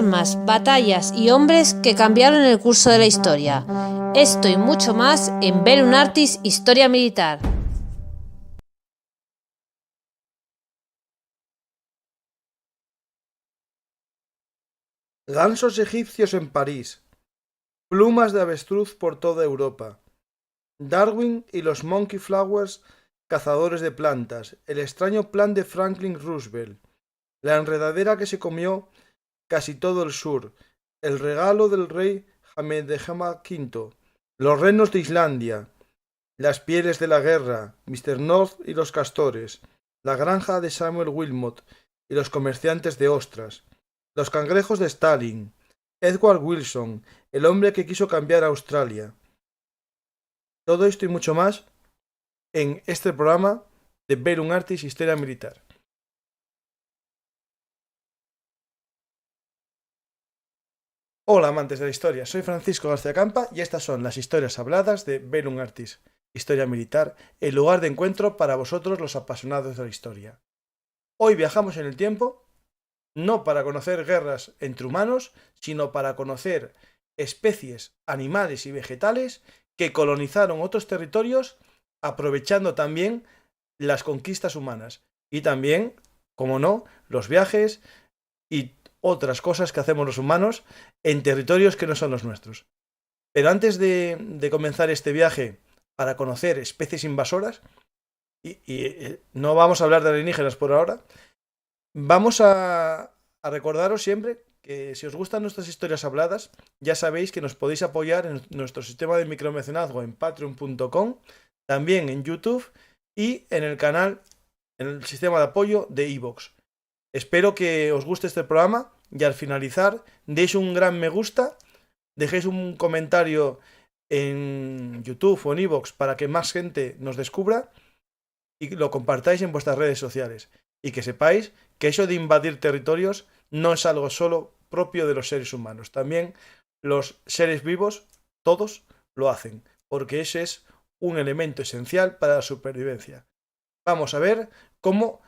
armas, batallas y hombres que cambiaron el curso de la historia. Esto y mucho más en Bellum Artis Historia Militar. Gansos egipcios en París, plumas de avestruz por toda Europa, Darwin y los Monkey Flowers, cazadores de plantas, el extraño plan de Franklin Roosevelt, la enredadera que se comió casi todo el sur, el regalo del rey Hamedehama V, los renos de Islandia, las pieles de la guerra, Mr. North y los castores, la granja de Samuel Wilmot y los comerciantes de ostras, los cangrejos de Stalin, Edward Wilson, el hombre que quiso cambiar a Australia. Todo esto y mucho más en este programa de Bellum Artis Historia Militar. Hola amantes de la historia, soy Francisco García Campa y estas son las historias habladas de Bellum Artis Historia Militar, el lugar de encuentro para vosotros los apasionados de la historia. Hoy viajamos en el tiempo, no para conocer guerras entre humanos, sino para conocer especies, animales y vegetales que colonizaron otros territorios aprovechando también las conquistas humanas y también, como no, los viajes y otras cosas que hacemos los humanos en territorios que no son los nuestros. Pero antes de comenzar este viaje para conocer especies invasoras, y no vamos a hablar de alienígenas por ahora, vamos a recordaros siempre que si os gustan nuestras historias habladas, ya sabéis que nos podéis apoyar en nuestro sistema de micromecenazgo en patreon.com, también en YouTube y en el canal, en el sistema de apoyo de iVoox. Espero que os guste este programa y al finalizar deis un gran me gusta, dejéis un comentario en YouTube o en iVoox para que más gente nos descubra y lo compartáis en vuestras redes sociales. Y que sepáis que eso de invadir territorios no es algo solo propio de los seres humanos. También los seres vivos, todos, lo hacen, porque ese es un elemento esencial para la supervivencia. Vamos a ver cómo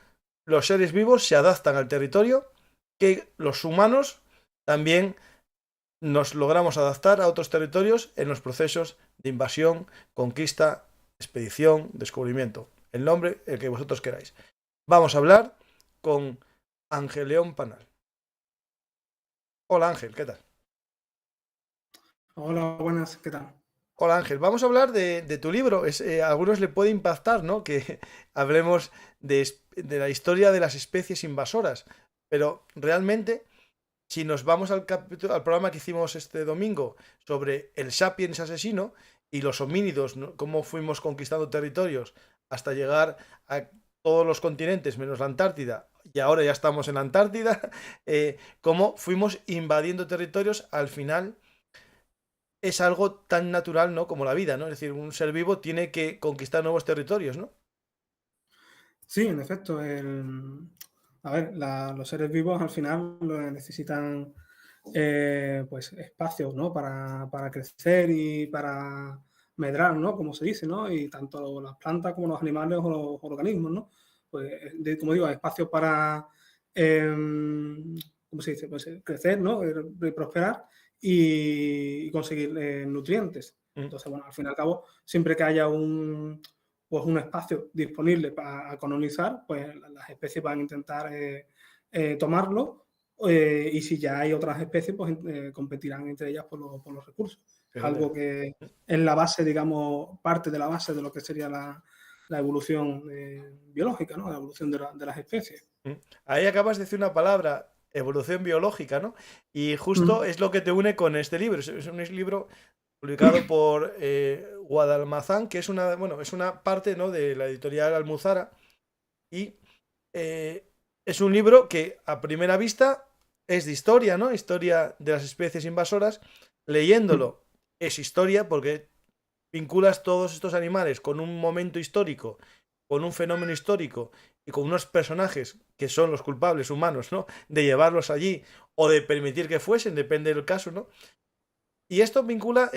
los seres vivos se adaptan al territorio, que los humanos también nos logramos adaptar a otros territorios en los procesos de invasión, conquista, expedición, descubrimiento. El nombre, el que vosotros queráis. Vamos a hablar con Ángel León Panal. Hola Ángel, ¿qué tal? Hola, buenas, ¿qué tal? Hola Ángel, vamos a hablar de tu libro. A algunos le puede impactar, ¿no? Que hablemos de la historia de las especies invasoras. Pero realmente, si nos vamos al programa que hicimos este domingo sobre el sapiens asesino y los homínidos, ¿no? Cómo fuimos conquistando territorios hasta llegar a todos los continentes menos la Antártida, y ahora ya estamos en la Antártida, cómo fuimos invadiendo territorios, al final es algo tan natural, ¿no? Como la vida, ¿no? Es decir, un ser vivo tiene que conquistar nuevos territorios, ¿no? Sí, en efecto, a ver, los seres vivos al final necesitan pues espacios, ¿no? Para crecer y para medrar, ¿no? Como se dice, ¿no? Y tanto las plantas como los animales o los organismos, ¿no? Pues, como digo, espacios para, ¿cómo se dice? Pues crecer, ¿no? Prosperar y conseguir nutrientes. Mm. Entonces, bueno, al fin y al cabo, siempre que haya un espacio disponible para colonizar, pues las especies van a intentar tomarlo, y si ya hay otras especies, pues competirán entre ellas por los recursos. Es algo que es la base, digamos, parte de la base de lo que sería la evolución biológica, ¿no? La evolución de las especies. Ahí acabas de decir una palabra, evolución biológica, ¿no? Y justo es lo que te une con este libro. Es un libro publicado por Guadalmazán, que es una parte, ¿no? De la editorial Almuzara. Y es un libro que a primera vista es de historia, ¿no? Historia de las especies invasoras. Leyéndolo es historia porque vinculas todos estos animales con un momento histórico, con un fenómeno histórico y con unos personajes que son los culpables humanos, ¿no? De llevarlos allí o de permitir que fuesen, depende del caso, ¿no? Y esto vincula,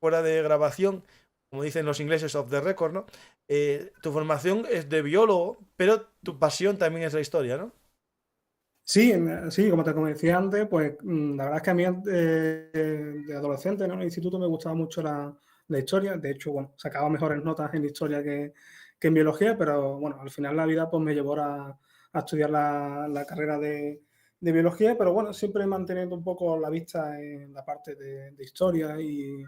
fuera de grabación, como dicen los ingleses, off the record, ¿no? Tu formación es de biólogo, pero tu pasión también es la historia, ¿no? Sí, sí, como te decía antes, pues la verdad es que a mí de adolescente, ¿no? En el instituto me gustaba mucho la historia. De hecho, bueno, sacaba mejores notas en historia que en biología, pero bueno, al final la vida pues me llevó a estudiar la carrera de biología, pero bueno, siempre manteniendo un poco la vista en la parte de historia y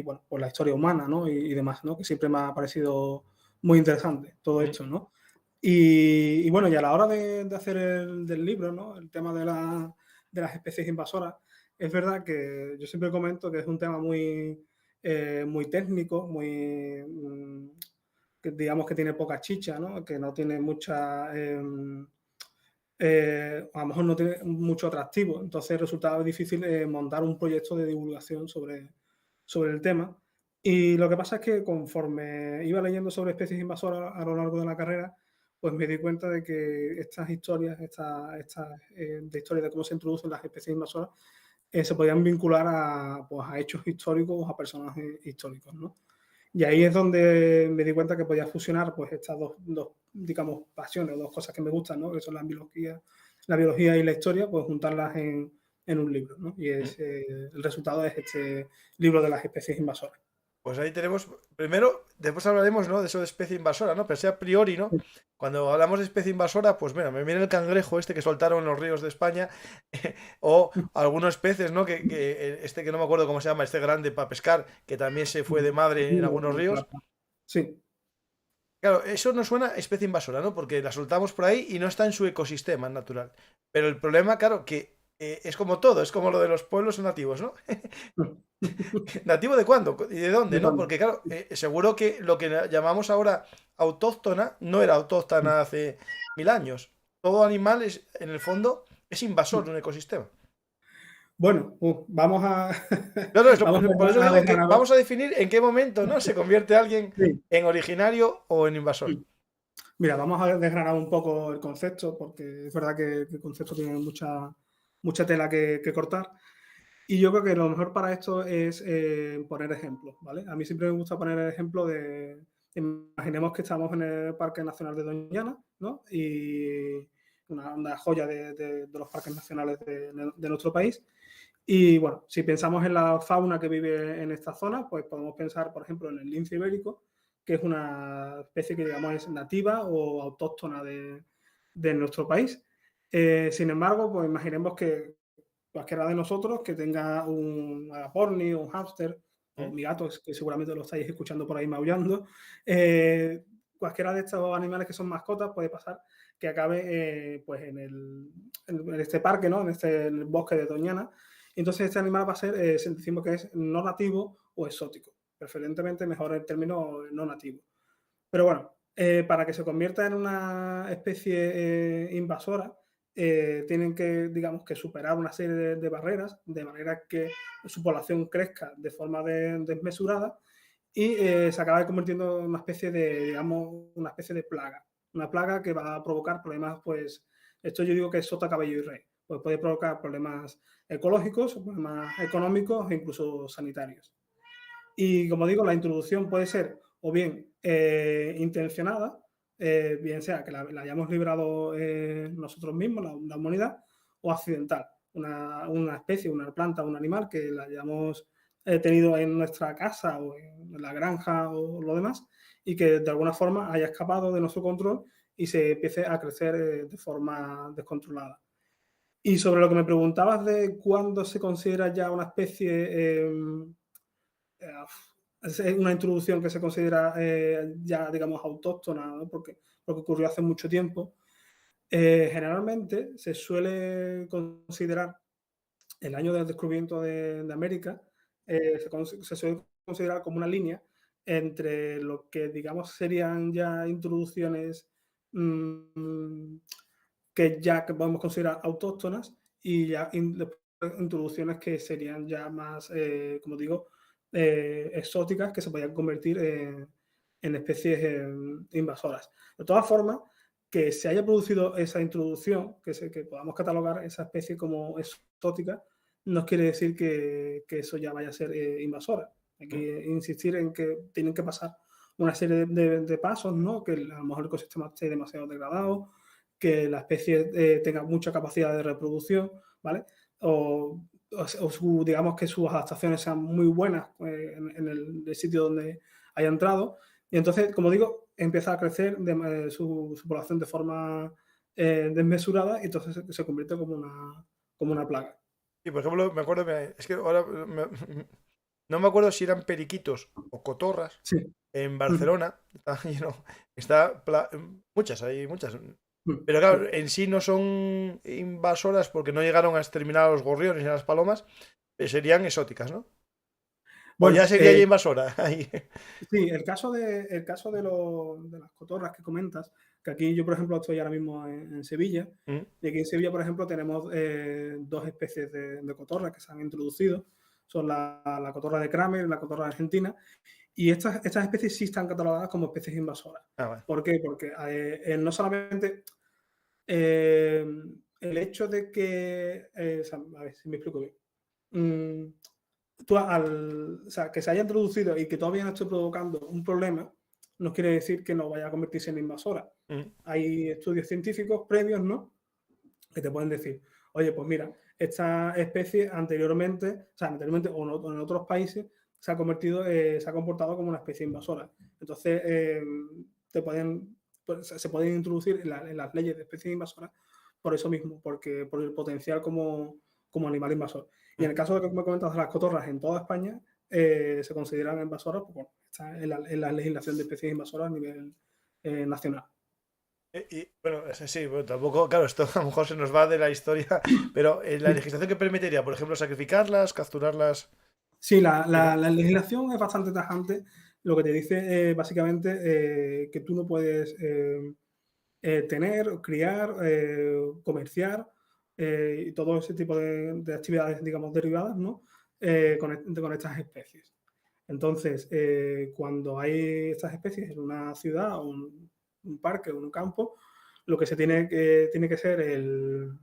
bueno, pues la historia humana, ¿no? Y demás, ¿no? Que siempre me ha parecido muy interesante todo Mm. esto, ¿no? Y bueno, y a la hora de hacer del libro, ¿no? El tema de las especies invasoras, es verdad que yo siempre comento que es un tema muy técnico, que digamos que tiene poca chicha, ¿no? Que no tiene mucha, a lo mejor no tiene mucho atractivo. Entonces resultaba difícil montar un proyecto de divulgación sobre el tema. Y lo que pasa es que conforme iba leyendo sobre especies invasoras a lo largo de la carrera, pues me di cuenta de que estas historias, de historias de cómo se introducen las especies invasoras, se podían vincular pues, a hechos históricos o a personajes históricos, ¿no? Y ahí es donde me di cuenta que podía fusionar pues estas digamos, pasiones, dos cosas que me gustan, ¿no? Que son la biología y la historia, pues juntarlas en un libro, ¿no? Y el resultado es este libro de las especies invasoras. Pues ahí tenemos, primero, después hablaremos, ¿no? De eso de especie invasora, ¿no? Pero sí a priori, ¿no? Cuando hablamos de especie invasora, pues mira, me viene el cangrejo este que soltaron en los ríos de España, o algunos peces, ¿no? Este que no me acuerdo cómo se llama, este grande para pescar, que también se fue de madre en algunos ríos. Sí, Claro, eso no suena a especie invasora, ¿no? Porque la soltamos por ahí y no está en su ecosistema natural. Pero el problema, claro, que es como todo, es como lo de los pueblos nativos, ¿no? ¿Nativo de cuándo? ¿Y de dónde, de no? cuando. Porque claro, seguro que lo que llamamos ahora autóctona no era autóctona hace 1000 años. Todo animal es, en el fondo, es invasor de un ecosistema. Bueno, vamos a, Claro, vamos por eso a digo que desgranar. vamos a definir en qué momento, ¿no? Se convierte alguien Sí. en originario o en invasor. Mira, vamos a desgranar un poco el concepto, porque es verdad que el concepto tiene mucha tela que cortar. Y yo creo que lo mejor para esto es poner ejemplos, ¿vale? A mí siempre me gusta poner el ejemplo imaginemos que estamos en el Parque Nacional de Doñana, ¿no? Y una joya de los parques nacionales de nuestro país. Y bueno, si pensamos en la fauna que vive en esta zona, pues podemos pensar, por ejemplo, en el lince ibérico, que es una especie que digamos es nativa o autóctona de nuestro país. Sin embargo, pues imaginemos que cualquiera de nosotros que tenga un agaporni o un hámster, o ¿Mm? mi gato, que seguramente lo estáis escuchando por ahí maullando, cualquiera de estos animales que son mascotas puede pasar que acabe pues en este parque, ¿no? En el bosque de Doñana. Entonces este animal va a ser, decimos que es no nativo o exótico. Preferentemente mejor el término no nativo. Pero bueno, para que se convierta en una especie invasora, tienen que, digamos, que superar una serie de barreras, de manera que su población crezca de forma desmesurada y se acaba convirtiendo en una especie de, digamos, una especie de plaga. Una plaga que va a provocar problemas, pues, esto yo digo que es sota, caballo y rey. Pues puede provocar problemas ecológicos, problemas económicos e incluso sanitarios. Y como digo, la introducción puede ser o bien intencionada, bien sea que la hayamos librado nosotros mismos, la humanidad, o accidental, una especie, una planta, un animal que la hayamos tenido en nuestra casa o en la granja o lo demás, y que de alguna forma haya escapado de nuestro control y se empiece a crecer de forma descontrolada. Y sobre lo que me preguntabas de cuándo se considera ya una especie es una introducción que se considera ya, digamos, autóctona, ¿no? Porque ocurrió hace mucho tiempo. Generalmente se suele considerar el año del descubrimiento de América, se suele considerar como una línea entre lo que, digamos, serían ya introducciones mmm, que podemos considerar autóctonas y ya introducciones que serían ya más, como digo, exóticas que se podían convertir en especies invasoras. De todas formas, que se haya producido esa introducción, que podamos catalogar esa especie como exótica, no quiere decir que eso ya vaya a ser invasora. Hay que insistir en que tienen que pasar una serie de pasos, ¿no? Que a lo mejor el ecosistema esté demasiado degradado, que la especie tenga mucha capacidad de reproducción, ¿vale? Digamos que sus adaptaciones sean muy buenas en el sitio donde haya entrado. Y entonces, como digo, empieza a crecer su población de forma desmesurada y entonces se convierte como una plaga. Y por ejemplo, me acuerdo, es que ahora no me acuerdo si eran periquitos o cotorras Sí. en Ujú, Barcelona. Está lleno, muchas, hay muchas. ujú, Pero sí. claro, en sí no son invasoras porque no llegaron a exterminar a los gorriones y a las palomas, serían exóticas, ¿no? O ya Bueno, sería ya invasora. Ahí. sí, el caso de las cotorras que comentas, que aquí yo, por ejemplo, estoy ahora mismo en Sevilla, Mm, y aquí en Sevilla, por ejemplo, tenemos dos especies de cotorras que se han introducido. Son la cotorra de Kramer y la cotorra argentina. Y estas especies sí están catalogadas como especies invasoras. vale. ¿Por qué? Porque no solamente eh, el hecho de que, o sea, a ver si me explico bien. Mm, o sea, que se haya introducido y que todavía no esté provocando un problema, no quiere decir que no vaya a convertirse en invasora. Mm, Hay estudios científicos previos, ¿no? Que te pueden decir, oye, pues mira, esta especie anteriormente o en otros países se ha comportado como una especie invasora. Entonces, se pueden introducir en las leyes de especies invasoras por eso mismo, porque por el potencial como animal invasor. Y en mm. el caso de que me comentas de las cotorras en toda España, se consideran invasoras, pues bueno, está en la legislación de especies invasoras a nivel nacional. Bueno, sí, bueno, tampoco, claro, esto a lo mejor se nos va de la historia, pero la legislación que permitiría, por ejemplo, sacrificarlas, capturarlas. Sí, la, y la- no- la legislación es bastante tajante. Lo que te dice básicamente que tú no puedes tener, criar, comerciar y todo ese tipo de actividades, digamos, derivadas, ¿no? Con estas especies. Entonces, cuando hay estas especies en una ciudad o un parque o un campo, lo que tiene que ser el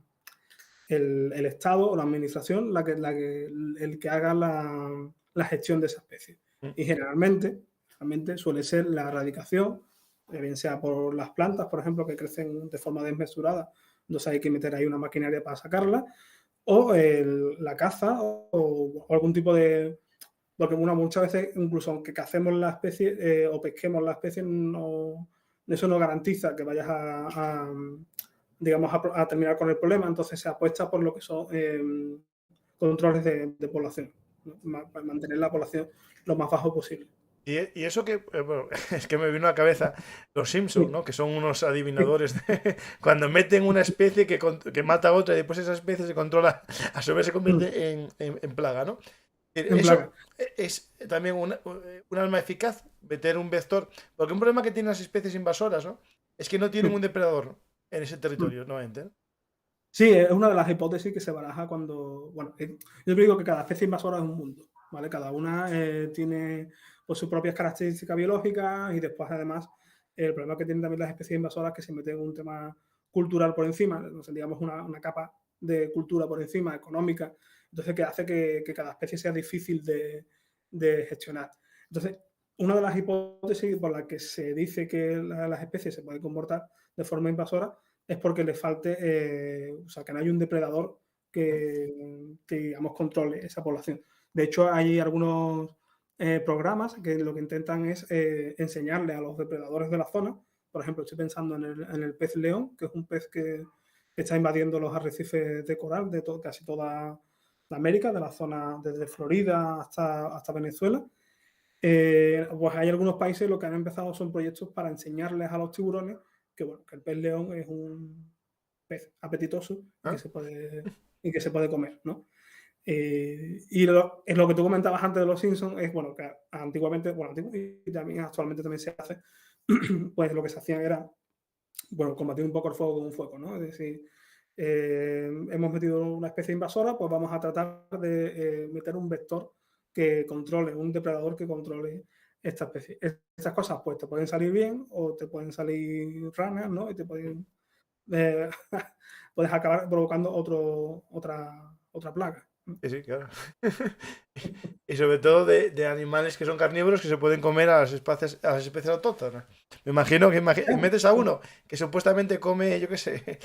Estado o la administración el que haga la gestión de esa especie. mm, Y generalmente suele ser la erradicación, bien sea por las plantas, por ejemplo, que crecen de forma desmesurada, entonces hay que meter ahí una maquinaria para sacarla, o la caza o algún tipo de... Porque muchas veces, incluso aunque cacemos la especie o pesquemos la especie, eso no garantiza que vayas digamos, a terminar con el problema. Entonces se apuesta por lo que son controles de población, ¿no? Para mantener la población lo más bajo posible. y eso que, bueno, es que me vino a la cabeza los Simpson, Sí, ¿no? Que son unos sí, adivinadores cuando meten una especie que mata a otra y después esa especie se controla, a su vez se convierte en plaga, ¿no? en Eso plaga. es también un arma eficaz, meter un vector, porque un problema que tienen las especies invasoras, ¿no? Es que no tienen un depredador, ¿no? En ese territorio, ¿no? Sí, es una de las hipótesis que se baraja cuando, bueno, yo siempre digo que cada especie invasora es un mundo, ¿vale? Cada una tiene pues, sus propias características biológicas y después además el problema que tienen también las especies invasoras es que se meten en un tema cultural por encima, no sé, digamos una capa de cultura por encima, económica, entonces que hace que cada especie sea difícil de gestionar. Entonces, una de las hipótesis por las que se dice que las especies se pueden comportar de forma invasora es porque le falte, o sea, que no hay un depredador digamos, controle esa población. De hecho, hay algunos programas que lo que intentan es enseñarle a los depredadores de la zona, por ejemplo, estoy pensando en el pez león, que es un pez que está invadiendo los arrecifes de coral de casi toda América, de la zona desde Florida hasta Venezuela. Pues hay algunos países lo que han empezado son proyectos para enseñarles a los tiburones que, bueno, que el pez león es un pez apetitoso y ¿Ah? que se puede comer, ¿no? Es lo que tú comentabas antes de los Simpsons, es bueno, que antiguamente, bueno, y también actualmente también se hace, pues lo que se hacía era, bueno, combatir un poco el fuego con un fuego, ¿no? Es decir, hemos metido una especie invasora, pues vamos a tratar de meter un vector que controle, un depredador que controle esta especie. Estas cosas, pues te pueden salir bien o te pueden salir ranas, ¿no? Y te pueden, puedes acabar provocando otra plaga. Sí, sí, claro. Y sobre todo de animales que son carnívoros que se pueden comer a las especies autóctonas. Me imagino que metes a uno que supuestamente come, yo qué sé,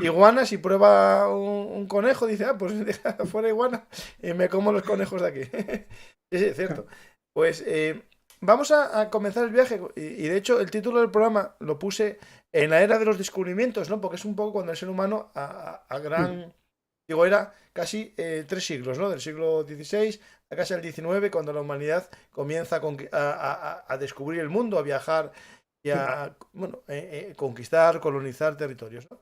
iguanas y prueba un conejo, dice, ah, pues deja fuera iguana y me como los conejos de aquí. Sí, sí, es cierto. Pues vamos a comenzar el viaje y de hecho el título del programa lo puse en la era de los descubrimientos, ¿no? Porque es un poco cuando el ser humano a gran... Digo, era casi 3 siglos, ¿no? Del siglo XVI a casi al XIX, cuando la humanidad comienza a descubrir el mundo, a viajar y a, bueno, conquistar, colonizar territorios, ¿no?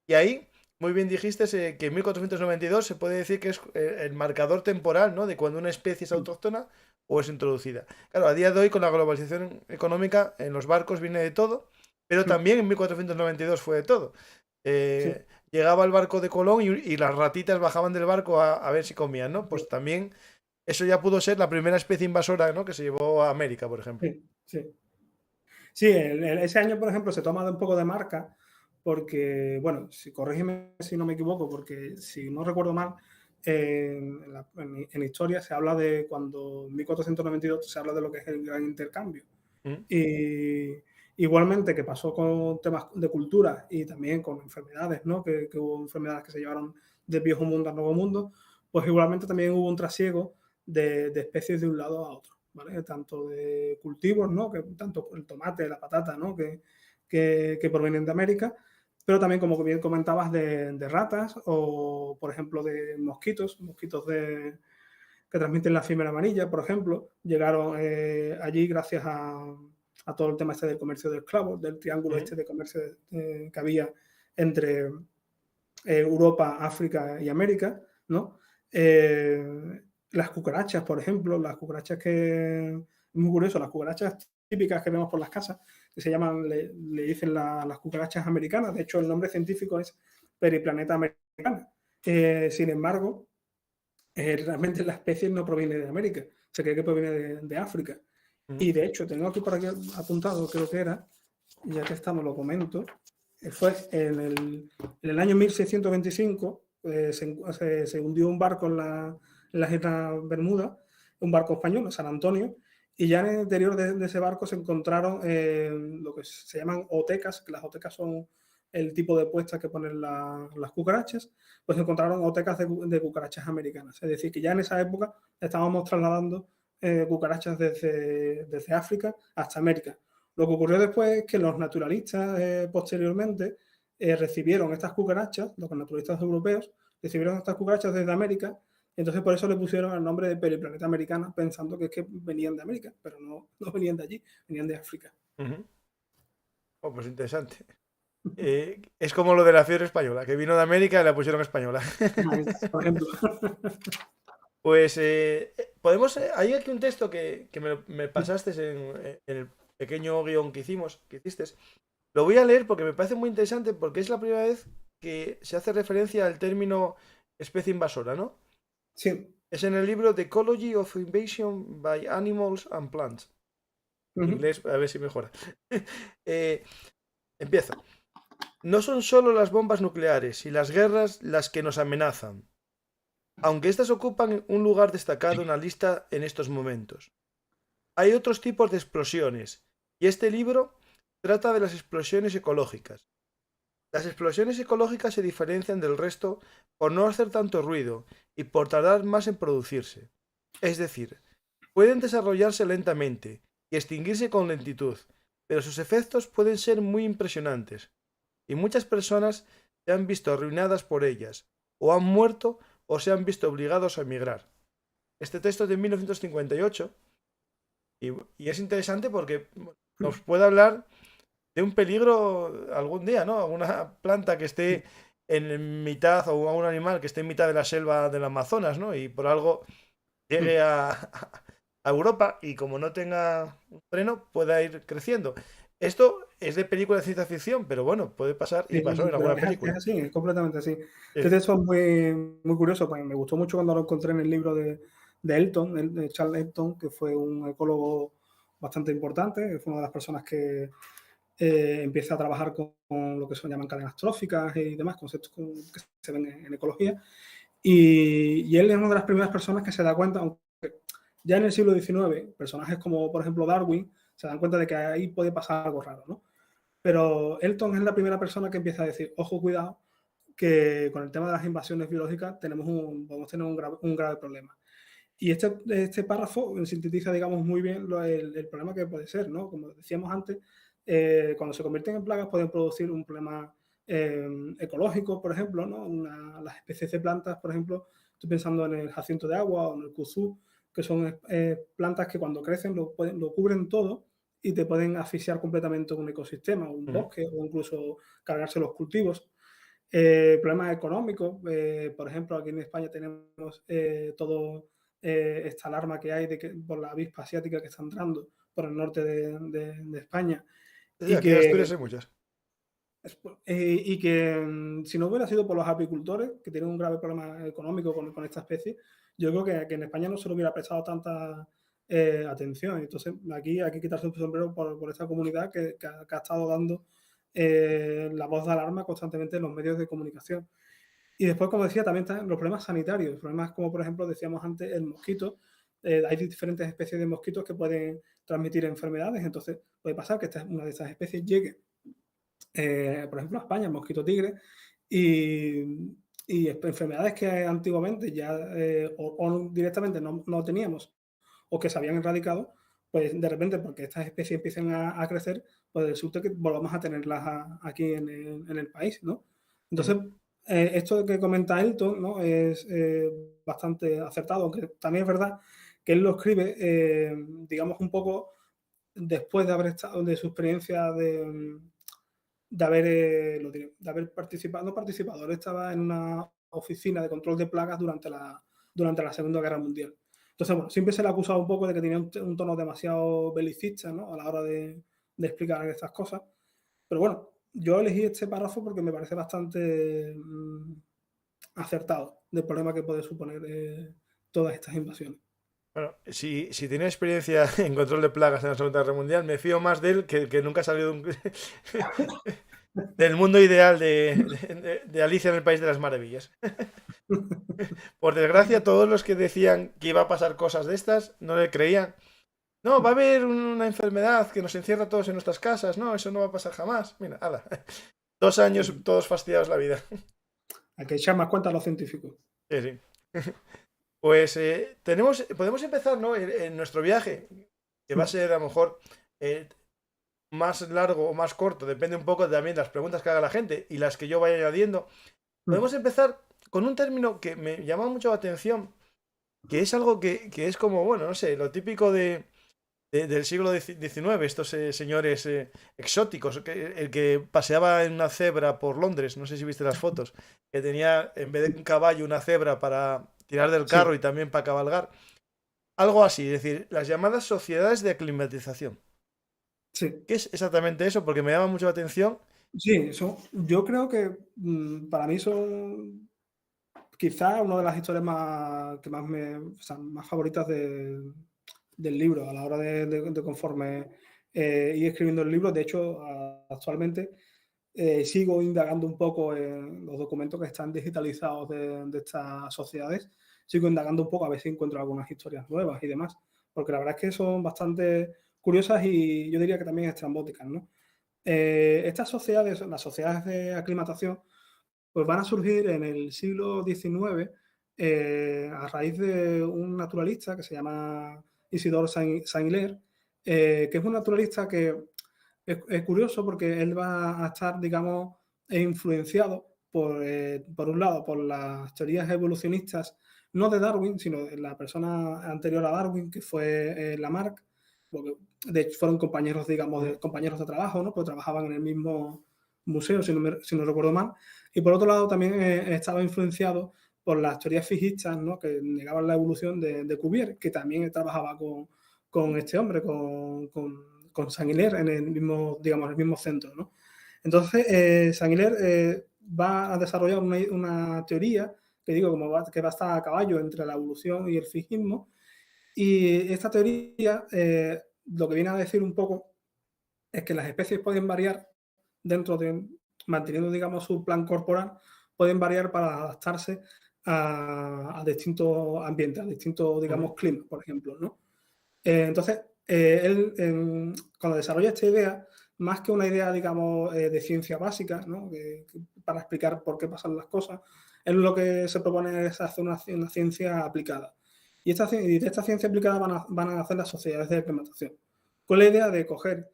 Y ahí, muy bien dijiste que en 1492 se puede decir que es el marcador temporal, ¿no? De cuando una especie es autóctona o es introducida. Claro, a día de hoy, con la globalización económica, en los barcos viene de todo, pero también en 1492 fue de todo. Sí. Llegaba el barco de Colón y las ratitas bajaban del barco a ver si comían, ¿no? Pues también eso ya pudo ser la primera especie invasora, ¿no? Que se llevó a América, por ejemplo. Sí, sí. Sí, ese año, por ejemplo, se toma un poco de marca porque, bueno, corrígeme si no me equivoco, porque si no recuerdo mal, en historia se habla de cuando en 1492 se habla de lo que es el gran intercambio. Mm. Y igualmente que pasó con temas de cultura y también con enfermedades, ¿no? Que hubo enfermedades que se llevaron del viejo mundo al nuevo mundo, pues igualmente también hubo un trasiego de especies de un lado a otro, ¿vale? Tanto de cultivos, ¿no? Que, tanto el tomate, la patata, ¿no? Que provienen de América, pero también, como bien comentabas, de ratas o, por ejemplo, de mosquitos que transmiten la fiebre amarilla, por ejemplo, llegaron allí gracias a todo el tema este del comercio de esclavos, del triángulo este de comercio que había entre Europa, África y América, ¿no? Las cucarachas, por ejemplo, las cucarachas que... Es muy curioso, las cucarachas típicas que vemos por las casas, que se llaman, le dicen las cucarachas americanas, de hecho el nombre científico es Periplaneta americana. Sin embargo, realmente la especie no proviene de América, se cree que proviene de África. Y de hecho, tengo aquí por aquí apuntado, creo que era, ya que estamos, lo comento, fue en el año 1625, se hundió un barco en las Islas Bermudas, un barco español, San Antonio, y ya en el interior de ese barco se encontraron lo que se llaman otecas, que las otecas son el tipo de puestas que ponen las cucarachas, pues encontraron otecas de cucarachas americanas. Es decir, que ya en esa época estábamos trasladando cucarachas desde África hasta América. Lo que ocurrió después es que los naturalistas posteriormente recibieron estas cucarachas, los naturalistas europeos, recibieron estas cucarachas desde América, y entonces por eso le pusieron el nombre de Periplaneta americana, pensando que es que venían de América, pero no venían de allí, venían de África. Oh, pues interesante. Es como lo de la fiebre española, que vino de América y la pusieron española. Por ejemplo. Pues podemos. Hay aquí un texto que me pasaste en el pequeño guión que hiciste. Lo voy a leer porque me parece muy interesante, porque es la primera vez que se hace referencia al término especie invasora, ¿no? Sí. Es en el libro The Ecology of Invasion by Animals and Plants. En inglés, a ver si mejora. Empieza. No son solo las bombas nucleares y las guerras las que nos amenazan, aunque éstas ocupan un lugar destacado en la lista en estos momentos. Hay otros tipos de explosiones, y este libro trata de las explosiones ecológicas. Las explosiones ecológicas se diferencian del resto por no hacer tanto ruido y por tardar más en producirse. Es decir, pueden desarrollarse lentamente y extinguirse con lentitud, pero sus efectos pueden ser muy impresionantes, y muchas personas se han visto arruinadas por ellas, o han muerto o se han visto obligados a emigrar. Este texto es de 1958 y es interesante porque nos puede hablar de un peligro algún día, ¿no? Alguna planta que esté en mitad o un animal que esté en mitad de la selva del Amazonas, ¿no? Y por algo llegue a Europa y como no tenga un freno pueda ir creciendo. Esto es de película de ciencia ficción, pero bueno, puede pasar y pasó en alguna película. Es así, es completamente así. Sí. Entonces eso es muy curioso, pues me gustó mucho cuando lo encontré en el libro de Elton, de Charles Elton, que fue un ecólogo bastante importante, fue una de las personas que empieza a trabajar con lo que se llaman cadenas tróficas y demás conceptos que se ven en ecología. Y él es una de las primeras personas que se da cuenta, aunque ya en el siglo XIX, personajes como, por ejemplo, Darwin, se dan cuenta de que ahí puede pasar algo raro, ¿no? Pero Elton es la primera persona que empieza a decir, ojo, cuidado, que con el tema de las invasiones biológicas podemos tener un grave problema. Y este párrafo sintetiza, digamos, muy bien el problema que puede ser, ¿no? Como decíamos antes, cuando se convierten en plagas pueden producir un problema ecológico, por ejemplo, ¿no? Las especies de plantas, por ejemplo, estoy pensando en el jacinto de agua o en el kudzu, que son plantas que cuando crecen lo cubren todo y te pueden asfixiar completamente un ecosistema, un bosque o incluso cargarse los cultivos. Problemas económicos, por ejemplo, aquí en España tenemos todo esta alarma que hay por la avispa asiática que está entrando por el norte de España Sí, y aquí en que, Asturias hay muchas. si no hubiera sido por los apicultores, que tienen un grave problema económico con esta especie, yo creo que en España no se le hubiera prestado tanta atención. Entonces, aquí hay que quitarse un sombrero por esta comunidad que ha estado dando la voz de alarma constantemente en los medios de comunicación. Y después, como decía, también están los problemas sanitarios, problemas como, por ejemplo, decíamos antes, el mosquito. Hay diferentes especies de mosquitos que pueden transmitir enfermedades, entonces puede pasar que una de estas especies llegue, por ejemplo, a España, el mosquito tigre, y enfermedades que antiguamente ya o directamente no teníamos o que se habían erradicado, pues de repente, porque estas especies empiezan a crecer, pues resulta que volvamos a tenerlas aquí en el país, ¿no? Entonces, esto que comenta Elton, ¿no? Es bastante acertado, aunque también es verdad que él lo escribe, digamos, un poco después de haber estado, de su experiencia de haber participado, no participado, él estaba en una oficina de control de plagas durante la Segunda Guerra Mundial. Entonces, bueno, siempre se le ha acusado un poco de que tenía un tono demasiado belicista, ¿no? A la hora de explicar estas cosas. Pero bueno, yo elegí este párrafo porque me parece bastante acertado del problema que puede suponer todas estas invasiones. Bueno, si tiene experiencia en control de plagas en la Segunda Guerra Mundial, me fío más de él que nunca ha salido del mundo ideal de Alicia en el País de las Maravillas. Por desgracia, todos los que decían que iba a pasar cosas de estas no le creían. No, va a haber una enfermedad que nos encierra a todos en nuestras casas. No, eso no va a pasar jamás. Mira, ala. 2 años todos fastidiados la vida. Hay que echar más cuenta a los científicos. Sí, sí. Pues podemos empezar, ¿no? En nuestro viaje, que va a ser a lo mejor eh, más largo o más corto, depende un poco también de las preguntas que haga la gente y las que yo vaya añadiendo. Podemos empezar con un término que me llama mucho la atención, que es algo que es como, bueno, no sé, lo típico del siglo XIX, estos señores exóticos, el que paseaba en una cebra por Londres, no sé si viste las fotos, que tenía en vez de un caballo una cebra para tirar del carro Sí. y también para cabalgar. Algo así, es decir, las llamadas sociedades de aclimatización. Sí. ¿Qué es exactamente eso? Porque me llama mucho la atención. Sí, yo creo que para mí son quizás una de las historias que más favoritas del libro a la hora de conforme ir escribiendo el libro. De hecho, actualmente sigo indagando un poco en los documentos que están digitalizados de estas sociedades. Sigo indagando un poco a ver si encuentro algunas historias nuevas y demás, porque la verdad es que son bastante curiosas y yo diría que también estrambóticas, ¿no? Estas sociedades, las sociedades de aclimatación, pues van a surgir en el siglo XIX a raíz de un naturalista que se llama Isidore Saint-Hilaire, que es un naturalista que es curioso porque él va a estar, digamos, influenciado por un lado, por las teorías evolucionistas, no de Darwin, sino de la persona anterior a Darwin, que fue Lamarck, porque de hecho fueron compañeros, digamos, compañeros de trabajo, ¿no? Pues trabajaban en el mismo museo, si no recuerdo mal. Y por otro lado, también estaba influenciado por las teorías fijistas, ¿no? Que negaban la evolución de Cuvier, que también trabajaba con este hombre, con Saint-Hilaire en el mismo, digamos, el mismo centro, ¿no? Entonces, Saint-Hilaire va a desarrollar una teoría que digo que va a estar a caballo entre la evolución y el fijismo. Y esta teoría lo que viene a decir un poco es que las especies pueden variar manteniendo, digamos, su plan corporal, pueden variar para adaptarse a distintos ambientes, a distintos, digamos, Ujú. climas, por ejemplo, ¿no? Entonces, él, cuando desarrolla esta idea, más que una idea, digamos, de ciencia básica, ¿no? Para explicar por qué pasan las cosas, él lo que se propone es hacer una ciencia aplicada. Y de esta ciencia aplicada van a hacer las sociedades de aclimatación, con la idea de coger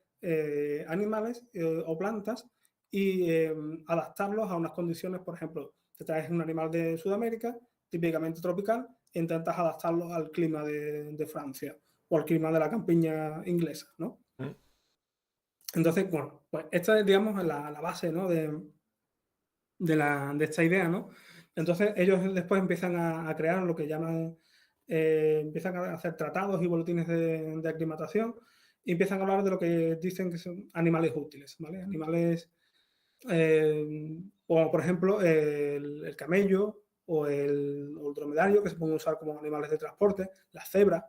animales o plantas y adaptarlos a unas condiciones. Por ejemplo, te traes un animal de Sudamérica, típicamente tropical, e intentas adaptarlo al clima de Francia o al clima de la campiña inglesa, ¿no? Mm. Entonces, bueno, pues esta es, digamos, la base, ¿no? De esta idea, ¿no? Entonces, ellos después empiezan a crear lo que llaman, empiezan a hacer tratados y boletines de aclimatación y empiezan a hablar de lo que dicen que son animales útiles, ¿vale? Animales, como por ejemplo el camello o el dromedario, que se pueden usar como animales de transporte, la cebra,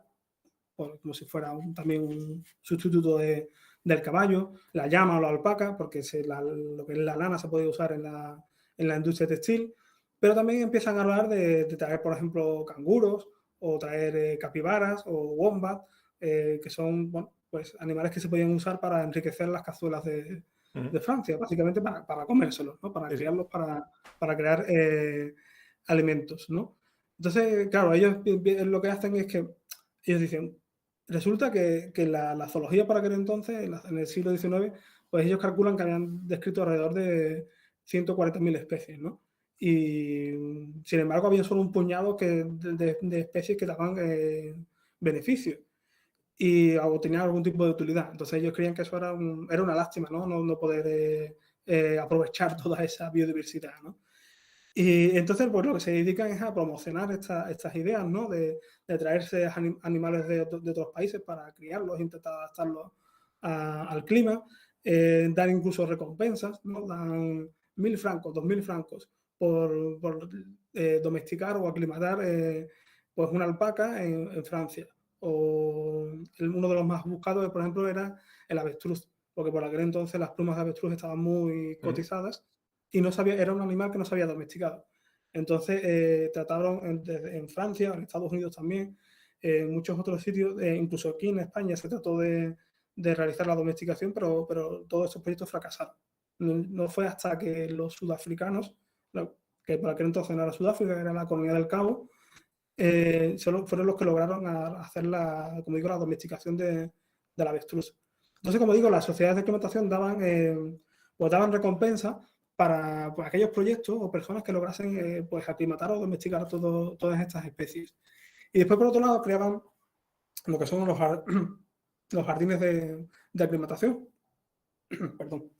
como si fuera también un sustituto del caballo, la llama o la alpaca, porque lo que es la lana se puede usar en la industria textil, pero también empiezan a hablar de traer, por ejemplo, canguros o traer capibaras o wombat, que son, bueno, pues animales que se podían usar para enriquecer las cazuelas de Ujú. Francia, básicamente para comérselos, ¿no? Para Sí, sí. criarlos, para crear alimentos, ¿no? Entonces, claro, ellos lo que hacen es que ellos dicen, resulta que la zoología para aquel entonces, en el siglo XIX, pues ellos calculan que habían descrito alrededor de 140.000 especies, ¿no? Y sin embargo había solo un puñado de especies que daban beneficio o tenían algún tipo de utilidad. Entonces ellos creían que eso era una lástima, ¿no? No poder aprovechar toda esa biodiversidad, ¿no? Y entonces, pues lo que se dedican es a promocionar estas ideas, ¿no? De traerse animales de otros países para criarlos, intentar adaptarlos al clima, dar incluso recompensas, ¿no? Dan 1.000 francos, 2.000 francos por domesticar o aclimatar pues una alpaca en Francia. O uno de los más buscados, por ejemplo, era el avestruz, porque por aquel entonces las plumas de avestruz estaban muy Mm. cotizadas y era un animal que no se había domesticado. Entonces trataron en Francia, en Estados Unidos también, en muchos otros sitios, incluso aquí en España se trató de realizar la domesticación, pero todos estos proyectos fracasaron. No fue hasta que los sudafricanos, que por aquel entonces no era Sudáfrica, era la colonia del Cabo, solo fueron los que lograron hacer como digo, la domesticación del avestruz. Entonces, como digo, las sociedades de aclimatación daban recompensas para pues, aquellos proyectos o personas que lograsen pues, aclimatar o domesticar todas estas especies. Y después, por otro lado, creaban lo que son los jardines de aclimatación. Perdón.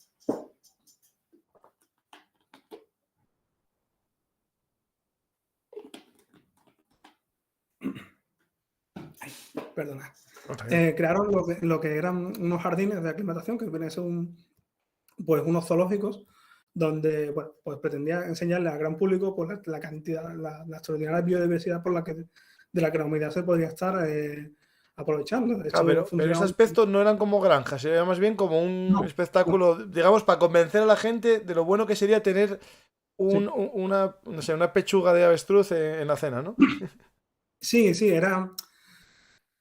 Ay, perdona. No, está bien. Crearon lo que eran unos jardines de aclimatación que vienen a ser pues unos zoológicos donde bueno, pues pretendía enseñarle al gran público pues, la cantidad, la extraordinaria biodiversidad de la que la humanidad se podría estar aprovechando. De Ah, hecho, pero ese funcionaba. aspecto no eran como granjas, era más bien como un No, no, espectáculo, digamos, para convencer a la gente de lo bueno que sería tener sí. una, no sé, una pechuga de avestruz en la cena, ¿no? Sí, sí, era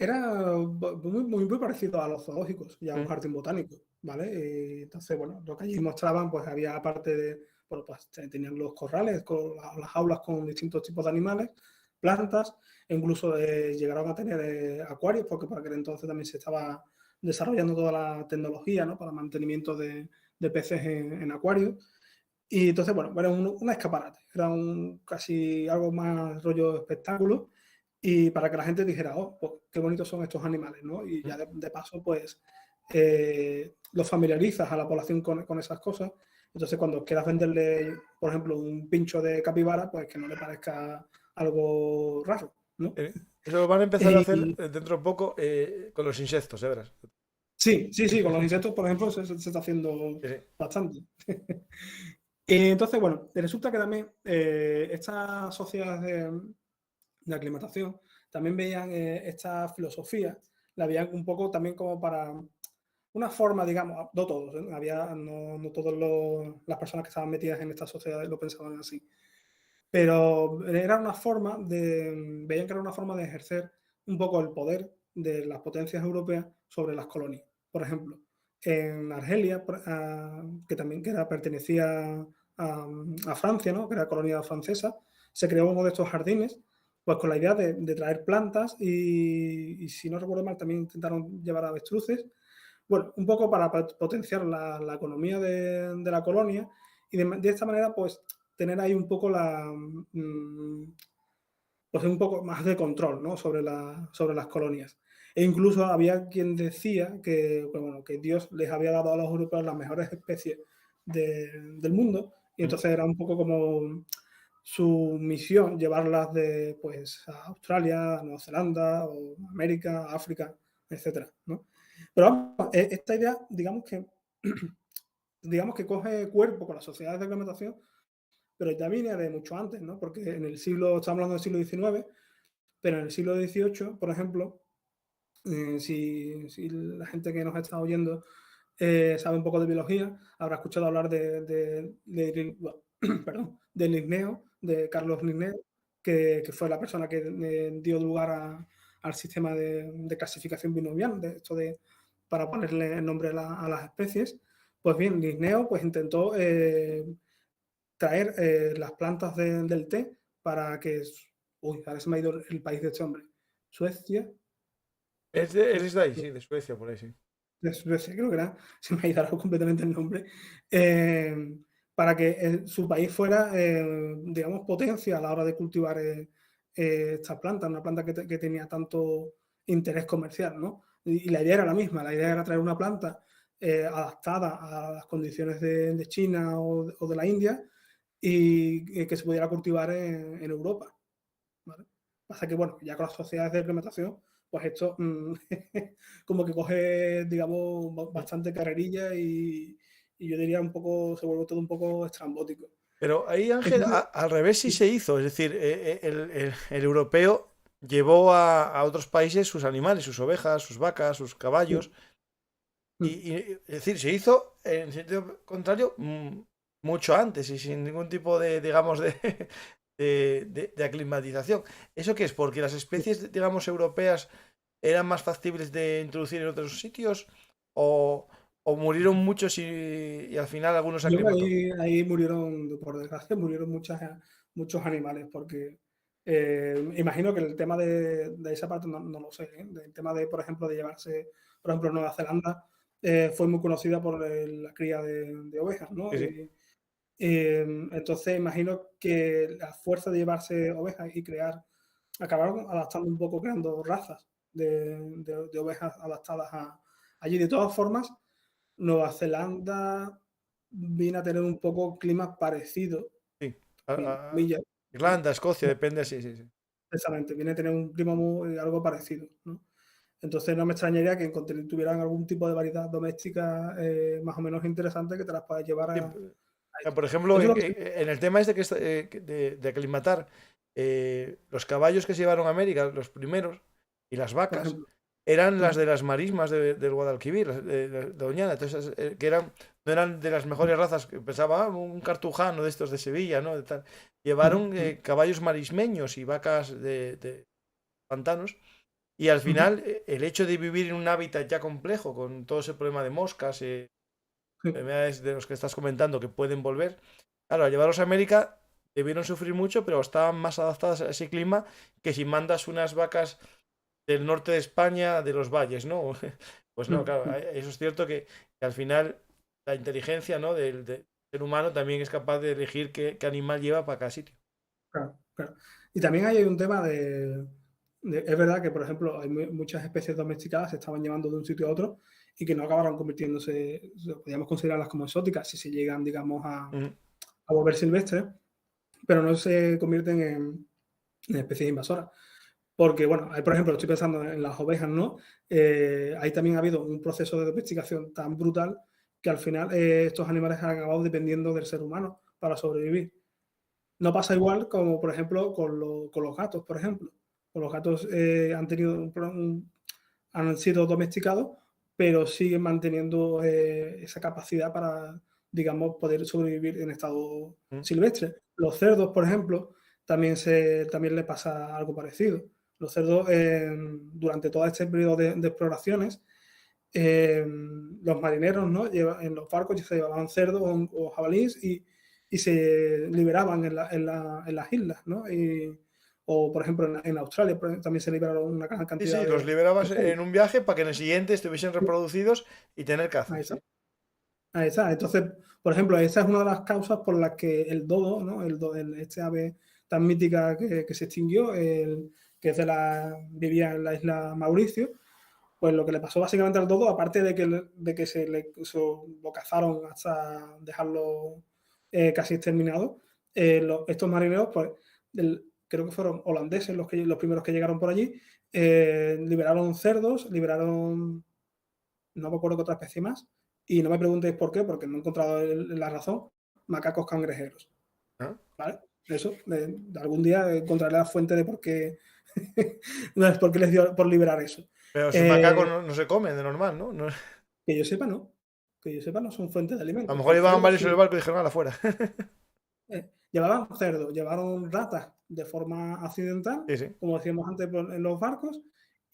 muy parecido a los zoológicos y a un Mm. jardín botánico, ¿vale? Entonces, bueno, lo que allí mostraban, pues había aparte bueno, pues tenían los corrales, con las aulas con distintos tipos de animales, plantas, e incluso llegaron a tener acuarios, porque por aquel entonces también se estaba desarrollando toda la tecnología, ¿no? Para mantenimiento de peces en acuarios. Y entonces, bueno, era un escaparate, era casi algo más rollo espectáculo y para que la gente dijera, oh, pues qué bonitos son estos animales, ¿no? Y ya de paso, pues, los familiarizas a la población con esas cosas. Entonces, cuando quieras venderle, por ejemplo, un pincho de capibara, pues que no le parezca algo raro, ¿no? Eso lo van a empezar a hacer Y dentro de poco con los insectos, verás. sí, sí, sí, con los insectos, por ejemplo, se está haciendo Sí, sí. bastante. Entonces, bueno, resulta que también estas sociedades de aclimatación también veían esta filosofía, la veían un poco también como para una forma, digamos, no todos, no todas las personas que estaban metidas en estas sociedades lo pensaban así, pero era una forma de, veían que era una forma de ejercer un poco el poder de las potencias europeas sobre las colonias. Por ejemplo, en Argelia, que también pertenecía a Francia, ¿no? Que era colonia francesa, se creó uno de estos jardines, pues con la idea de traer plantas y, si no recuerdo mal, también intentaron llevar avestruces. Bueno, un poco para potenciar la economía de la colonia y de esta manera, pues, tener ahí un poco pues un poco más de control, ¿no? Sobre las colonias. E incluso había quien decía bueno, que Dios les había dado a los europeos las mejores especies del mundo y Mm. entonces era un poco como su misión llevarlas pues, a Australia, a Nueva Zelanda, o América, África, etcétera, ¿no? Pero vamos, esta idea, digamos que coge cuerpo con las sociedades de reglamentación, pero ya viene de mucho antes, ¿no? Porque estamos hablando del siglo XIX, pero en el siglo XVIII, por ejemplo, si la gente que nos está oyendo sabe un poco de biología, habrá escuchado hablar perdón, de Linneo, de Carlos Linneo, que fue la persona que dio lugar al sistema de clasificación binomial, para ponerle el nombre a las especies. Pues bien, Linneo pues, intentó traer las plantas del té para que... Uy, ahora se me ha ido el país de este hombre. Suecia. Eres de ahí, sí, de Suecia, por ahí, sí. De Suecia, creo que era. Se me ha ido ahora completamente el nombre. Para que su país fuera, digamos, potencia a la hora de cultivar estas plantas, una planta que tenía tanto interés comercial, ¿no? Y la idea era la misma, la idea era traer una planta adaptada a las condiciones de China o de la India y que se pudiera cultivar en Europa. ¿Vale? Pasa que, bueno, ya con las sociedades de implementación, pues esto como que coge, digamos, bastante carrerilla y yo diría un poco, se vuelve todo un poco estrambótico. Pero ahí, Ángel, Entonces, al revés sí sí, se hizo. Es decir, el europeo llevó a otros países sus animales, sus ovejas, sus vacas, sus caballos. sí, Es decir, se hizo en sentido contrario mucho antes y sin ningún tipo de, digamos, de aclimatización. ¿Eso qué es? ¿Porque las especies, digamos, europeas eran más factibles de introducir en otros sitios? ¿O murieron muchos y al final algunos se yo creo que aclimató? ahí murieron, por desgracia, murieron muchos animales, porque imagino que el tema de esa parte no lo sé, ¿eh? El tema de, por ejemplo, de llevarse, por ejemplo, Nueva Zelanda fue muy conocida por la cría de ovejas, ¿no? Sí, sí. Entonces imagino que la fuerza de llevarse ovejas y acabaron adaptando un poco, creando razas de ovejas adaptadas allí. De todas formas, Nueva Zelanda viene a tener un poco clima parecido, Sí. comillas, ¿no? Irlanda, Escocia, depende, sí, sí, sí. Precisamente, viene a tener un clima algo parecido, ¿no? Entonces no me extrañaría que tuvieran algún tipo de variedad doméstica más o menos interesante que te las puedas llevar Sí, a esto. por ejemplo, Eso es lo que sí, en el tema este de aclimatar, los caballos que se llevaron a América, los primeros, y las por vacas, ejemplo. eran las de las marismas del Guadalquivir, de Doñana, entonces, que no eran de las mejores razas, que pensaba, un cartujano de estos de Sevilla, ¿no? De tal. Llevaron caballos marismeños y vacas de pantanos, y al final, el hecho de vivir en un hábitat ya complejo, con todo ese problema de moscas, enfermedades de los que estás comentando que pueden volver. Claro, al llevarlos a América debieron sufrir mucho, pero estaban más adaptadas a ese clima que si mandas unas vacas del norte de España, de los valles, ¿no? Pues no, claro, eso es cierto que al final la inteligencia, ¿no? del ser humano también es capaz de elegir qué animal lleva para cada sitio. Claro, claro. Y también hay un tema es verdad que, por ejemplo, hay muchas especies domesticadas se estaban llevando de un sitio a otro y que no acabaron convirtiéndose, podríamos considerarlas como exóticas si se llegan, digamos, Ujú. a volver silvestres, pero no se convierten en especies invasoras. Porque, bueno, hay, por ejemplo, estoy pensando en las ovejas, ¿no? Ahí también ha habido un proceso de domesticación tan brutal que al final estos animales han acabado dependiendo del ser humano para sobrevivir. No pasa igual como, por ejemplo, con los gatos, por ejemplo. Con los gatos han sido domesticados, pero siguen manteniendo esa capacidad para, digamos, poder sobrevivir en estado Mm. silvestre. Los cerdos, por ejemplo, también le pasa algo parecido. Los cerdos, durante todo este periodo de exploraciones, los marineros, ¿no? En los barcos se llevaban cerdos o jabalíes y se liberaban en las islas, ¿no? O, por ejemplo, en Australia también se liberaron una gran Sí, cantidad sí, los de liberabas cerdos. en un viaje para que en el siguiente estuviesen reproducidos y tener caza, Ahí sí. está. Ahí está. Entonces, por ejemplo, esa es una de las causas por las que el dodo, ¿no? Este ave tan mítica que se extinguió, que vivía en la isla Mauricio, pues lo que le pasó básicamente al dodo, aparte de que lo cazaron hasta dejarlo casi exterminado, estos marineros, pues creo que fueron holandeses los primeros que llegaron por allí, liberaron cerdos, liberaron, no me acuerdo qué otra especie más, y no me preguntéis por qué, porque no he encontrado la razón, macacos cangrejeros. ¿Ah? ¿Vale? Eso, algún día encontraré la fuente de por qué, no es por qué les dio por liberar eso. Pero esos macacos no se comen de normal, ¿no? Que yo sepa, no. Que yo sepa, no son fuente de A lo alimentos. mejor El iban cerdo varios en el sí. barco y dijeron, afuera. Llevaban cerdo, llevaron ratas de forma accidental, Sí, sí. como decíamos antes en los barcos,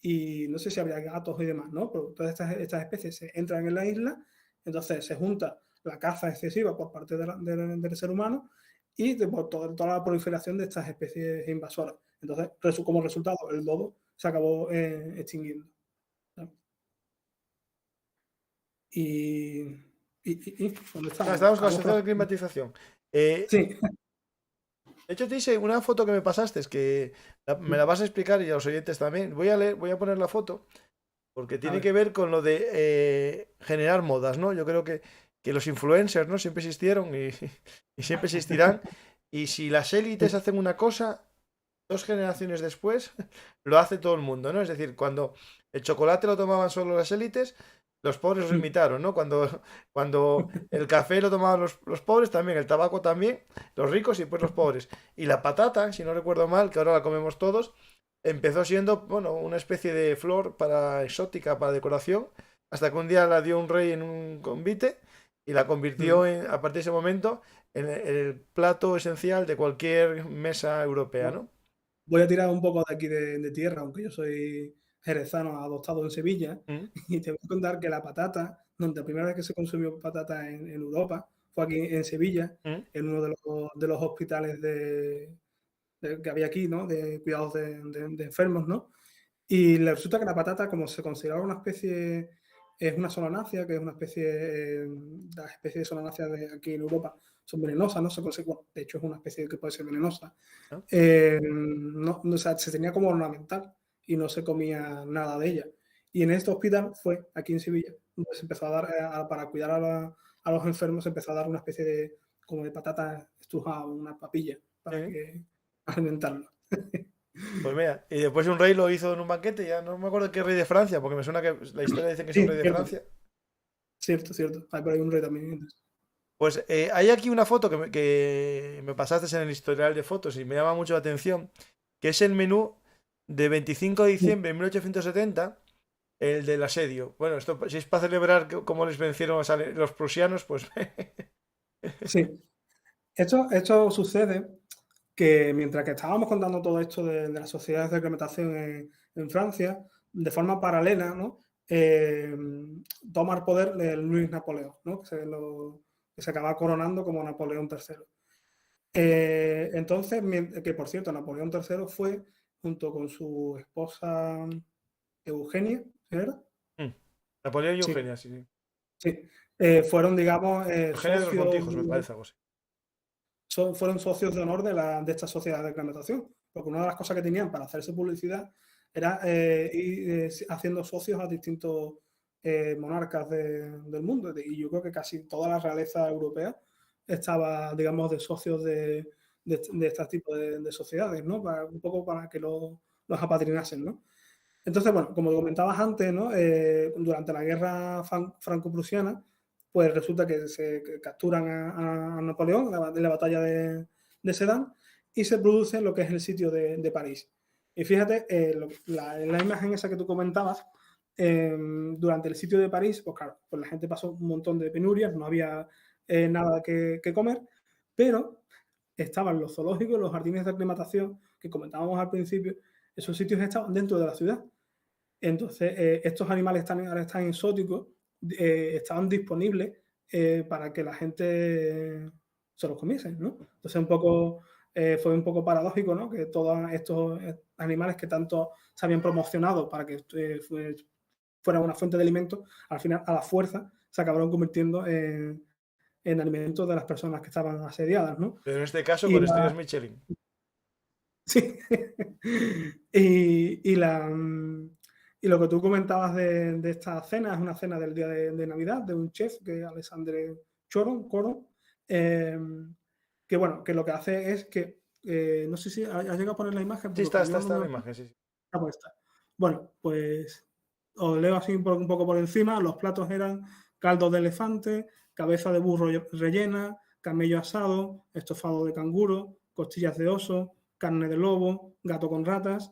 y no sé si habría gatos y demás, ¿no? Pero todas estas especies se entran en la isla, entonces se junta la caza excesiva por parte del ser humano y por toda la proliferación de estas especies invasoras. Entonces, como resultado, el dodo se acabó extinguiendo. ¿No? ¿Dónde estamos? Estábamos con la Estamos con sección de climatización. Sí, De hecho, te hice una foto que me pasaste, es que me la vas a explicar y a los oyentes también. Voy a poner la foto, porque a tiene ver. que ver con lo de generar modas, ¿no? Yo creo que los influencers, ¿no? Siempre existieron y siempre existirán. Y si las élites hacen una cosa, 2 generaciones después, lo hace todo el mundo, ¿no? Es decir, cuando el chocolate lo tomaban solo las élites, los pobres lo imitaron, ¿no? Cuando el café lo tomaban los pobres también, el tabaco también, los ricos y después los pobres. Y la patata, si no recuerdo mal, que ahora la comemos todos, empezó siendo, bueno, una especie de flor para exótica, para decoración, hasta que un día la dio un rey en un convite y la convirtió a partir de ese momento en el plato esencial de cualquier mesa europea, ¿no? Voy a tirar un poco de aquí de tierra, aunque yo soy jerezano adoptado en Sevilla, Mm, y te voy a contar que la patata, donde la primera vez que se consumió patata en Europa, fue aquí en Sevilla, mm. en uno de los hospitales que había aquí, ¿no? De cuidados de enfermos, ¿no? Y resulta que la patata, como se consideraba una especie, es una solanácea, que es una especie, las especies de solanáceas de aquí en Europa son venenosas, ¿no? Bueno, de hecho es una especie que puede ser venenosa. ¿No? O sea, se tenía como ornamental y no se comía nada de ella. Y en este hospital fue, aquí en Sevilla, donde se empezó a dar, para cuidar a los enfermos, se empezó a dar una especie de, como de patata estrujada, una papilla, para Sí. que alimentarlo. Pues mira, y después un rey lo hizo en un banquete, ya no me acuerdo qué rey de Francia, porque me suena que la historia dice que es un Sí, rey de cierto, Francia. cierto, cierto. Hay por ahí un rey también. Pues hay aquí una foto que me pasaste en el historial de fotos y me llama mucho la atención, que es el menú de 25 de diciembre de 1870, el del asedio. Bueno, esto si es para celebrar cómo les vencieron los prusianos, pues Sí, esto sucede que mientras que estábamos contando todo esto de las sociedades de reglamentación en Francia, de forma paralela, ¿no? Toma el poder de Luis Napoleón, ¿no? Que se acaba coronando como Napoleón III. Entonces, que por cierto, Napoleón III fue, junto con su esposa Eugenia, ¿era? mm, Napoleón y Sí, Eugenia, sí, sí. sí. Fueron, digamos, Eugenia de los socios Montijos, me parece algo así. fueron socios de honor de esta sociedad de reclamación, porque una de las cosas que tenían para hacerse publicidad era ir haciendo socios a distintos monarcas del mundo, y yo creo que casi toda la realeza europea estaba, digamos, de socios de este tipo de sociedades, ¿no? Un poco para que los apadrinasen, ¿no? Entonces, bueno, como comentabas antes, ¿no? Durante la guerra franco-prusiana, pues resulta que se capturan a Napoleón en la batalla de Sedan y se produce lo que es el sitio de París. Y fíjate, la imagen esa que tú comentabas, durante el sitio de París, pues claro, pues la gente pasó un montón de penurias, no había nada que comer, pero estaban los zoológicos, los jardines de aclimatación que comentábamos al principio, esos sitios estaban dentro de la ciudad. Entonces, estos animales ahora están exóticos, estaban disponibles para que la gente se los comiese, ¿no? Entonces, fue un poco paradójico, ¿no? Que todos estos animales que tanto se habían promocionado para que fuera una fuente de alimento, al final, a la fuerza, se acabaron convirtiendo en alimentos de las personas que estaban asediadas, ¿no? Pero en este caso Y con la, estrellas Michelin. sí. y, y la, y lo que tú comentabas de esta cena es una cena del día de Navidad de un chef, que es Alexandre Coron, que bueno, que lo que hace es que, no sé si has llegado a poner la imagen, Sí, porque yo no está me en la lo imagen, sí, sí. está puesta. Bueno, pues os leo así un poco por encima. Los platos eran caldo de elefante, cabeza de burro rellena, camello asado, estofado de canguro, costillas de oso, carne de lobo, gato con ratas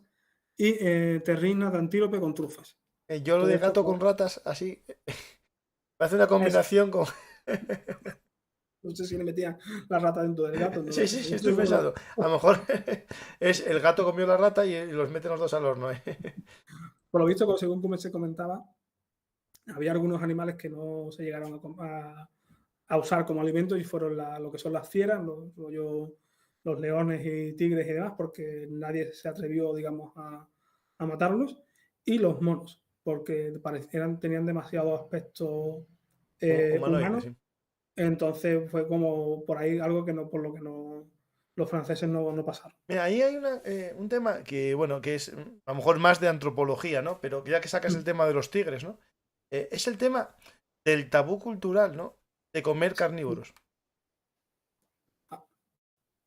y terrina de antílope con trufas. Yo lo Todo de esto gato con ratas, así, parece una combinación con... no sé si le metían la rata dentro del gato, no lo Sí, sé. sí, sí, No estoy estoy seguro. pensando. A lo mejor es el gato comió la rata y los meten los dos al horno, ¿eh? Por lo visto, según como se comentaba, había algunos animales que no se llegaron a usar como alimento y fueron lo que son las fieras, los leones y tigres y demás, porque nadie se atrevió, digamos, a matarlos, y los monos, porque tenían demasiado aspecto Humanoide, humano, sí. entonces fue como por ahí algo por lo que los franceses no pasaron. Mira, ahí hay un tema que, bueno, que es a lo mejor más de antropología, ¿no? Pero ya que sacas el tema de los tigres, ¿no? Es el tema del tabú cultural, ¿no? De comer carnívoros.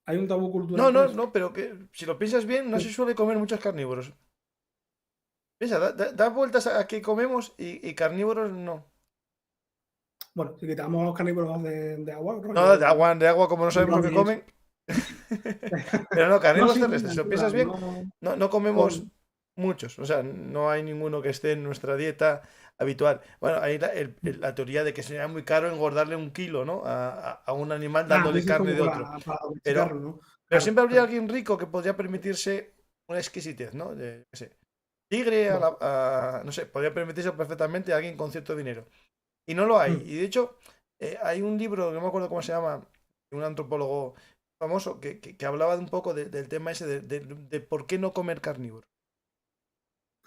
Hay un tabú No, cultural no, con eso. no, pero que si lo piensas bien, no se suele comer muchos carnívoros. Piensa, da vueltas a que comemos y carnívoros no. Bueno, si quitamos los carnívoros de agua, No, rollo de agua como no sabemos lo tiburones que y eso. comen. Pero no, No, carnívoros sí, sí, terrestres, si lo piensas natural, bien, no, no comemos con- muchos. O sea, no hay ninguno que esté en nuestra dieta habitual. Bueno, hay la teoría de que sería muy caro engordarle 1 kilo, ¿no? A un animal dándole dices carne como de otro. para domesticarlo, Pero, ¿no? pero Claro, siempre habría claro. alguien rico que podría permitirse una exquisitez, ¿no? Qué sé, tigre, Bueno, no sé, podría permitirse perfectamente a alguien con cierto dinero. Y no lo hay. mm, Y de hecho, hay un libro, no me acuerdo cómo se llama, de un antropólogo famoso, que hablaba de un poco del tema ese de por qué no comer carnívoro.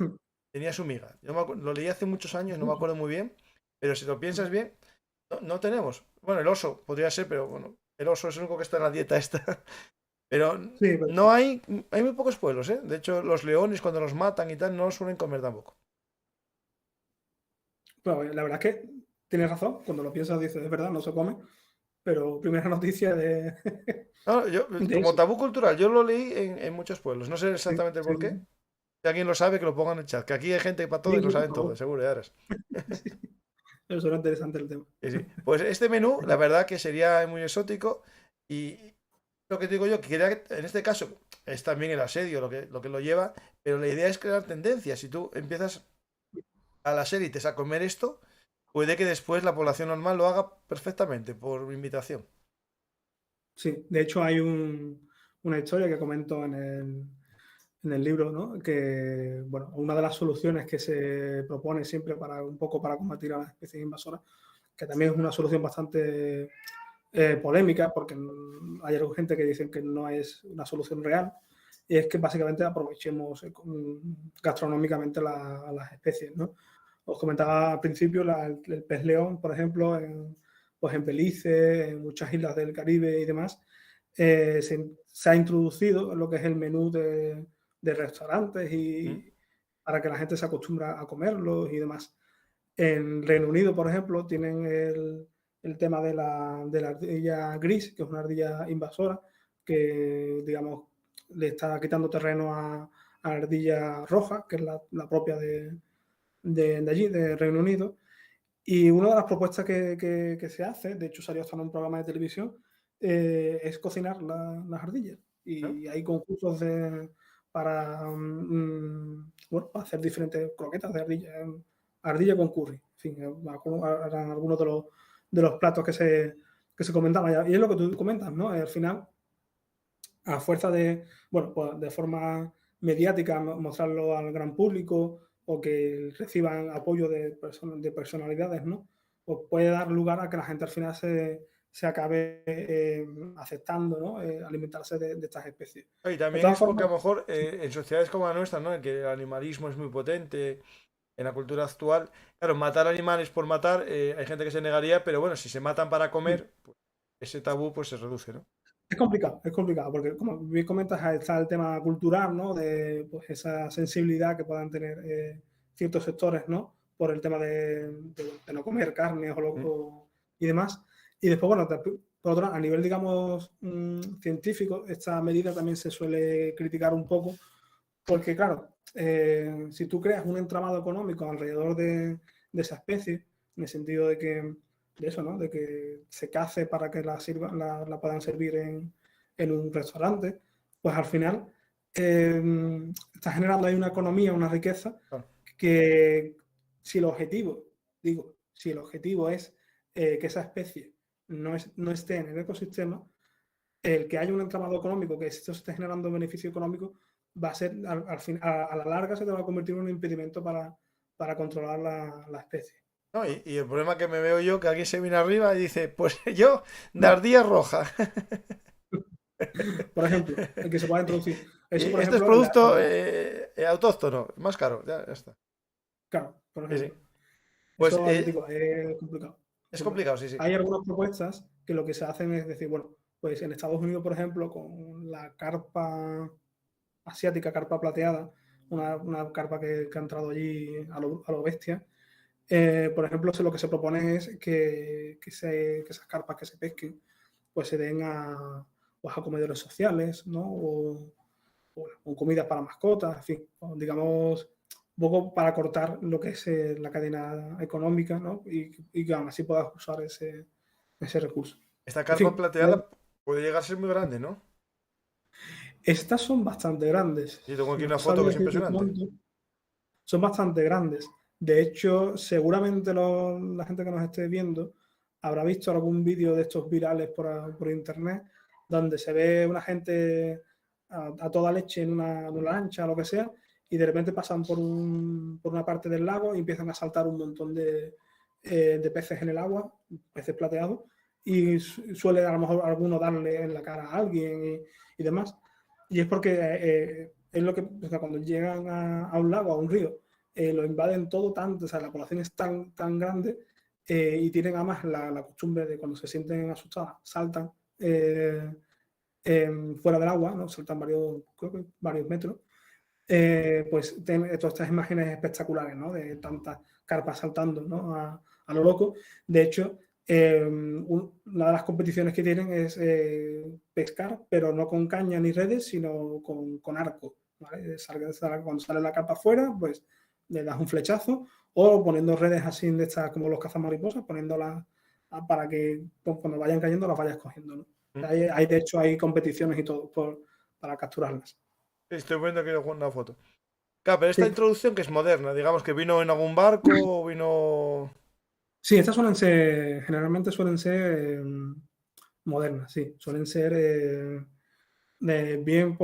mm, Tenía su miga. Yo lo leí hace muchos años, no me mm, acuerdo muy bien, pero si lo mm. piensas bien, no tenemos. Bueno, el oso podría ser, pero bueno, el oso es el único que está en la dieta esta. Pero Sí, pero, no hay muy pocos pueblos, ¿eh? De hecho, los leones cuando los matan y tal no los suelen comer tampoco. la verdad es que tienes razón. Cuando lo piensas, dices, es verdad, no se come. Pero primera noticia No, de como eso. tabú cultural, yo lo leí en muchos pueblos. No sé Sí, exactamente sí, por qué. Si alguien lo sabe, que lo ponga en el chat. Que aquí hay gente para todo sí, y lo sí, por saben todo, favor. seguro, ya verás. Sí, eso era interesante el tema. Sí, sí. Pues este menú, la verdad que sería muy exótico. Y lo que te digo yo, que en este caso es también el asedio lo que lo lleva. Pero la idea es crear tendencias. Si tú empiezas a las élites a comer esto, puede que después la población normal lo haga perfectamente por invitación. Sí, de hecho hay una historia que comento en el libro, ¿no? Que, bueno, una de las soluciones que se propone siempre un poco para combatir a las especies invasoras, que también es una solución bastante polémica, porque hay gente que dicen que no es una solución real, y es que básicamente aprovechemos gastronómicamente a las especies, ¿no? Os comentaba al principio el pez león, por ejemplo, pues en Belice, en muchas islas del Caribe y demás, se ha introducido en lo que es el menú de restaurantes ¿Mm? y para que la gente se acostumbra a comerlos y demás. En Reino Unido, por ejemplo, tienen el tema de la ardilla gris, que es una ardilla invasora, que, digamos, le está quitando terreno a la ardilla roja, que es la propia de allí, de Reino Unido. Y una de las propuestas que se hace, de hecho salió hasta en un programa de televisión, es cocinar las ardillas. ¿No? Y hay concursos bueno, para hacer diferentes croquetas de ardilla con curry. En fin, eran algunos de los platos que se comentaban. Y es lo que tú comentas, ¿no? Al final, a fuerza de, bueno, pues de forma mediática mostrarlo al gran público o que reciban apoyo de personalidades, ¿no? Pues puede dar lugar a que la gente al final se acabe aceptando, ¿no? Alimentarse de estas especies. Y De también todas es porque a formas, lo mejor sí, en sociedades como la nuestra, ¿no? En que el animalismo es muy potente, en la cultura actual, claro, matar animales por matar, hay gente que se negaría, pero bueno, si se matan para sí. comer, pues, ese tabú pues se reduce, ¿no? Es complicado, porque como bien comentas, está el tema cultural, ¿no? De pues, esa sensibilidad que puedan tener ciertos sectores, ¿no? Por el tema de no comer carne Mm. y demás. Y después, bueno, por otro lado, a nivel, digamos, científico, esta medida también se suele criticar un poco, porque claro, si tú creas un entramado económico alrededor de esa especie, en el sentido de que de eso, ¿no? De que se cace para que la puedan servir en un restaurante, pues al final está generando ahí una economía, una riqueza Claro. que si el objetivo, digo, si el objetivo es que esa especie no esté en el ecosistema, el que haya un entramado económico, que esto esté generando beneficio económico, va a ser, al fin, a la larga se te va a convertir en un impedimento para controlar la especie. No, y el problema que me veo yo, que alguien se viene arriba y dice, pues yo, de ardilla roja. Por ejemplo, el que se pueda introducir. Y Eso, por este es ejemplo, producto autóctono, más caro, ya está. claro, por Sí, sí. ejemplo. Pues Eso, digo, es complicado. es Complicado. complicado, sí, sí. Hay algunas propuestas que lo que se hacen es decir, bueno, pues en Estados Unidos, por ejemplo, con la carpa asiática, carpa plateada, una carpa que ha entrado allí a lo bestia, por ejemplo, lo que se propone es que esas carpas que se pesquen pues se den pues, a comedores sociales, ¿no? O comidas para mascotas, en fin, o digamos, un poco para cortar lo que es la cadena económica, ¿no? Y que aún así puedas usar ese recurso. Esta En carpa fin, plateada puede llegar a ser muy grande, ¿no? estas son bastante grandes. Sí, tengo aquí No una foto que sabría es decirte impresionante. cuánto. Son bastante grandes. De hecho, seguramente la gente que nos esté viendo habrá visto algún vídeo de estos virales por internet donde se ve una gente a toda leche en una lancha o lo que sea y de repente pasan por una parte del lago y empiezan a saltar un montón de peces en el agua, peces plateados, y suele a lo mejor alguno darle en la cara a alguien y demás. Y es porque es lo que, o sea, cuando llegan a un lago, a un río, lo invaden todo tanto, o sea, la población es tan grande y tienen además la costumbre de cuando se sienten asustadas, saltan fuera del agua, ¿no? Saltan creo que varios metros. Pues todas estas imágenes espectaculares, ¿no? De tantas carpas saltando, ¿no? A lo loco. De hecho, una de las competiciones que tienen es pescar, pero no con caña ni redes, sino con arco. ¿Vale? Cuando sale la carpa afuera, pues le das un flechazo o poniendo redes así de estas como los cazamariposas, poniéndolas para que pues, cuando vayan cayendo las vayas cogiendo. ¿No? De hecho, hay competiciones y todo para capturarlas. Estoy viendo aquí una foto. Claro, pero esta Sí. introducción que es moderna, digamos que vino en algún barco o vino... Sí, estas generalmente suelen ser modernas, sí, suelen ser bien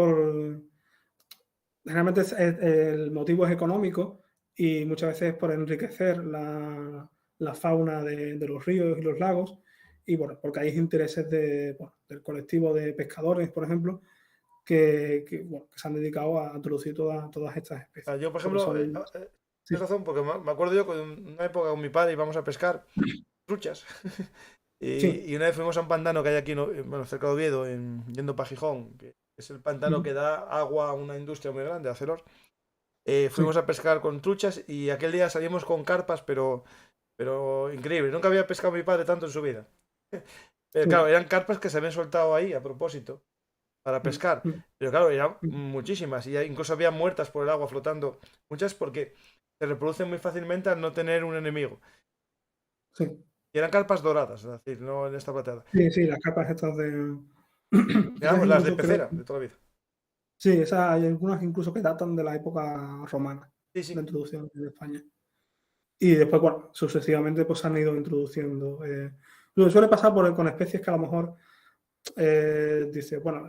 generalmente el motivo es económico y muchas veces por enriquecer la fauna de los ríos y los lagos y bueno, porque hay intereses del colectivo de pescadores, por ejemplo, bueno, que se han dedicado a introducir todas estas especies, Yo, por porque ejemplo, son, sí, tienes razón, porque me acuerdo yo que en una época con mi padre íbamos a pescar truchas. sí, Y una vez fuimos a un pantano que hay aquí, bueno, cerca de Oviedo, yendo para Gijón, que es el pantano que da agua a una industria muy grande, Acelor. Fuimos sí, a pescar con truchas y aquel día salimos con carpas, pero increíble. Nunca había pescado mi padre tanto en su vida. Pero claro, sí, eran carpas que se habían soltado ahí a propósito para pescar. Pero claro, eran muchísimas y incluso había muertas por el agua flotando. Muchas porque se reproducen muy fácilmente al no tener un enemigo. sí. Y eran carpas doradas, es decir, no en esta plateada. Sí, sí, las capas estas de... Esas Digamos, las de incluso creo... pecera, de toda la vida. Sí, esas hay algunas incluso que datan de la época romana, Sí, la sí. introducción en España. Y después, bueno, sucesivamente pues han ido introduciendo... lo que suele pasar con especies que a lo mejor dice, bueno,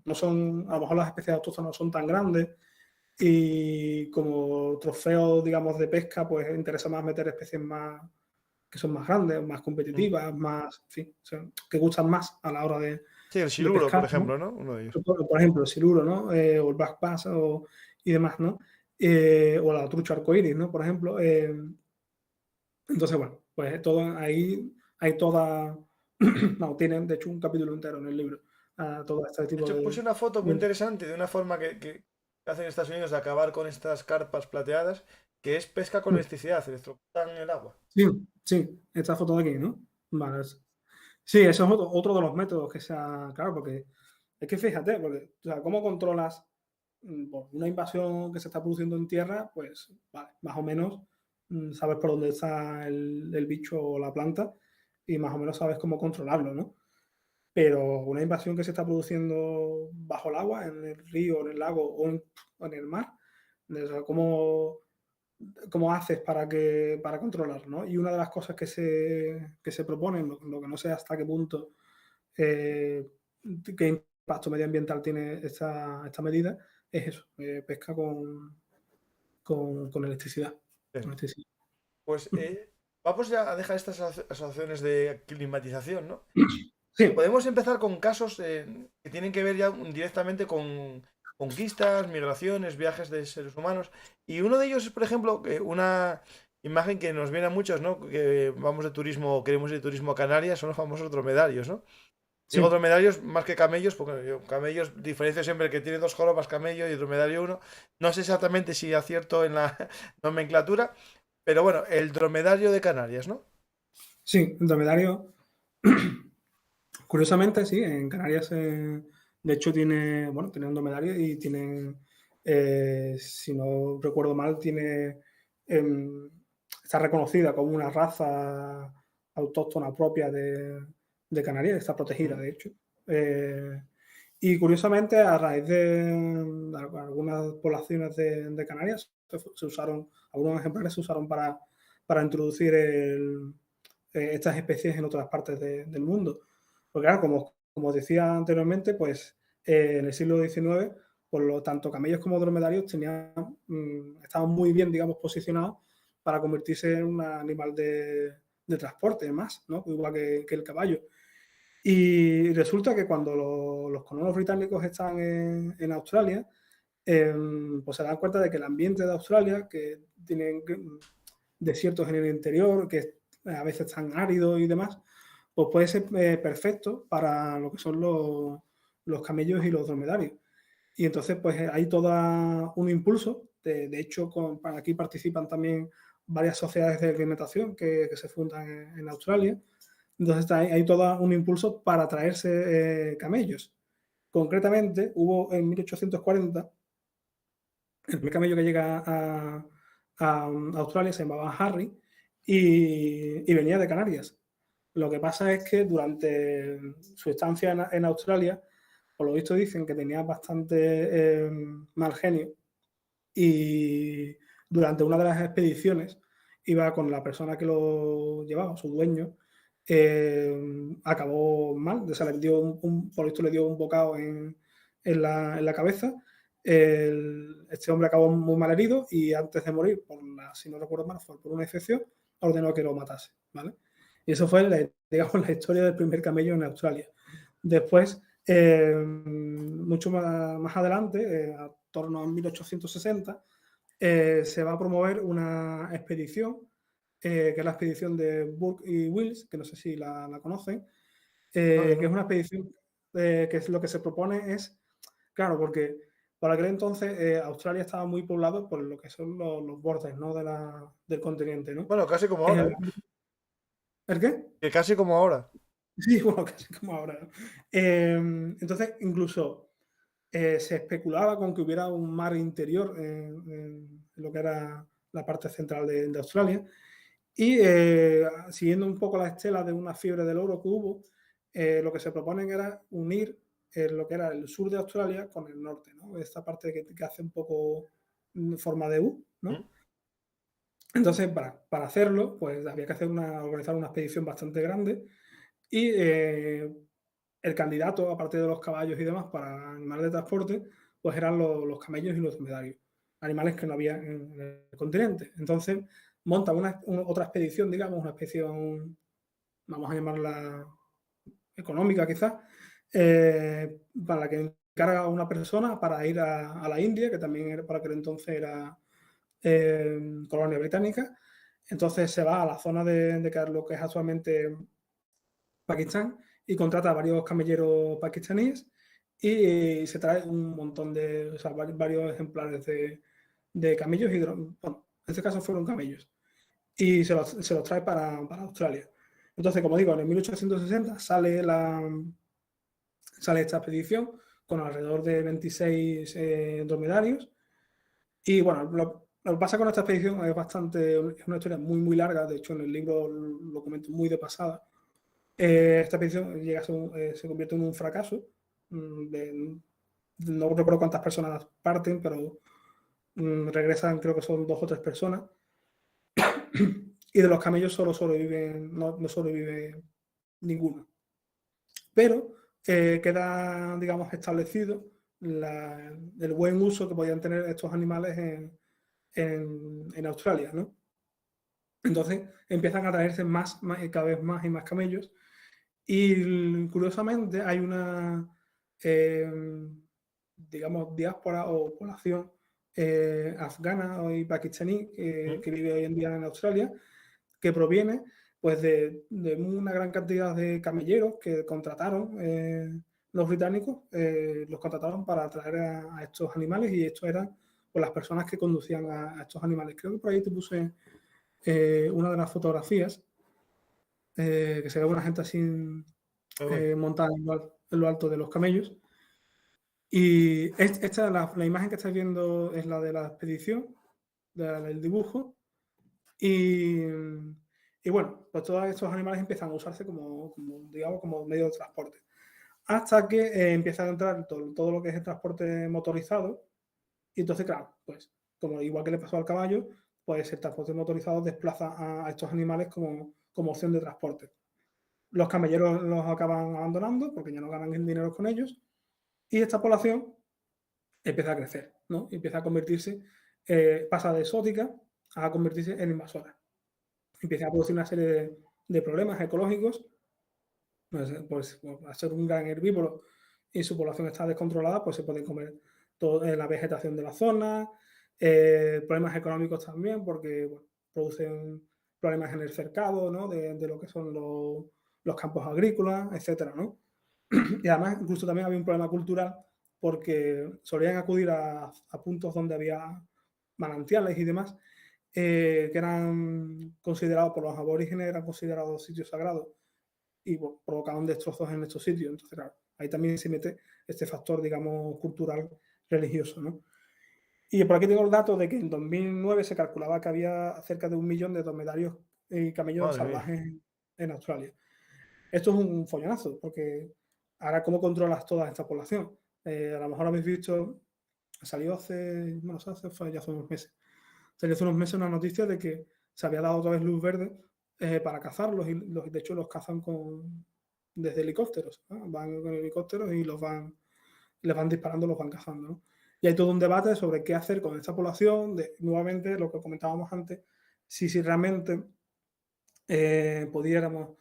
no son, a lo mejor las especies autóctonas no son tan grandes y como trofeo, digamos, de pesca, pues interesa más meter especies más que son más grandes, más competitivas, más, en fin, que gustan más a la hora Sí, el de siluro, por pescar, ¿no? ejemplo, ¿no? Uno de ellos. Por ejemplo, el siluro, ¿no? O el black bass y demás, ¿no? O la trucha arcoíris, ¿no? Por ejemplo. Entonces, bueno, pues todo ahí hay toda. No, tienen de hecho un capítulo entero en el libro. Todo este De tipo hecho, puse una foto muy de- interesante de una forma que hacen en Estados Unidos de acabar con estas carpas plateadas, que es pesca con electricidad, electrocutan el agua. Sí, sí, esta foto de aquí, ¿no? Vale. Sí, eso es otro de los métodos que se ha. Claro, porque es que fíjate, porque, o sea, ¿cómo controlas por una invasión que se está produciendo en tierra? Pues, vale, más o menos sabes por dónde está el bicho o la planta y más o menos sabes cómo controlarlo, ¿no? Pero una invasión que se está produciendo bajo el agua, en el río, en el lago o en el mar, o sea, ¿cómo haces para controlar, ¿no? Y una de las cosas que se proponen, lo que no sé hasta qué punto, eh, qué impacto medioambiental tiene esta medida, es eso, pesca con electricidad. Bien. Con electricidad. Pues vamos ya a dejar estas asociaciones de climatización, ¿no? Y Sí, podemos empezar con casos que tienen que ver ya directamente con conquistas, migraciones, viajes de seres humanos. Y uno de ellos es, por ejemplo, una imagen que nos viene a muchos, ¿no? Que vamos de turismo, queremos ir de turismo a Canarias, son los famosos dromedarios, ¿no? Digo sí. dromedarios más que camellos, porque yo camellos diferencio siempre que tiene dos jorobas camello y dromedario uno. No sé exactamente si acierto en la nomenclatura, pero bueno, el dromedario de Canarias, ¿no? Sí, el dromedario. Curiosamente, sí, en Canarias, de hecho, tiene un dromedario y tiene, si no recuerdo mal, em, está reconocida como una raza autóctona propia de Canarias, está protegida, Mm. de hecho. Eh, y curiosamente, a raíz de algunas poblaciones de Canarias, se usaron, algunos ejemplares se usaron para introducir estas especies en otras partes del mundo. Porque claro, como decía anteriormente, pues en el siglo XIX, por lo tanto camellos como dromedarios estaban muy bien, digamos, posicionados para convertirse en un animal de transporte más, ¿no? Igual que el caballo. Y resulta que cuando los colonos británicos están en Australia, pues se dan cuenta de que el ambiente de Australia, que tienen desiertos en el interior, que a veces están áridos y demás, pues puede ser perfecto para lo que son los camellos y los dromedarios. Y entonces, pues hay todo un impulso. De hecho, aquí participan también varias sociedades de alimentación que se fundan en Australia. Entonces, hay todo un impulso para traerse camellos. Concretamente, hubo en 1840 el primer camello que llega a Australia se llamaba Harry y venía de Canarias. Lo que pasa es que durante su estancia en Australia, por lo visto dicen que tenía bastante mal genio y durante una de las expediciones iba con la persona que lo llevaba, su dueño, acabó mal, o sea, por esto le dio un bocado en la cabeza. Este hombre acabó muy mal herido y antes de morir, si no recuerdo mal, fue por una infección, ordenó que lo matase, ¿vale? Y eso fue, digamos, la historia del primer camello en Australia. Después, mucho más adelante, a torno a 1860, se va a promover una expedición, que es la expedición de Burke y Wills, que no sé si la conocen, No, yo que es no. una expedición que es lo que se propone es, claro, porque por aquel entonces Australia estaba muy poblado por lo que son los bordes, ¿no? Del continente, ¿no? Bueno, casi como ahora, ¿El, ¿eh? ¿el qué? Que casi como ahora. Sí, bueno, casi como ahora, ¿no? Entonces, incluso se especulaba con que hubiera un mar interior en lo que era la parte central de Australia. Y siguiendo un poco la estela de una fiebre del oro que hubo, lo que se proponen era unir lo que era el sur de Australia con el norte, ¿no? Esta parte que hace un poco forma de U, ¿Mm? ¿no? Entonces, para hacerlo, pues había que organizar una expedición bastante grande y el candidato, aparte de los caballos y demás, para animales de transporte, pues eran los camellos y los dromedarios, animales que no había en el continente. Entonces monta otra expedición, digamos, una expedición, vamos a llamarla económica quizás, para la que encarga a una persona para ir a la India, que también era, para aquel entonces era colonia británica. Entonces se va a la zona de lo que es actualmente Pakistán y contrata a varios camelleros pakistaníes y se trae un montón de, o sea, varios ejemplares de camellos y, bueno, en este caso fueron camellos y se los trae para Australia. Entonces, como digo, en el 1860 sale esta expedición con alrededor de 26 dromedarios y bueno, lo que pasa con esta expedición es una historia muy, muy larga. De hecho, en el libro lo comento muy de pasada. Esta expedición se convierte en un fracaso. No recuerdo cuántas personas parten, pero regresan, creo que son 2 o 3 personas. Y de los camellos no sobrevive ninguno. Pero queda, digamos, establecido el buen uso que podían tener estos animales en Australia, ¿no? Entonces empiezan a traerse cada vez más y más camellos. Y curiosamente hay una, digamos, diáspora o población afgana y pakistaní que vive hoy en día en Australia, que proviene pues de una gran cantidad de camelleros que contrataron los británicos, los contrataron para traer a estos animales y estos eran pues, las personas que conducían a estos animales. Creo que por ahí te puse una de las fotografías que se ve una gente así montada en lo alto de los camellos. Y esta, la imagen que estáis viendo es la de la expedición, del dibujo. Y bueno, pues todos estos animales empiezan a usarse digamos, como medio de transporte. Hasta que empieza a entrar todo lo que es el transporte motorizado. Y entonces, claro, pues como igual que le pasó al caballo, pues el transporte motorizado desplaza a estos animales como opción de transporte. Los camelleros los acaban abandonando porque ya no ganan dinero con ellos y esta población empieza a crecer, ¿no? Y empieza a convertirse, pasa de exótica a convertirse en invasora. Empieza a producir una serie de problemas ecológicos, pues al ser un gran herbívoro y su población está descontrolada, pues se pueden comer toda la vegetación de la zona, problemas económicos también, porque bueno, producen problemas en el cercado, ¿no? De lo que son los campos agrícolas, etcétera, ¿no? Y además, incluso también había un problema cultural porque solían acudir a puntos donde había manantiales y demás, que eran considerados por los aborígenes, eran considerados sitios sagrados y bueno, provocaban destrozos en estos sitios. Entonces, claro, ahí también se mete este factor, digamos, cultural, religioso, ¿no? Y por aquí tengo el dato de que en 2009 se calculaba que había cerca de 1 millón de dromedarios y camellos salvajes en Australia. Esto es un follonazo, porque ahora, ¿cómo controlas toda esta población? A lo mejor habéis visto, salió ya hace unos meses, salió hace unos meses una noticia de que se había dado otra vez luz verde para cazarlos y de hecho los cazan desde helicópteros, ¿no? Van con helicópteros y les van disparando, los van cazando, ¿no? Y hay todo un debate sobre qué hacer con esta población, nuevamente lo que comentábamos antes, si realmente pudiéramos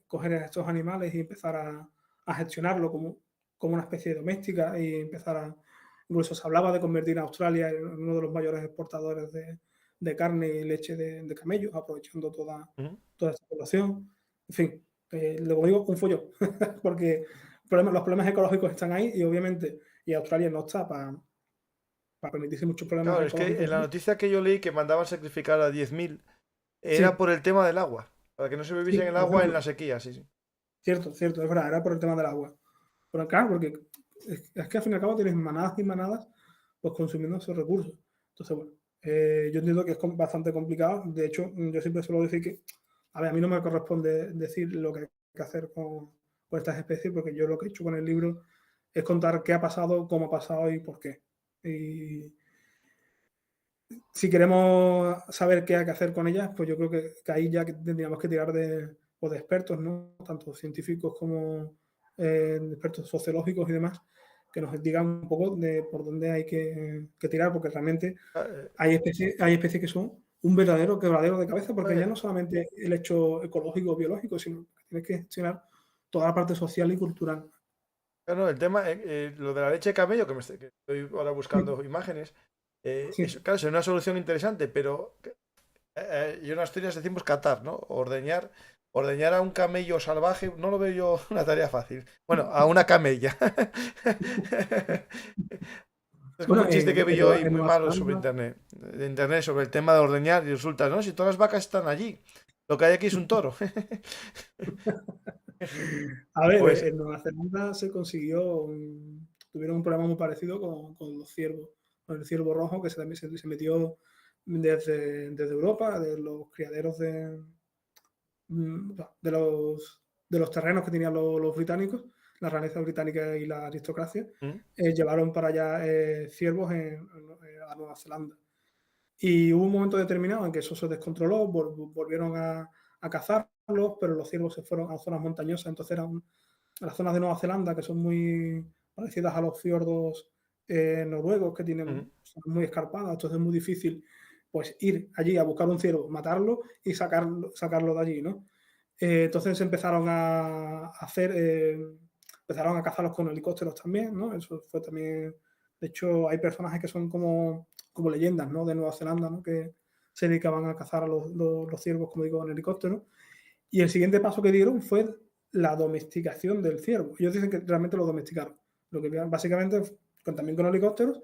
coger a estos animales y empezar a gestionarlo como una especie doméstica y incluso se hablaba de convertir a Australia en uno de los mayores exportadores de carne y leche de camellos, aprovechando toda esta población. En fin, luego digo un follón, porque los problemas ecológicos están ahí y obviamente y Australia no está para permitirse muchos problemas Claro, es ecológicos. que en la noticia que yo leí que mandaban sacrificar a 10.000 era Sí. por el tema del agua, para que no se bebiesen el agua en la sequía, sí. Cierto, es verdad, era por el tema del agua. Pero claro, porque es que al fin y al cabo tienes manadas y manadas pues consumiendo esos recursos. Entonces, bueno, yo entiendo que es bastante complicado. De hecho, yo siempre suelo decir que, a ver, a mí no me corresponde decir lo que hay que hacer con estas especies, porque yo lo que he hecho con el libro es contar qué ha pasado, cómo ha pasado y por qué. Y si queremos saber qué hay que hacer con ellas, pues yo creo que ahí ya tendríamos que tirar o de expertos, ¿no? Tanto científicos como expertos sociológicos y demás, que nos digan un poco de por dónde hay que tirar, porque realmente Ah, hay especies que son un verdadero quebradero de cabeza, porque ya eh, no solamente el hecho ecológico o biológico, sino que tienes que gestionar toda la parte social y cultural. claro, el tema, lo de la leche de camello, que estoy ahora Sí, buscando imágenes, sí. eso, claro, es una solución interesante, pero yo en Asturias decimos catar, ¿no? Ordeñar a un camello salvaje, no lo veo yo una tarea fácil. Bueno, a una camella. Es como Bueno, un chiste que vi yo ahí En muy Nueva malo sobre Zelanda, internet. De internet sobre el tema de ordeñar y resulta, ¿no? Si todas las vacas están allí, lo que hay aquí es un toro. a ver, Pues, en Nueva Zelanda se consiguió, tuvieron un problema muy parecido con los ciervos, con el ciervo rojo que también se metió desde Europa, de los criaderos de los terrenos que tenían los británicos, la realeza británica y la aristocracia, ¿mm? llevaron para allá ciervos a Nueva Zelanda. Y hubo un momento determinado en que eso se descontroló, volvieron a cazarlos, pero los ciervos se fueron a zonas montañosas, entonces eran las zonas de Nueva Zelanda que son muy parecidas a los fiordos noruegos, que Ujú. son muy escarpadas, entonces es muy difícil pues ir allí a buscar un ciervo, matarlo y sacarlo de allí, ¿no? Entonces empezaron a cazarlos con helicópteros también, ¿no? Eso fue también, de hecho, hay personajes que son como leyendas, ¿no? De Nueva Zelanda, ¿no? Que se dedicaban a cazar a los ciervos, como digo, en helicóptero. Y el siguiente paso que dieron fue la domesticación del ciervo. Ellos dicen que realmente lo domesticaron. Lo que básicamente, también con helicópteros,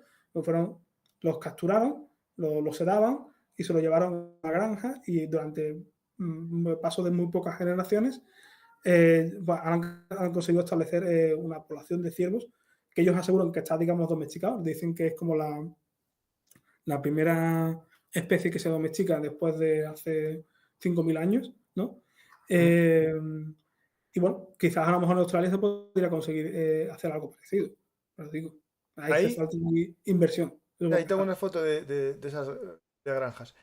los capturaron, los sedaban y se lo llevaron a la granja y durante un paso de muy pocas generaciones han conseguido establecer una población de ciervos que ellos aseguran que está, digamos, domesticado. Dicen que es como la primera especie que se domestica después de hace 5.000 años, ¿no? Ujú. Eh, y bueno, quizás a lo mejor en Australia se podría conseguir hacer algo parecido. Pero digo, ahí hace Ahí, falta inversión. ahí tengo una foto de esas de granjas.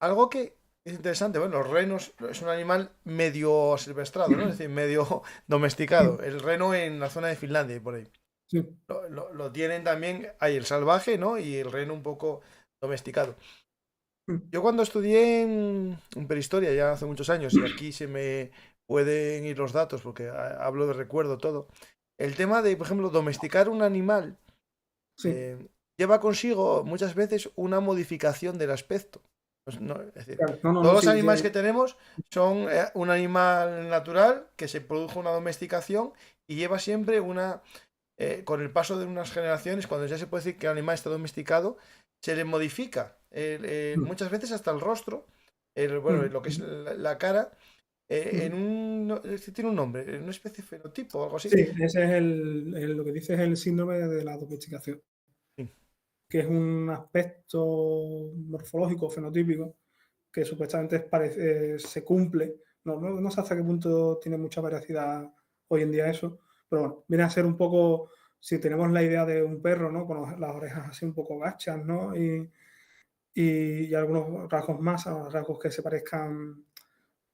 Algo que es interesante, bueno, los renos es un animal medio silvestrado, ¿no? Es decir, medio domesticado. El reno en la zona de Finlandia y por ahí. Sí, Lo tienen también, hay el salvaje, ¿no? Y el reno un poco domesticado. Yo cuando estudié en prehistoria, ya hace muchos años, y aquí se me pueden ir los datos porque hablo de recuerdo todo, el tema de, por ejemplo, domesticar un animal sí, lleva consigo muchas veces una modificación del aspecto. Pues es decir, claro. No, no, todos no, los sí, animales que tenemos son un animal natural que se produjo una domesticación y lleva siempre con el paso de unas generaciones, cuando ya se puede decir que el animal está domesticado, se le modifica muchas veces hasta el rostro, bueno, lo que es la cara, en es que tiene un nombre, en una especie de fenotipo o algo así. sí, ese es lo que dice es el síndrome de la domesticación, Sí. que es un aspecto morfológico, fenotípico, que supuestamente se cumple. No sé hasta qué punto tiene mucha veracidad hoy en día eso, pero bueno, viene a ser un poco, si tenemos la idea de un perro, ¿no? Con las orejas así un poco gachas, ¿no? Y algunos rasgos más, rasgos que se parezcan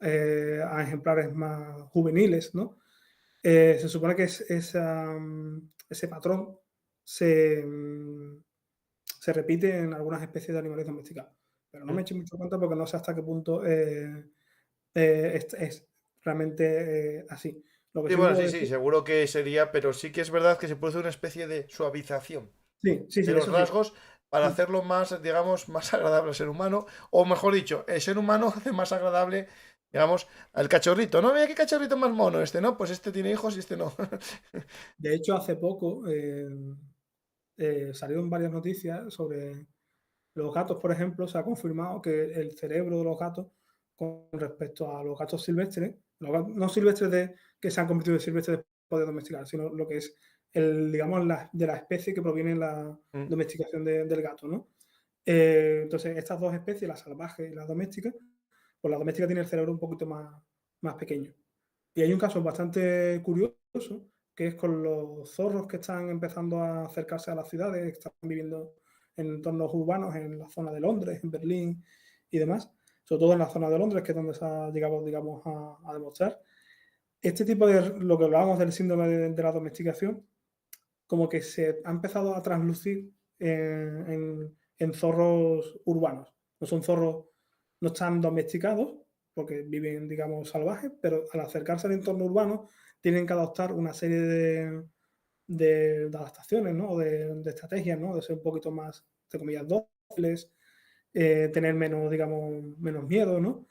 a ejemplares más juveniles, ¿no? Se supone que ese patrón se, mm, se repite en algunas especies de animales domesticados. Pero no me Mm. eché mucho cuenta porque no sé hasta qué punto es realmente así. Lo que Sí, sí bueno, puedo sí, sí, decir, seguro que sería, pero sí que es verdad que se puede hacer una especie de suavización sí, sí, de sí, los eso sí. rasgos para Mm. hacerlo más, digamos, más agradable al ser humano, o mejor dicho, el ser humano hace más agradable, digamos, al cachorrito. No, mira qué cachorrito más mono este, ¿no? Pues este tiene hijos y este no. De hecho, hace poco salieron varias noticias sobre los gatos, por ejemplo. Se ha confirmado que el cerebro de los gatos, con respecto a los gatos silvestres, no silvestres que se han convertido en silvestres después de domesticar, sino lo que es digamos, de la especie que proviene en la Mm. domesticación del gato, ¿no? Entonces, estas dos especies, la salvaje y la doméstica, pues la doméstica tiene el cerebro un poquito más pequeño. Y hay un caso bastante curioso, que es con los zorros que están empezando a acercarse a las ciudades, que están viviendo en entornos urbanos, en la zona de Londres, en Berlín y demás. sobre todo en la zona de Londres, que es donde se ha llegado, digamos, a demostrar. Este tipo de, lo que hablábamos del síndrome de la domesticación, como que se ha empezado a traslucir en zorros urbanos. No son zorros, no están domesticados, porque viven, digamos, salvajes, pero al acercarse al entorno urbano tienen que adoptar una serie de adaptaciones, ¿no? O de estrategias, ¿no? De ser un poquito más, entre comillas, dóciles, tener menos, digamos, menos miedo, ¿no?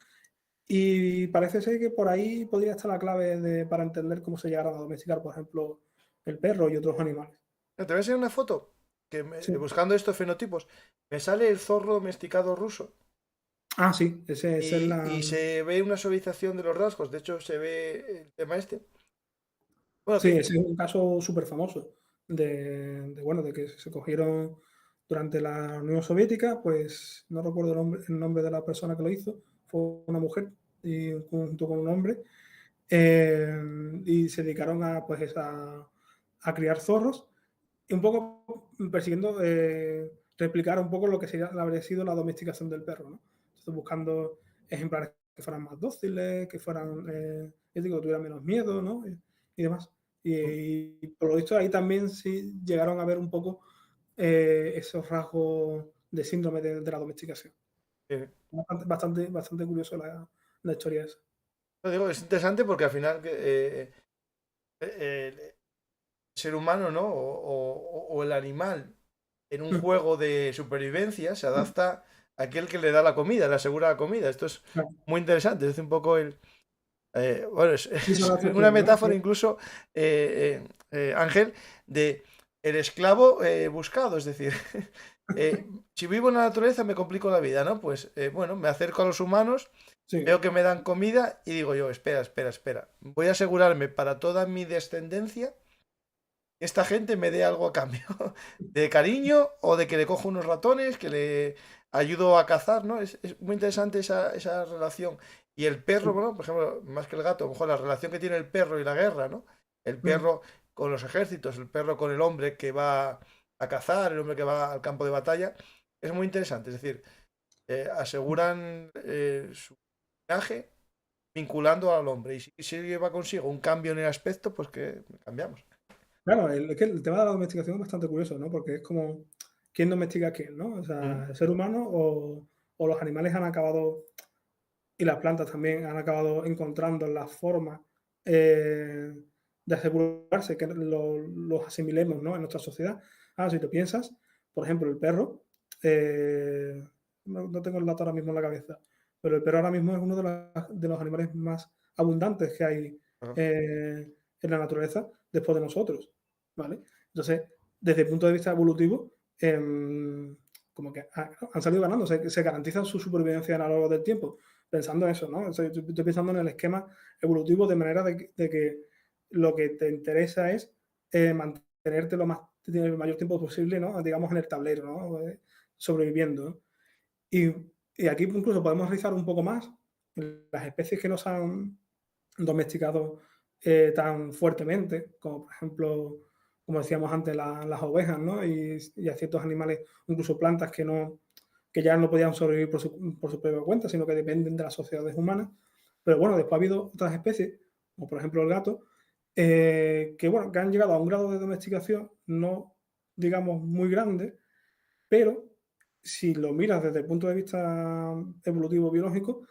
Y parece ser que por ahí podría estar la clave para entender cómo se llegaron a domesticar, por ejemplo, el perro y otros animales. Te voy a enseñar una foto que Sí. buscando estos fenotipos me sale el zorro domesticado ruso Ah, sí, esa es la... y se ve una suavización de los rasgos. De hecho, se ve el tema este. Bueno, Sí, que ese es un caso súper famoso bueno, de que se cogieron durante la Unión Soviética, pues no recuerdo el nombre de la persona que lo hizo, fue una mujer y junto con un hombre, y se dedicaron pues, a criar zorros y un poco persiguiendo replicar un poco lo que habría sido la domesticación del perro, ¿no? Entonces buscando ejemplares que fueran más dóciles, que fueran, yo digo, que tuvieran menos miedo, ¿no? Y demás. Y por lo visto ahí también sí llegaron a ver un poco esos rasgos de síndrome de la domesticación. eh, Bastante curioso la historia esa. lo digo, es interesante porque al final el ser humano, ¿no? O el animal en un Mm, juego de supervivencia se adapta a aquel que le da la comida, le asegura la comida. Esto es claro. muy interesante. Es un poco el. Bueno, Sí, son es una adaptaciones, ¿no? metáfora incluso, Ángel, de el esclavo buscado. Es decir, si vivo en la naturaleza me complico la vida, ¿no? Pues bueno, me acerco a los humanos, Sí, veo que me dan comida y digo yo, espera, espera, espera. Voy a asegurarme para toda mi descendencia que esta gente me dé algo a cambio. De cariño o de que le cojo unos ratones, que le ayudo a cazar, ¿no? Es muy interesante esa relación. Y el perro, sí. bueno, por ejemplo, más que el gato, a lo mejor la relación que tiene el perro y la guerra, ¿no? El Mm. perro con los ejércitos, el perro con el hombre que va a cazar, el hombre que va al campo de batalla, es muy interesante. Es decir, aseguran su linaje vinculando al hombre. Y si lleva consigo un cambio en el aspecto, pues que cambiamos. Claro, es que el tema de la domesticación es bastante curioso, ¿no? Porque es como, ¿quién domestica a quién, no? O Mm, sea, el ser humano o los animales han acabado, y las plantas también han acabado encontrando la forma de asegurarse que los asimilemos, ¿no? En nuestra sociedad. Ah, si lo piensas, por ejemplo, el perro, no tengo el dato ahora mismo en la cabeza, pero el perro ahora mismo es uno de los animales más abundantes que hay ajá. en la naturaleza después de nosotros, ¿vale? Entonces, desde el punto de vista evolutivo, como que han salido ganando, se garantizan su supervivencia a lo largo del tiempo, pensando en eso, ¿no? O sea, estoy pensando en el esquema evolutivo de manera de que lo que te interesa es mantenerte el mayor tiempo posible, ¿no? Digamos, en el tablero, ¿no? Sobreviviendo, ¿no? Y, y aquí incluso podemos rizar un poco más las especies que nos han domesticado tan fuertemente, como por ejemplo, como decíamos antes, las ovejas, ¿no? Y a ciertos animales, incluso plantas que ya no podían sobrevivir por su propia cuenta, sino que dependen de las sociedades humanas. Pero bueno, después ha habido otras especies, como por ejemplo el gato, que, bueno, que han llegado a un grado de domesticación no, digamos, muy grande, pero si lo miras desde el punto de vista evolutivo biológico,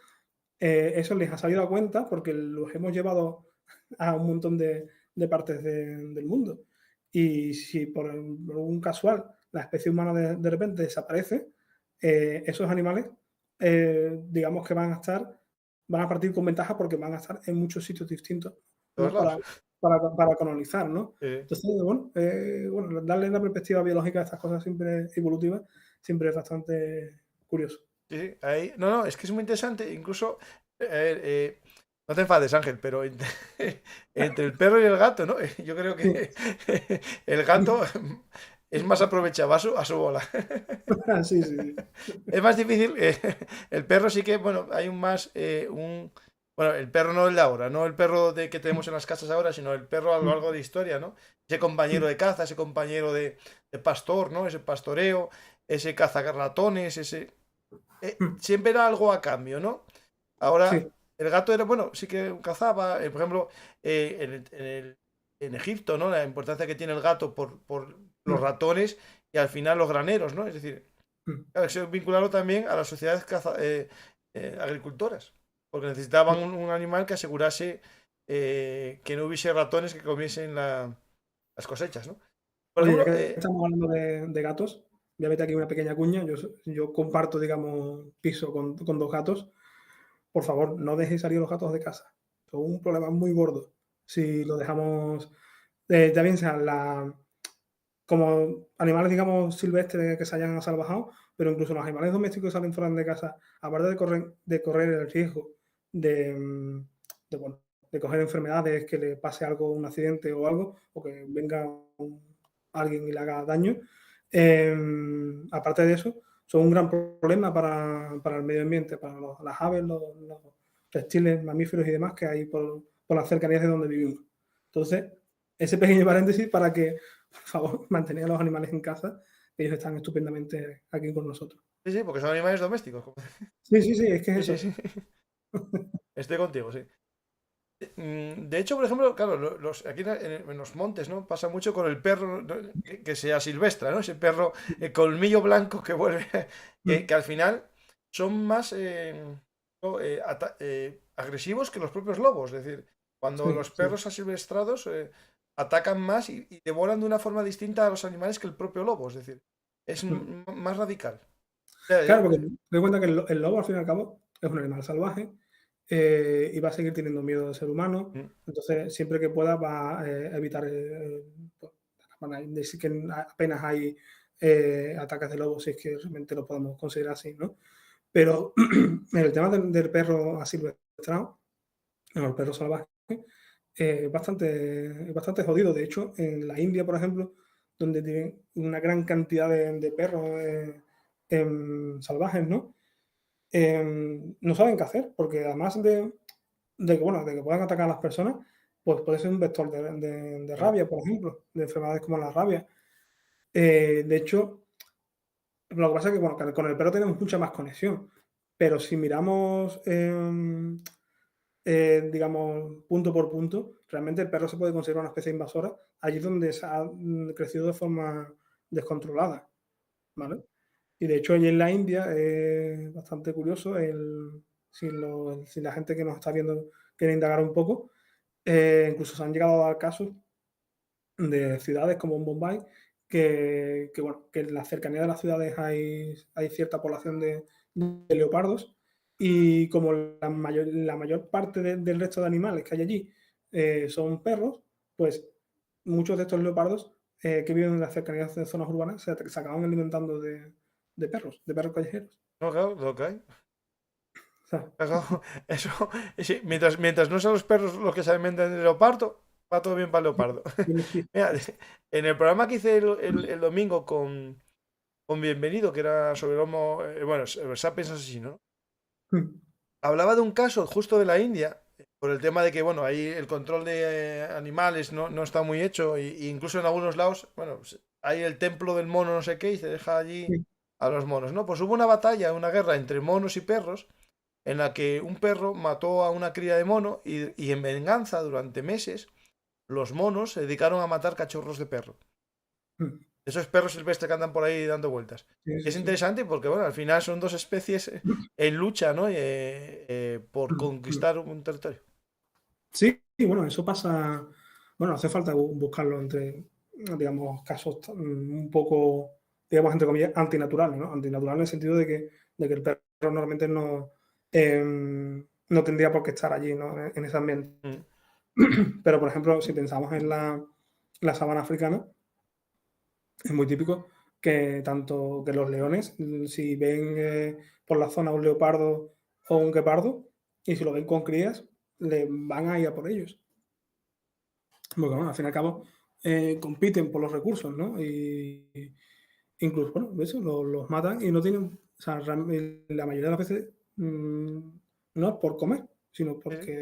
eso les ha salido a cuenta porque los hemos llevado a un montón de partes del mundo. Y si por algún casual la especie humana de repente desaparece, esos animales, digamos que van a partir con ventaja porque van a estar en muchos sitios distintos, Todos ¿no? lados. Para colonizar, ¿no? Eh, Entonces, bueno, darle una perspectiva biológica a estas cosas siempre evolutivas, siempre es bastante curioso. Sí, sí, ahí. No, no, es que es muy interesante. Incluso, no te enfades, Ángel, pero entre el perro y el gato, ¿no? Yo creo que el gato es más aprovechado a su bola. Sí, sí, sí. Es más difícil. El perro sí que, bueno, hay bueno, el perro no el de ahora, no el perro que tenemos en las casas ahora, sino el perro a lo largo de historia, ¿no? Ese compañero de caza, ese compañero de pastor, ¿no? Ese pastoreo, ese caza ratones, ese. siempre era algo a cambio, ¿no? Ahora, Sí, el gato era, bueno, sí que cazaba, por ejemplo, en Egipto, ¿no? La importancia que tiene el gato por los mm, ratones y al final los graneros, ¿no? Es decir, mm, claro, eso vincularlo también a las sociedades agricultoras, porque necesitaban mm. un animal que asegurase que no hubiese ratones que comiesen las cosechas, ¿no? Por Oye, ya ejemplo, que estamos hablando de gatos, voy a meter aquí una pequeña cuña. Yo comparto, digamos, piso con dos gatos. Por favor, no dejéis salir los gatos de casa. Son un problema muy gordo. Si los dejamos, ya bien sean como animales, digamos, silvestres que se hayan salvajado, pero incluso los animales domésticos que salen fuera de casa, aparte de correr el riesgo de, bueno, de coger enfermedades, que le pase algo, un accidente o algo, o que venga alguien y le haga daño, aparte de eso, son un gran problema para el medio ambiente, para las aves, los reptiles, mamíferos y demás que hay por las cercanías de donde vivimos. Entonces, ese pequeño paréntesis para que, por favor, mantener a los animales en casa, ellos están estupendamente aquí con nosotros. sí, sí, porque son animales domésticos. Sí, sí, sí, es que Sí, es sí, eso. sí. Estoy contigo, sí. De hecho, por ejemplo, claro, aquí en los montes, ¿no? Pasa mucho con el perro, ¿no? Que se asilvestra, ¿no? Ese perro colmillo blanco que vuelve, Mm, que al final son más agresivos que los propios lobos. Es decir, cuando sí, los sí. perros asilvestrados atacan más y devoran de una forma distinta a los animales que el propio lobo. Es decir, es Mm. más radical. Ya, Claro, ya, porque te das cuenta que el lobo, al fin y al cabo, es un animal salvaje, y va a seguir teniendo miedo del ser humano. mm, Entonces, siempre que pueda, va a evitar, pues, decir que apenas hay ataques de lobos, si es que realmente lo podemos considerar así, ¿no? Pero en el tema del perro asilvestrado, o el perro salvaje, es bastante jodido. De hecho, en la India, por ejemplo, donde tienen una gran cantidad de perros salvajes, ¿no? No saben qué hacer, porque además de que, bueno, de que puedan atacar a las personas, pues puede ser un vector de claro. rabia, por ejemplo, de enfermedades como la rabia. De hecho, lo que pasa es que, bueno, que con el perro tenemos mucha más conexión, pero si miramos, digamos, punto por punto, realmente el perro se puede considerar una especie invasora allí donde se ha crecido de forma descontrolada, ¿vale? Y de hecho, allí en la India es bastante curioso, si la gente que nos está viendo quiere indagar un poco, incluso se han llegado a dar casos de ciudades como en Bombay, bueno, que en la cercanía de las ciudades hay cierta población de leopardos, y como la mayor parte del resto de animales que hay allí son perros, pues muchos de estos leopardos que viven en las cercanías de zonas urbanas se acaban alimentando de perros callejeros. No, claro, lo que hay. O sea, Claro, eso, sí, mientras no sean los perros los que se alimentan de leopardo, va todo bien para el leopardo. Mira, en el programa que hice el domingo con Bienvenido, que era sobre el Homo, bueno, Sapiens asesino, ¿no? Hablaba de un caso justo de la India, por el tema de que, bueno, ahí el control de animales no está muy hecho, y incluso en algunos lados, bueno, hay el templo del mono no sé qué, y se deja allí a los monos, ¿no? Pues hubo una batalla, una guerra entre monos y perros, en la que un perro mató a una cría de mono y en venganza, durante meses, los monos se dedicaron a matar cachorros de perro. Esos perros silvestres que andan por ahí dando vueltas. sí, Es sí, sí. interesante porque, bueno, al final son dos especies en lucha, ¿no? Por conquistar un territorio. Sí, bueno, eso pasa. Bueno, hace falta buscarlo entre, digamos, casos un poco, digamos, entre comillas, antinaturales, ¿no? Antinaturales en el sentido de que el perro normalmente no tendría por qué estar allí, ¿no? En ese ambiente. Mm, Pero, por ejemplo, si pensamos en la sabana africana, es muy típico que tanto que los leones, si ven por la zona un leopardo o un guepardo, y si lo ven con crías, le van a ir a por ellos. Porque, bueno, al fin y al cabo, compiten por los recursos, ¿no? Y incluso, bueno, eso, los matan y no tienen, o sea, la mayoría de las veces no es por comer, sino sí, sí,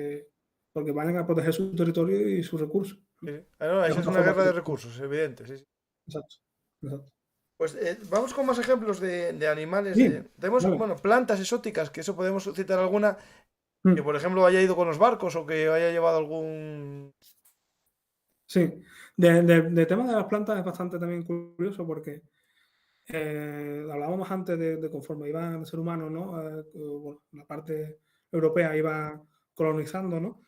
porque van a proteger su territorio y sus recursos. sí, sí. Ah, no, Es esa es otra una forma guerra de. de recursos, evidente, sí, sí. Exacto, exacto. Pues vamos con más ejemplos de animales. Sí, Tenemos, vale. bueno, plantas exóticas, que eso podemos citar alguna que, Mm, por ejemplo, haya ido con los barcos o que haya llevado algún... sí, de tema de las plantas es bastante también curioso porque hablábamos antes de conforme iba el ser humano, ¿no? Bueno, la parte europea iba colonizando, ¿no?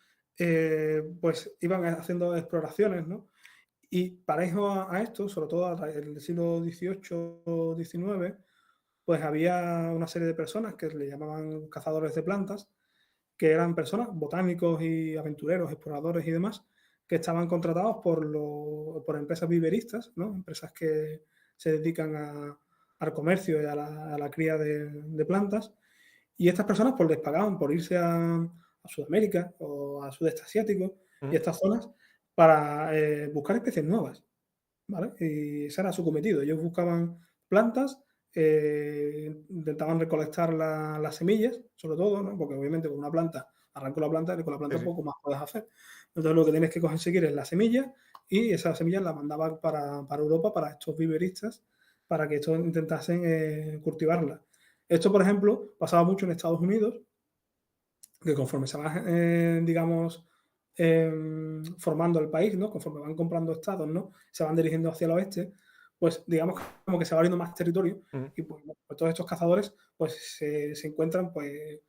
Pues iban haciendo exploraciones, ¿no? Y parejo a esto, sobre todo en el siglo XVIII, XIX, pues había una serie de personas que le llamaban cazadores de plantas, que eran personas, botánicos y aventureros, exploradores y demás, que estaban contratados por empresas viveristas, ¿no? Empresas que se dedican al comercio y a la cría de plantas. Y estas personas pues les pagaban por irse a Sudamérica o a Sudeste Asiático y Ujú. estas zonas para buscar especies nuevas, ¿vale? Y ese era su cometido. Ellos buscaban plantas, intentaban recolectar las semillas, sobre todo, ¿no? Porque obviamente con una planta, arranco la planta y con la Sí, planta sí. poco más puedes hacer. Entonces lo que tienes que conseguir es la semilla y esas semillas las mandaban para Europa, para estos viveristas, para que estos intentasen cultivarlas. Esto, por ejemplo, pasaba mucho en Estados Unidos, que conforme se va, digamos, formando el país, ¿no? Conforme van comprando estados, ¿no? Se van dirigiendo hacia el oeste, pues digamos como que se va abriendo más territorio Ujú. y pues, bueno, pues todos estos cazadores pues se encuentran, pues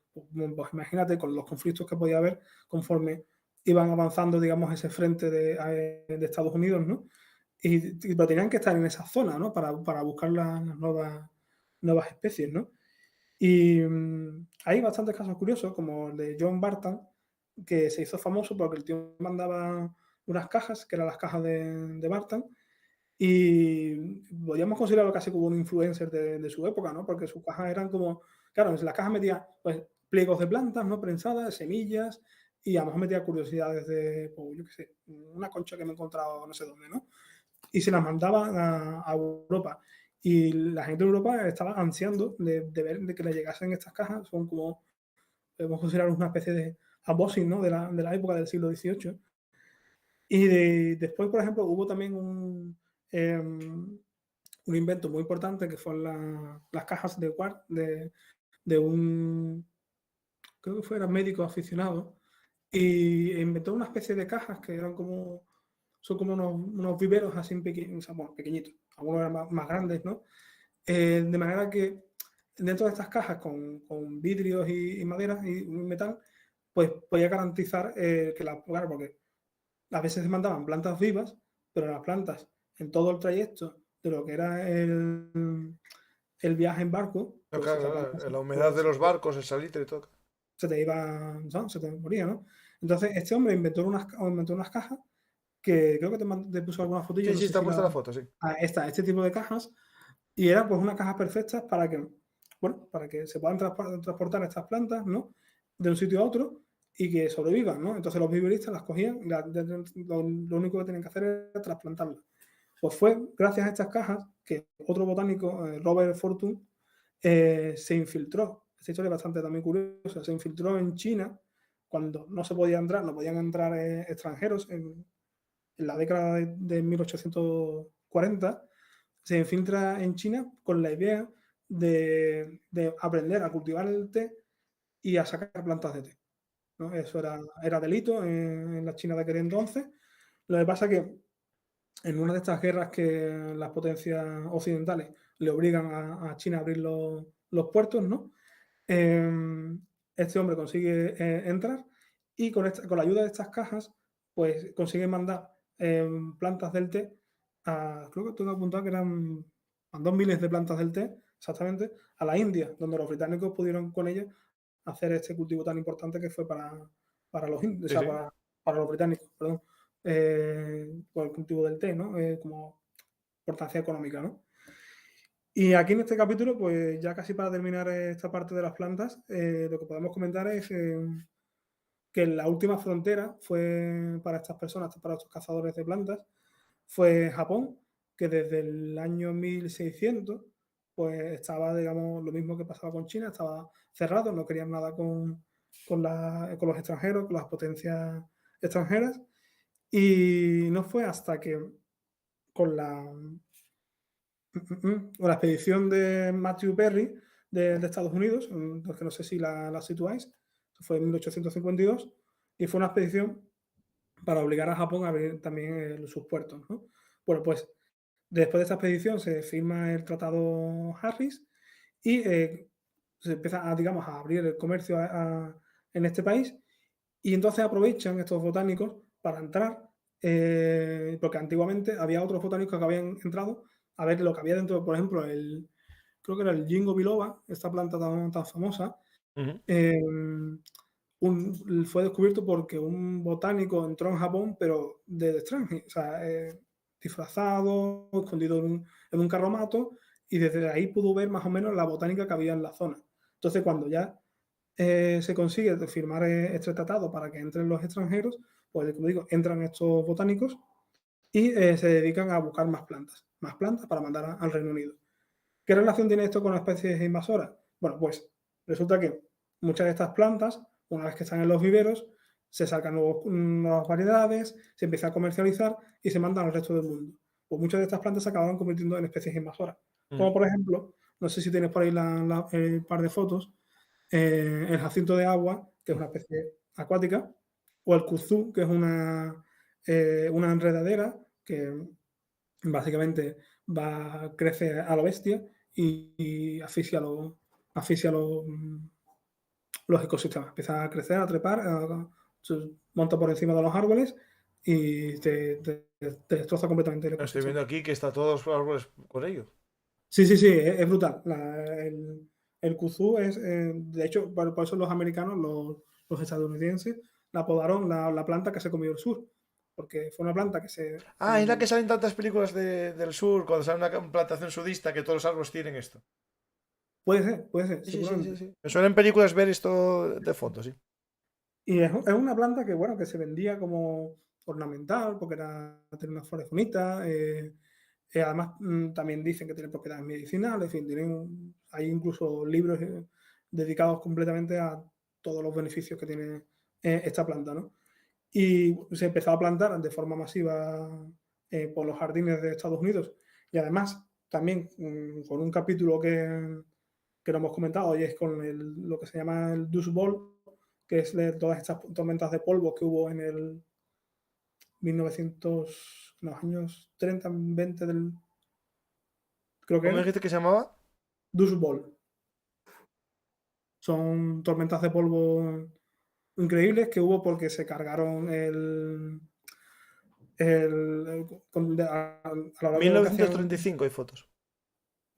imagínate con los conflictos que podía haber conforme iban avanzando, digamos, ese frente de Estados Unidos, ¿no? Pero tenían que estar en esa zona, ¿no? Para buscar las nuevas especies, ¿no? Y hay bastantes casos curiosos, como el de John Barton, que se hizo famoso porque el tío mandaba unas cajas, que eran las cajas de Barton, y podríamos considerarlo casi como un influencer de su época, ¿no? Porque sus cajas eran como, claro, en las cajas metía pues, pliegos de plantas, ¿no? Prensadas, semillas, y a lo mejor metía curiosidades de, pues, yo qué sé, una concha que me he encontrado no sé dónde, ¿no? Y se las mandaban a Europa. Y la gente de Europa estaba ansiando de ver de que le llegasen estas cajas. Son como, podemos considerar una especie de unboxing, ¿no? De la época del siglo XVIII. Y después, por ejemplo, hubo también un invento muy importante que fueron las cajas de Quart de un, creo que fuera médico aficionado, y inventó una especie de cajas que eran como, son como unos viveros así pequeños, o sea, bueno, pequeñitos, algunos eran más grandes, ¿no? De manera que dentro de estas cajas con vidrios y madera y metal, pues podía garantizar claro, porque a veces se mandaban plantas vivas, pero las plantas en todo el trayecto de lo que era el viaje en barco, No, pues se claro, tardaban, claro, la humedad de los barcos, el salitre y todo. se te iba, ¿no? Se te moría, ¿no? Entonces, este hombre inventó unas cajas que creo que te puso alguna fotillo, Sí, no sí, sé está si puesta la foto, sí. este tipo de cajas, y eran pues unas cajas perfectas para que, bueno, para que se puedan transportar estas plantas, ¿no? De un sitio a otro y que sobrevivan, ¿no? Entonces los viveristas las cogían, lo único que tenían que hacer era trasplantarlas. Pues fue gracias a estas cajas que otro botánico, Robert Fortune, se infiltró. Esta historia es bastante también curiosa. Se infiltró en China cuando no se podía entrar, no podían entrar extranjeros en la década de 1840. Se infiltra en China con la idea de aprender a cultivar el té y a sacar plantas de té, ¿no? Eso era delito en la China de aquel entonces. Lo que pasa es que en una de estas guerras que las potencias occidentales le obligan a China a abrir los puertos, ¿no? Este hombre consigue entrar y con la ayuda de estas cajas, pues consigue mandar plantas del té creo que tengo apuntado que mandó miles de plantas del té, exactamente, a la India, donde los británicos pudieron con ellas hacer este cultivo tan importante que fue para los indios, Sí, o sea, sí. para los británicos, perdón, por el cultivo del té, ¿no? Como importancia económica, ¿no? Y aquí en este capítulo, pues ya casi para terminar esta parte de las plantas, lo que podemos comentar es que la última frontera fue para estas personas, para estos cazadores de plantas, fue Japón, que desde el año 1600 pues estaba, digamos, lo mismo que pasaba con China, estaba cerrado, no querían nada con los extranjeros, con las potencias extranjeras, y no fue hasta que con O la expedición de Matthew Perry de Estados Unidos, que no sé si la situáis, fue en 1852, y fue una expedición para obligar a Japón a abrir también sus puertos, ¿no? Bueno, pues después de esta expedición se firma el Tratado Harris y se empieza a, digamos, a abrir el comercio en este país, y entonces aprovechan estos botánicos para entrar, porque antiguamente había otros botánicos que habían entrado a ver lo que había dentro, por ejemplo, creo que era el Ginkgo biloba, esta planta tan famosa, Ujú. eh, fue descubierto porque un botánico entró en Japón, pero de extranjero, o sea, disfrazado, escondido en un carromato, y desde ahí pudo ver más o menos la botánica que había en la zona. Entonces, cuando ya se consigue firmar este tratado para que entren los extranjeros, pues como digo, entran estos botánicos y se dedican a buscar más plantas para mandar al Reino Unido. ¿Qué relación tiene esto con especies invasoras? Bueno, pues resulta que muchas de estas plantas, una vez que están en los viveros, se sacan nuevas variedades, se empieza a comercializar y se mandan al resto del mundo. Pues muchas de estas plantas se acabaron convirtiendo en especies invasoras. Mm. Como por ejemplo, no sé si tienes por ahí el par de fotos, el jacinto de agua, que es una especie acuática, o el kudzu, que es una enredadera que básicamente crece a lo bestia y asfixia los ecosistemas. Empieza a crecer, a trepar, se monta por encima de los árboles y te destroza completamente el Estoy ecosistema. viendo aquí que está todos los árboles con ello. Sí, sí, sí, es brutal. El kudzu es, de hecho, por eso los americanos, los estadounidenses, la apodaron la planta que se comió el sur, porque fue una planta que se... Ah, es la que salen tantas películas del sur, cuando sale una plantación sudista, que todos los árboles tienen esto. puede ser, Sí, sí, sí, sí, seguramente. sí. Me suena en películas ver esto de fondo, sí. Y es una planta que, bueno, que se vendía como ornamental, porque tiene unas flores bonitas. Además, también dicen que tiene propiedades medicinales. En fin, hay incluso libros dedicados completamente a todos los beneficios que tiene esta planta, ¿no? Y se empezó a plantar de forma masiva por los jardines de Estados Unidos. Y además, también con un capítulo que no hemos comentado, y es con lo que se llama el Dust Bowl, que es de todas estas tormentas de polvo que hubo en el 1900, en los años 30, 20 creo que ¿Cómo era, dijiste que se llamaba? Dust Bowl. Son tormentas de polvo increíbles que hubo porque se cargaron a lo largo de lo que hacían 1935 hay fotos.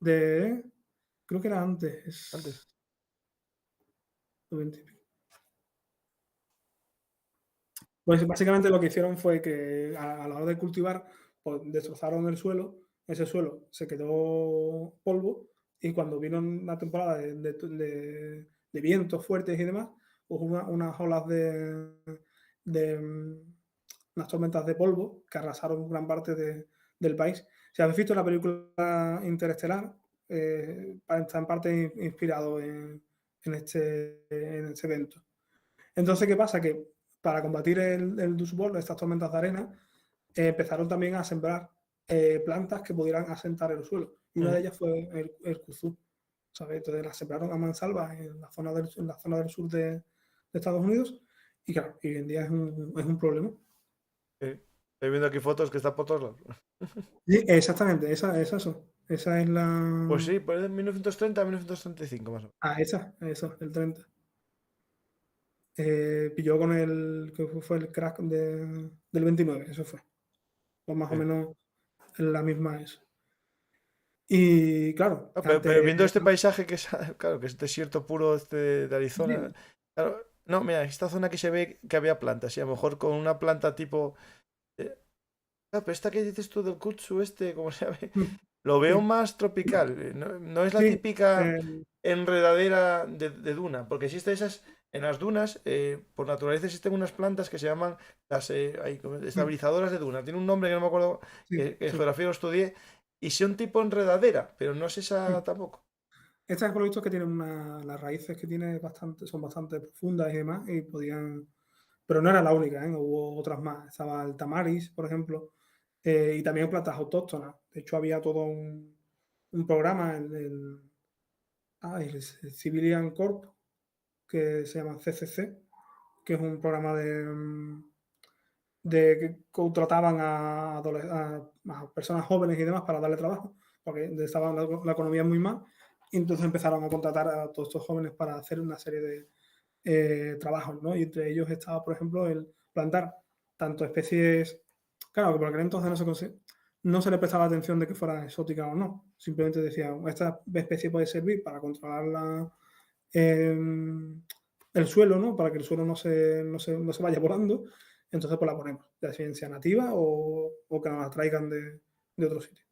de, creo que era Antes. antes, 90. Pues básicamente lo que hicieron fue que a la hora de cultivar, pues destrozaron el suelo, ese suelo se quedó polvo y cuando vino una temporada de vientos fuertes y demás, pues unas olas de unas tormentas de polvo que arrasaron gran parte del país. Si habéis visto la película Interestelar, está en parte inspirado en este evento. Entonces, ¿qué pasa? Que para combatir el Dust Bowl, estas tormentas de arena, empezaron también a sembrar plantas que pudieran asentar el suelo. Y una de ellas fue el kudzu, ¿sabes? Entonces las sembraron a mansalva en la zona del sur de Estados Unidos. Y claro, hoy en día es un problema. Sí. Estoy viendo aquí fotos que están por todos lados. Sí, exactamente, esas son. Esa es Pues la. sí, pues de 1930 a 1935 más o menos. Eso, el 30. Pilló con que fue el crack del 29, eso fue. Pues más o Sí. menos la misma es. Y claro, Ah, pero ante. viendo este paisaje que es, claro, que es desierto puro este de Arizona. Sí, Claro, no, mira, esta zona que se ve que había plantas, y a lo mejor con una planta tipo. Pero esta que dices tú del kutsu este, ¿cómo se llama? Lo veo sí, más tropical. No, no es la sí, típica enredadera de duna, porque existe esas. En las dunas, por naturaleza existen unas plantas que se llaman las estabilizadoras de duna. Tiene un nombre que no me acuerdo, sí, que en sí. geografía lo estudié, y son tipo enredadera, pero no es esa tampoco. Estas por lo visto que tienen las raíces que tiene son bastante profundas y demás, y podían. Pero no era la única, ¿eh? Hubo otras más. Estaba el tamaris, por ejemplo, y también plantas autóctonas. De hecho, había todo un programa, el Civilian Corp, que se llama CCC, que es un programa de que contrataban a personas jóvenes y demás para darle trabajo, porque estaba la economía muy mal, y entonces empezaron a contratar a todos estos jóvenes para hacer una serie de trabajos, ¿no? Y entre ellos estaba, por ejemplo, el plantar tanto especies, claro, que por aquel entonces no se le prestaba atención de que fuera exótica o no, simplemente decían, esta especie puede servir para controlar el suelo, ¿no? Para que el suelo no se vaya volando, entonces pues la ponemos, ya sea nativa o que nos la traigan de otro sitio.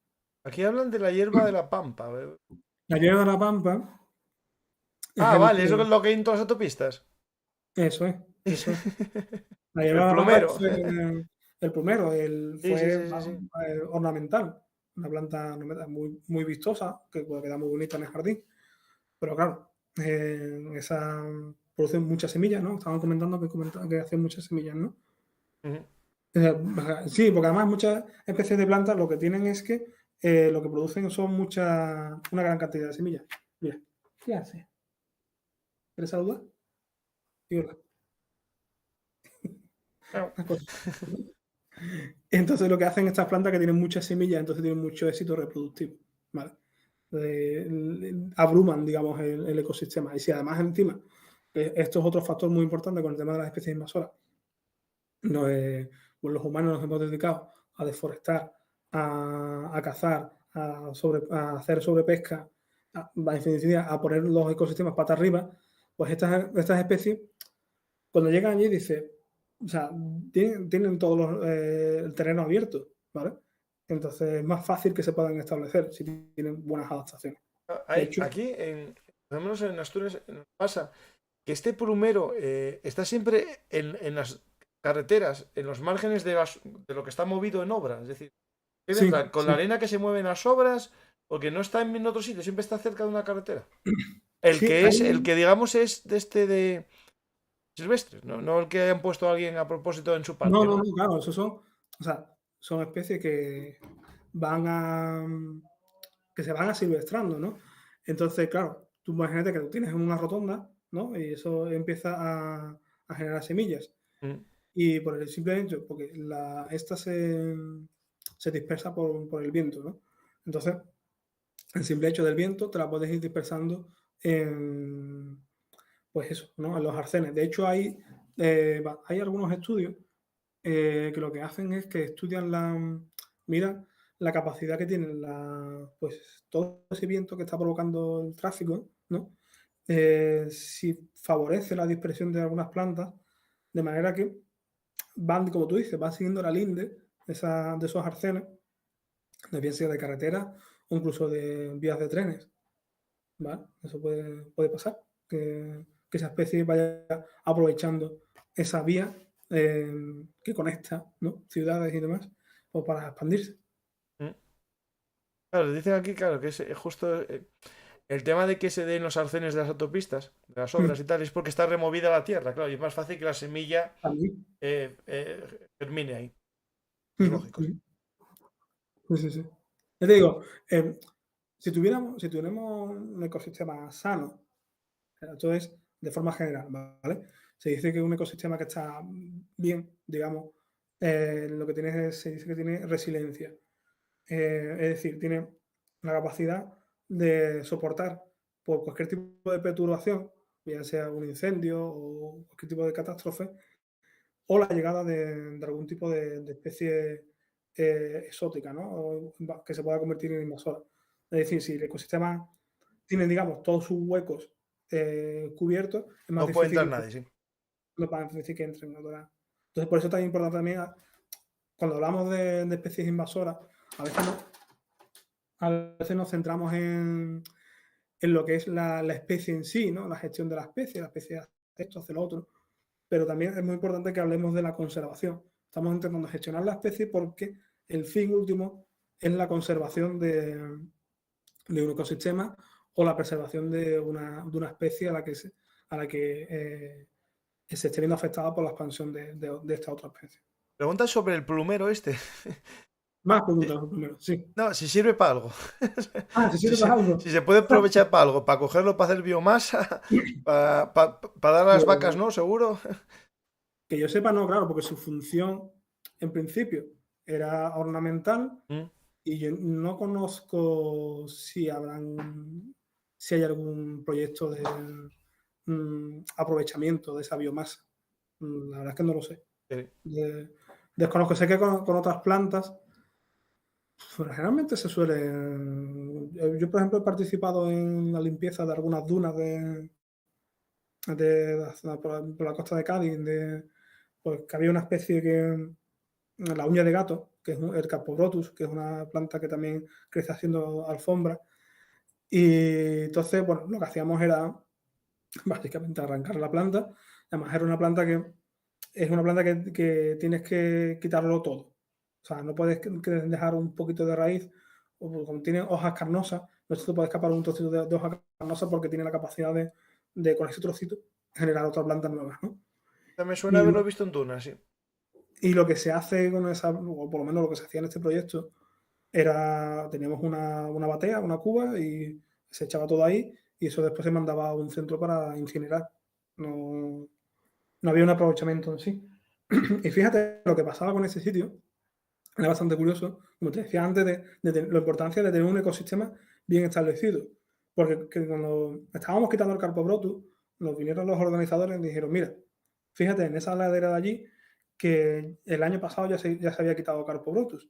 Aquí hablan de la hierba de la pampa. La hierba de la pampa es Vale, eso es lo que hay en todas las autopistas. eso es, eso es. La hierba El de la pampa plumero. fue el primero, Sí, sí, fue sí, sí, sí. ornamental, una planta muy, muy vistosa, que puede quedar muy bonita en el jardín, pero claro, esa produce muchas semillas, ¿no? Estaban comentando que hacen muchas semillas, ¿no? Ujú. Sí, porque además muchas especies de plantas lo que tienen es que lo que producen son una gran cantidad de semillas. Mira, ¿qué hace? ¿Quieres saludar? Y hola. Una cosa. Entonces lo que hacen estas plantas que tienen muchas semillas, entonces tienen mucho éxito reproductivo, ¿vale? Abruman, digamos, el ecosistema. Y si además encima, esto es otro factor muy importante con el tema de las especies invasoras, pues los humanos nos hemos dedicado a deforestar, a cazar, a hacer sobrepesca, en definitiva, a poner los ecosistemas pata arriba, pues estas especies, cuando llegan allí, o sea, tienen todos el terreno abierto, ¿vale? Entonces es más fácil que se puedan establecer si tienen buenas adaptaciones. De hecho, Aquí, por lo menos en Asturias, nos pasa que este plumero está siempre en las carreteras, en los márgenes de lo que está movido en obra. Es decir, ¿qué sí, vendrá? ¿Con la sí, arena que se mueve en las obras? Porque no está en otro sitio, siempre está cerca de una carretera. El sí, que es, el que digamos es de silvestres, no el que hayan puesto a alguien a propósito en su no, parque, no, ¿no? no, claro, o sea, son especies que van a, que se van asilvestrando, ¿no? Entonces, claro, tú imagínate que tú tienes una rotonda, ¿no? Y eso empieza a generar semillas. Mm. Y por el simple hecho, porque esta se dispersa por el viento, ¿no? Entonces, el simple hecho del viento te la puedes ir dispersando en, pues eso, ¿no? En los arcenes. De hecho, hay algunos estudios que lo que hacen es que estudian miran la capacidad que tienen pues todo ese viento que está provocando el tráfico, ¿no? Si favorece la dispersión de algunas plantas, de manera que van, como tú dices, van siguiendo la linde de esos arcenes, de bien sea de carretera o incluso de vías de trenes, ¿vale? Eso puede pasar, que esa especie vaya aprovechando esa vía que conecta, ¿no? Ciudades y demás, o para expandirse. Mm. Claro, dicen aquí, claro, que es justo el tema de que se den los arcenes de las autopistas, de las obras y tal, es porque está removida la tierra, claro, y es más fácil que la semilla También. germine ahí. Es lógico, sí. Sí, sí, sí. Ya te digo, si tuviéramos un ecosistema sano, esto es de forma general, ¿vale? Se dice que un ecosistema que está bien, digamos, se dice que tiene resiliencia. Es decir, tiene la capacidad de soportar por cualquier tipo de perturbación, ya sea un incendio o cualquier tipo de catástrofe, o la llegada de algún tipo de especie exótica, ¿no? O que se pueda convertir en invasora. Es decir, si el ecosistema tiene, digamos, todos sus huecos cubiertos, es más No puede entrar difícil, nadie, sí. no es más difícil que entren. ¿Verdad? Entonces, por eso es tan importante también, cuando hablamos de especies invasoras, a veces, a veces nos centramos en lo que es la especie en sí, ¿no? La gestión de la especie hace esto, hace lo otro. Pero también es muy importante que hablemos de la conservación. Estamos intentando gestionar la especie porque el fin último es la conservación de un ecosistema o la preservación de una especie a la que se esté viendo afectada por la expansión de esta otra especie. Pregunta sobre el plumero este. Más Sí. preguntas primero, sí. No, si sirve para algo. Ah, si Si sirve para si algo. se puede aprovechar para algo, para cogerlo, para hacer biomasa, para dar a las vacas, Pues, ¿no? Seguro. que yo sepa, no, claro, porque su función, en principio, era ornamental Mm, y yo no conozco si hay algún proyecto de aprovechamiento de esa biomasa. La verdad es que no lo sé. sí. De- Desconozco, sé que con otras plantas, pues, generalmente se suele. Yo, por ejemplo, he participado en la limpieza de algunas dunas de la zona por la costa de Cádiz, pues que había una especie que, la uña de gato, que es el Capobrotus, que es una planta que también crece haciendo alfombra. Y entonces, bueno, lo que hacíamos era básicamente arrancar la planta. Además, era una planta que es una planta que tienes que quitarlo todo. O sea, no puedes que dejar un poquito de raíz, o como tiene hojas carnosas, no se te puede escapar un trocito de hoja carnosa porque tiene la capacidad de con ese trocito generar otras plantas nuevas, ¿no? Me suena Y, haberlo visto en Duna, sí. y lo que se hace con esa, o por lo menos lo que se hacía en este proyecto, teníamos una batea, una cuba, y se echaba todo ahí, y eso después se mandaba a un centro para incinerar. No, no había un aprovechamiento en sí. Y fíjate lo que pasaba con ese sitio, era bastante curioso, como te decía antes, de la importancia de tener un ecosistema bien establecido. Porque cuando estábamos quitando el Carpobrotus, nos vinieron los organizadores y dijeron, mira, fíjate en esa ladera de allí que el año pasado ya se había quitado Carpobrotus.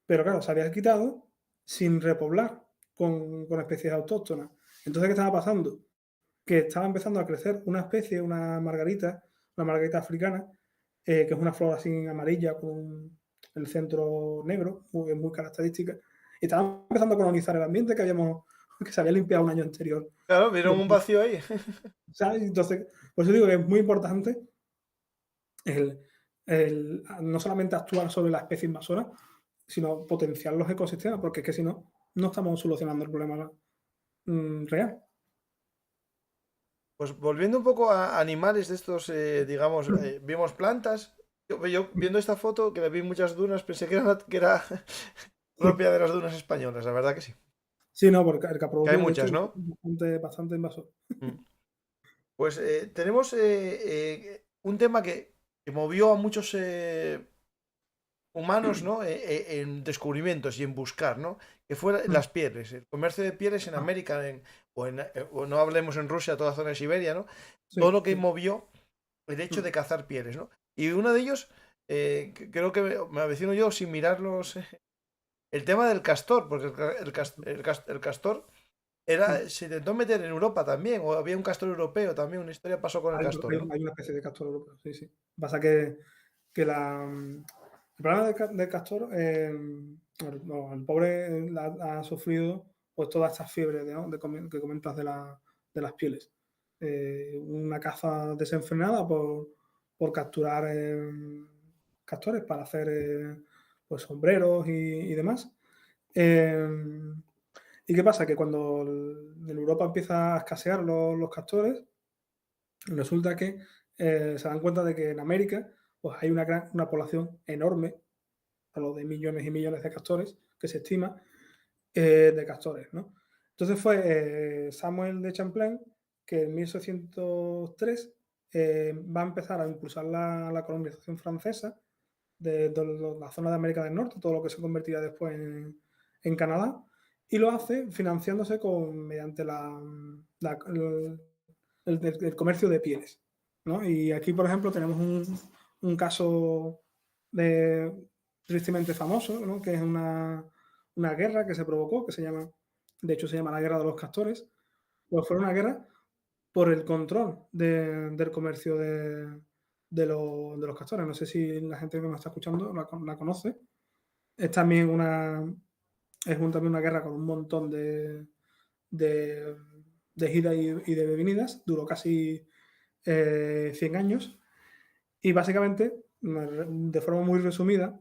Pero claro, se había quitado sin repoblar con especies autóctonas. Entonces, ¿qué estaba pasando? Que estaba empezando a crecer una especie, una margarita africana, que es una flor así amarilla con el centro negro, muy característica, y estaba empezando a colonizar el ambiente que se había limpiado un año anterior. Claro, vieron un vacío ahí. ¿Sabes? Entonces, por eso digo que es muy importante el, no solamente actuar sobre la especie invasora, sino potenciar los ecosistemas, porque es que si no, no estamos solucionando el problema real. Pues volviendo un poco a animales de estos, digamos, vimos plantas. Yo viendo esta foto, que le vi muchas dunas, pensé que era propia de las dunas españolas, la verdad que sí. Sí, no, porque el Que hay caprobotus, de hecho, muchas, es ¿no? bastante invasor. Mm. Pues tenemos un tema que movió a muchos humanos, ¿no? En descubrimientos y en buscar, ¿no? Que fue las pieles, el comercio de pieles en Ah, América, o no hablemos en Rusia, toda la zona de Siberia, ¿no? Todo sí, lo que sí. movió el hecho de cazar pieles, ¿no? Y uno de ellos, creo que me avecino yo sin mirarlos, el tema del castor, porque el castor se intentó meter en Europa también, o había un castor europeo también, una historia pasó con el castor, ¿no? Hay una especie de castor europeo, sí, sí. Pasa que el problema del castor, el pobre ha sufrido pues todas estas fiebres ¿no? que comentas de las pieles. Una caza desenfrenada por capturar castores para hacer pues sombreros y demás. Eh, ¿Y qué pasa? Que cuando en Europa empieza a escasear los castores, resulta que se dan cuenta de que en América pues hay una población enorme, a lo de millones y millones de castores, que se estima, de castores, ¿no? Entonces fue Samuel de Champlain que en 1603 va a empezar a impulsar la colonización francesa de la zona de América del Norte, todo lo que se convertiría después en Canadá, y lo hace financiándose mediante el comercio de pieles, ¿no? Y aquí, por ejemplo, tenemos un caso de, tristemente famoso, ¿no? Que es una guerra que se provocó, de hecho se llama la Guerra de los Castores, pues fue una guerra por el control del comercio de los castores. No sé si la gente que nos está escuchando la conoce. Es también también una guerra con un montón de, de idas y de venidas. Duró casi 100 años. Y básicamente, de forma muy resumida,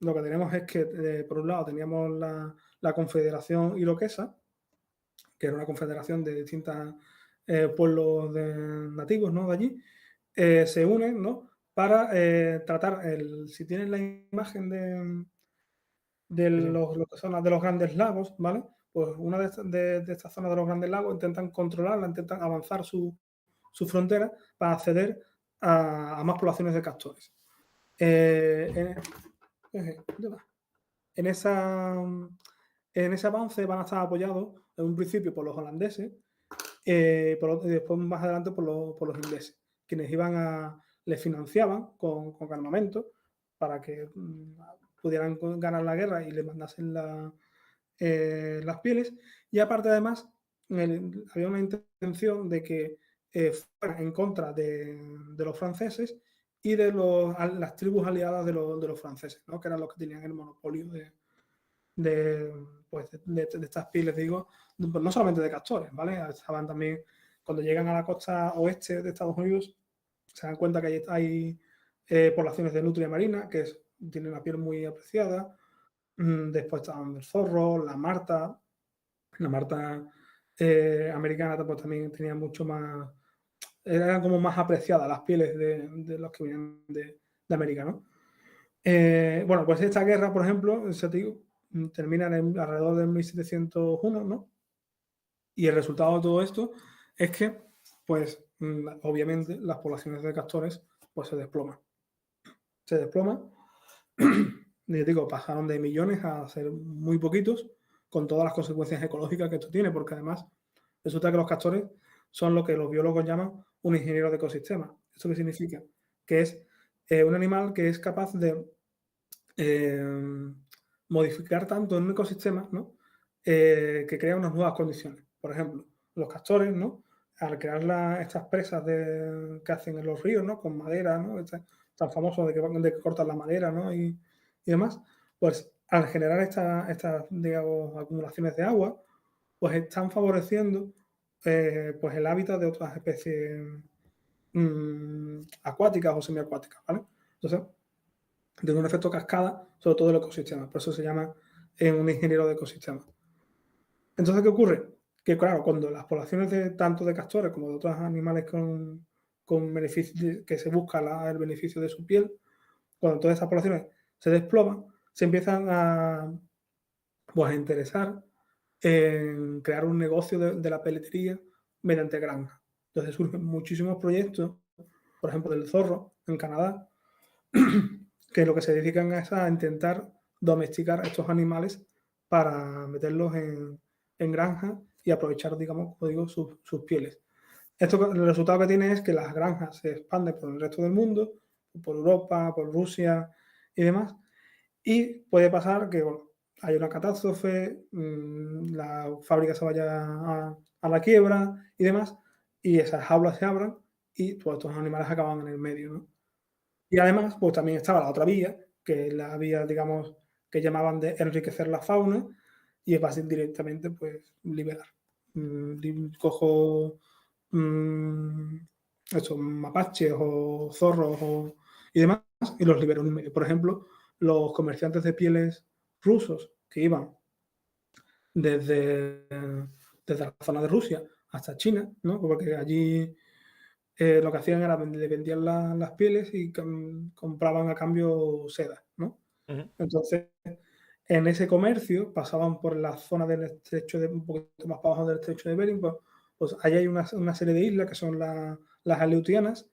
lo que tenemos es que, por un lado, teníamos la Confederación Iroquesa, que era una confederación de distintos pueblos nativos, ¿no? De allí, se unen, ¿no? Para tratar, si tienes la imagen lo que son de los grandes lagos, ¿vale? Pues una de estas zonas de los grandes lagos intentan controlarla, intentan avanzar su frontera para acceder a más poblaciones de castores. En ese avance van a estar apoyados en un principio por los holandeses y después más adelante por los ingleses, quienes les financiaban con armamento para que pudieran ganar la guerra y les mandasen las pieles. Y aparte, además, había una intención de que fuera en contra de los franceses y de las tribus aliadas de los franceses, ¿no? Que eran los que tenían el monopolio de estas pieles, digo, no solamente de castores, ¿vale? Estaban también, cuando llegan a la costa oeste de Estados Unidos, se dan cuenta que hay poblaciones de nutria marina, que tienen una piel muy apreciada. Después estaban el zorro, la marta. La marta americana pues, también tenía mucho más, eran como más apreciadas las pieles de los que venían de América, ¿no? Bueno, pues esta guerra, por ejemplo, termina alrededor de 1701, ¿no? Y el resultado de todo esto es que, pues, obviamente, las poblaciones de castores, pues, se desploman. Se desploman. Y digo, pasaron de millones a ser muy poquitos, con todas las consecuencias ecológicas que esto tiene, porque además resulta que los castores son lo que los biólogos llaman un ingeniero de ecosistema. ¿Esto qué significa? Que es un animal que es capaz de modificar tanto en un ecosistema, ¿no? Que crea unas nuevas condiciones. Por ejemplo, los castores, ¿no? Al crear estas presas que hacen en los ríos, ¿no? Con madera, ¿no? Tan famoso de que cortan la madera, ¿no? Y demás, pues al generar estas digamos, acumulaciones de agua, pues están favoreciendo pues el hábitat de otras especies acuáticas o semiacuáticas, ¿vale? Entonces, tiene un efecto cascada sobre todo el ecosistema, por eso se llama un ingeniero de ecosistema. Entonces, ¿qué ocurre? Que claro, cuando las poblaciones tanto de castores como de otros animales con beneficio, que se busca el beneficio de su piel, cuando todas estas poblaciones se desploman, se empiezan pues, a interesar en crear un negocio de la peletería mediante granjas. Entonces surgen muchísimos proyectos, por ejemplo, del zorro en Canadá, que lo que se dedican es a intentar domesticar a estos animales para meterlos en granjas y aprovechar, digamos, como digo, sus pieles. El resultado que tiene es que las granjas se expanden por el resto del mundo, por Europa, por Rusia y demás, y puede pasar que bueno, hay una catástrofe, la fábrica se vaya a la quiebra y demás, y esas jaulas se abran y todos estos animales acaban en el medio, ¿no? Y además, pues también estaba la otra vía, que es la vía, digamos, que llamaban de enriquecer la fauna, y es fácil directamente, pues, liberar. Cojo estos mapaches o zorros y demás, y los libero en el medio. Por ejemplo, los comerciantes de pieles rusos que iban desde la zona de Rusia hasta China, ¿no? Porque allí lo que hacían era le vendían las pieles y compraban a cambio seda, ¿no? Ujú. Entonces, en ese comercio pasaban por la zona del estrecho un poquito más para abajo del estrecho de Bering, pues allí hay una serie de islas que son las Aleutianas,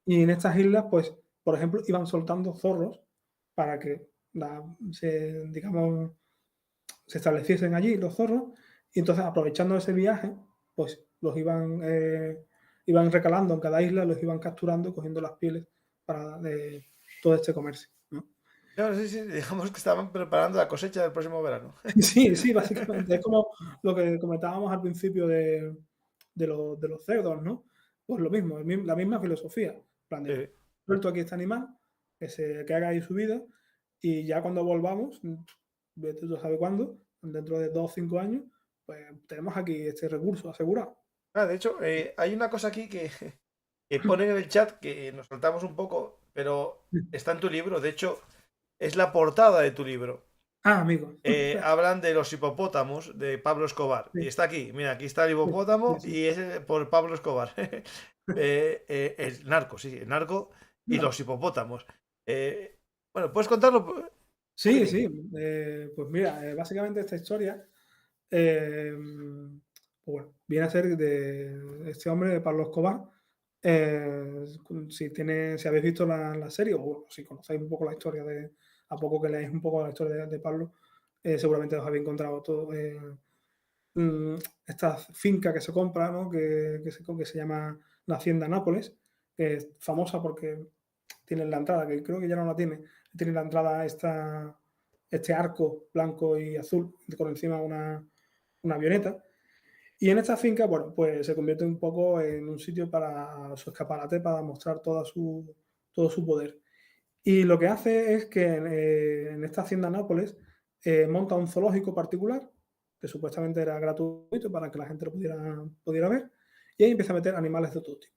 y en estas islas, pues, por ejemplo, iban soltando zorros para que digamos, se estableciesen allí los zorros, y entonces aprovechando ese viaje, pues los iban recalando en cada isla, los iban capturando, cogiendo las pieles para todo este comercio, ¿no? No, sí, digamos que estaban preparando la cosecha del próximo verano. Sí, básicamente. Es como lo que comentábamos al principio de los cerdos, ¿no? Pues lo mismo, la misma filosofía. En plan de, suelto aquí este animal, que haga ahí su vida, y ya cuando volvamos, vete tú sabes cuándo, dentro de 2 o 5 años, pues tenemos aquí este recurso asegurado. De hecho, hay una cosa aquí que ponen en el chat que nos saltamos un poco, pero está en tu libro. De hecho, es la portada de tu libro. Amigo. Hablan de los hipopótamos de Pablo Escobar. Sí. Y está aquí, mira, aquí está el hipopótamo Sí. y es por Pablo Escobar. El narco, sí, el narco y los hipopótamos. Bueno, ¿puedes contarlo? Un Sí, poquitín. sí. Pues mira, básicamente esta historia, eh, pues bueno, viene a ser de este hombre, de Pablo Escobar. Si habéis visto la serie, o bueno, si conocéis un poco la historia a poco que leáis un poco la historia de Pablo, seguramente os habéis encontrado todo, mm, esta finca que se compra, ¿no? Que se llama la Hacienda Nápoles, que es famosa porque tiene la entrada, que creo que ya no la tiene la entrada este arco blanco y azul, con encima una avioneta. Y en esta finca, bueno, pues se convierte un poco en un sitio para su escaparate, para mostrar todo su poder. Y lo que hace es que en esta hacienda Nápoles monta un zoológico particular, que supuestamente era gratuito para que la gente lo pudiera ver, y ahí empieza a meter animales de todo tipo.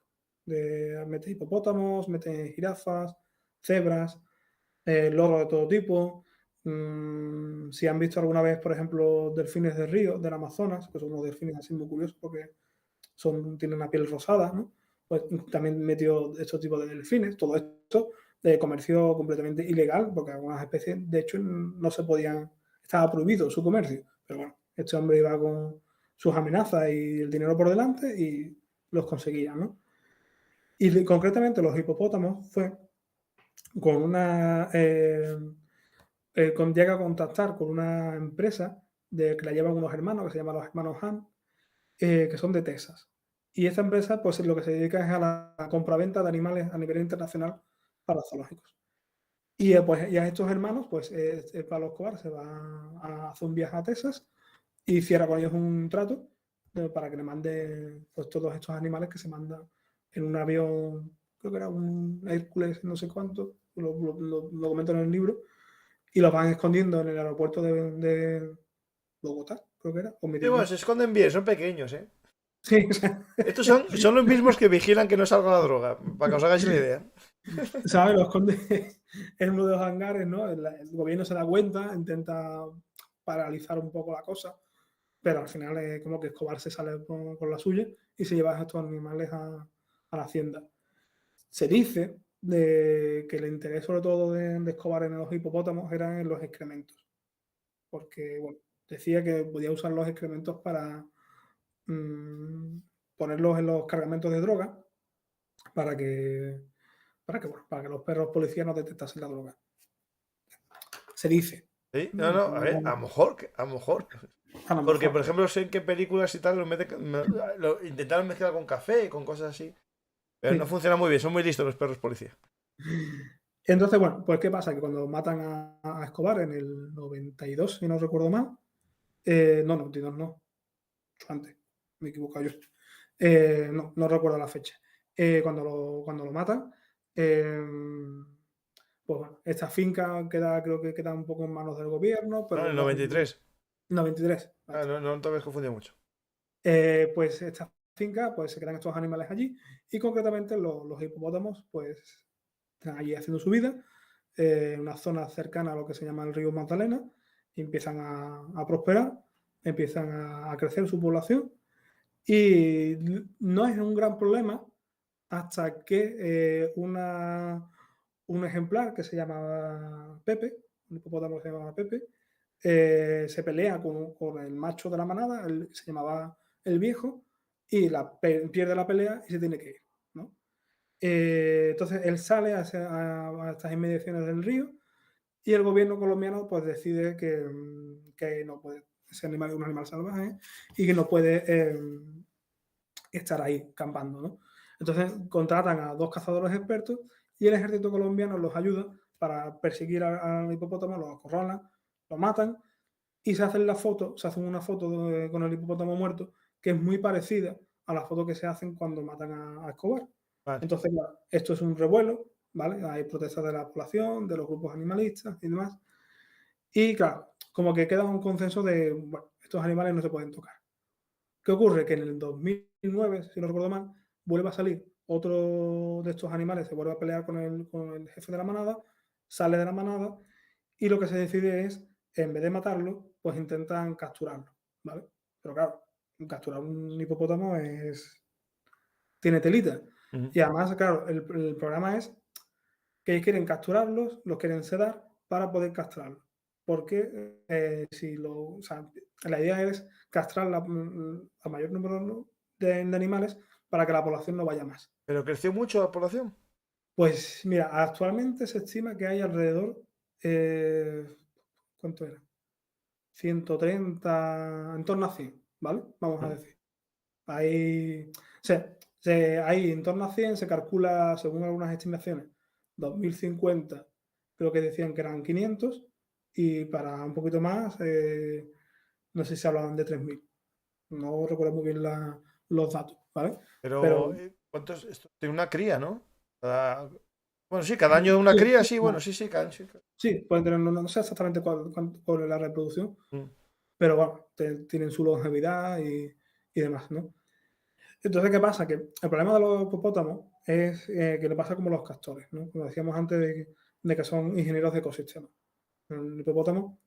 Mete hipopótamos, mete jirafas, cebras, loros de todo tipo. Si han visto alguna vez, por ejemplo, delfines de río, del Amazonas, que son unos delfines así muy curiosos porque tienen una piel rosada, ¿no? Pues también metió estos tipos de delfines, todo esto de comercio completamente ilegal, porque algunas especies, de hecho, no se podían, estaba prohibido su comercio. Pero bueno, este hombre iba con sus amenazas y el dinero por delante y los conseguía, ¿no? Y concretamente los hipopótamos fue con llega a contactar con una empresa que la llevan unos hermanos, que se llaman los hermanos Han, que son de Texas. Y esta empresa, pues lo que se dedica es a la compraventa de animales a nivel internacional para zoológicos. Y a estos hermanos, pues Pablo Escobar se va a hacer un viaje a Texas y cierra con ellos un trato para que le mande pues, todos estos animales que se mandan en un avión, creo que era un Hércules, no sé cuánto, lo comento en el libro, y los van escondiendo en el aeropuerto de Bogotá, creo que era, o Sí, bueno, se Medellín. esconden bien, son pequeños, ¿eh? Sí, o sea, Estos son los mismos que vigilan que no salga la droga, para que os hagáis la idea. ¿sabes? Lo esconde en uno de los hangares, ¿no? El gobierno se da cuenta, intenta paralizar un poco la cosa, pero al final es como que Escobar se sale con la suya y se lleva a estos animales a la hacienda. Se dice que el interés sobre todo de Escobar en los hipopótamos era en los excrementos, porque bueno, decía que podía usar los excrementos para mm, ponerlos en los cargamentos de droga para que, bueno, para que los perros policías no detectasen la droga. Se dice. ¿Sí? No, no, a ver, No, a lo mejor, a lo mejor. a lo Porque, mejor. por ejemplo, sé en qué películas y tal lo intentaron mezclar con café, con cosas así. Pero no Sí. funciona muy bien, son muy listos los perros policía. Entonces, bueno, pues ¿qué pasa? Que cuando matan a Escobar en el 92, si no recuerdo mal, no, 92 no, mucho antes, me he equivocado yo. No recuerdo la fecha. Cuando lo matan, eh, pues bueno, esta finca creo que queda un poco en manos del gobierno, No, pero en el los 93. 93, Ah, no, no te habéis confundido mucho. pues esta finca, pues se quedan estos animales allí y concretamente los hipopótamos, pues están allí haciendo su vida en una zona cercana a lo que se llama el río Magdalena y empiezan a prosperar, empiezan a crecer su población y no es un gran problema hasta que un ejemplar que se llamaba Pepe, un hipopótamo que se llamaba Pepe, se pelea con el macho de la manada, se llamaba el viejo, y pierde la pelea y se tiene que ir, ¿no? Entonces él sale a estas inmediaciones del río y el gobierno colombiano pues decide que no puede, ese animal es un animal salvaje y que no puede estar ahí campando, ¿no? Entonces contratan a dos cazadores expertos y el ejército colombiano los ayuda para perseguir al hipopótamo, lo acorralan, lo matan y se hacen una foto con el hipopótamo muerto que es muy parecida a la foto que se hacen cuando matan a Escobar. Vale. Entonces, claro, esto es un revuelo, ¿vale? Hay protestas de la población, de los grupos animalistas y demás. Y claro, como que queda un consenso de, bueno, estos animales no se pueden tocar. ¿Qué ocurre? Que en el 2009, si no recuerdo mal, vuelve a salir otro de estos animales, se vuelve a pelear con el jefe de la manada, sale de la manada y lo que se decide es, en vez de matarlo, pues intentan capturarlo, ¿vale? Pero claro, capturar un hipopótamo tiene telita. Ujú. Y además, claro, el programa es que quieren capturarlos, los quieren sedar para poder castrarlos. porque o sea, la idea es castrar a mayor número de animales para que la población no vaya más. ¿Pero creció mucho la población? Pues mira, actualmente se estima que hay alrededor, eh, ¿cuánto era? 130, en torno a 100, ¿vale? Vamos a Mm. decir. Hay, hay en torno a 100, se calcula, según algunas estimaciones, 2050, creo que decían que eran 500, y para un poquito más, no sé si hablaban de 3000. No recuerdo muy bien los datos, ¿vale? Pero, Pero ¿cuántos? Esto tiene una cría, ¿no? Bueno, sí, cada año una sí, cría, sí, bueno, sí, sí, cada año sí. sí, pueden tener, no sé exactamente cuál es la reproducción, Mm. pero bueno, tienen su longevidad y demás, ¿no? Entonces, ¿qué pasa? Que el problema de los hipopótamos es que le pasa como los castores, ¿no? Como decíamos antes de que son ingenieros de ecosistemas. El hipopótamo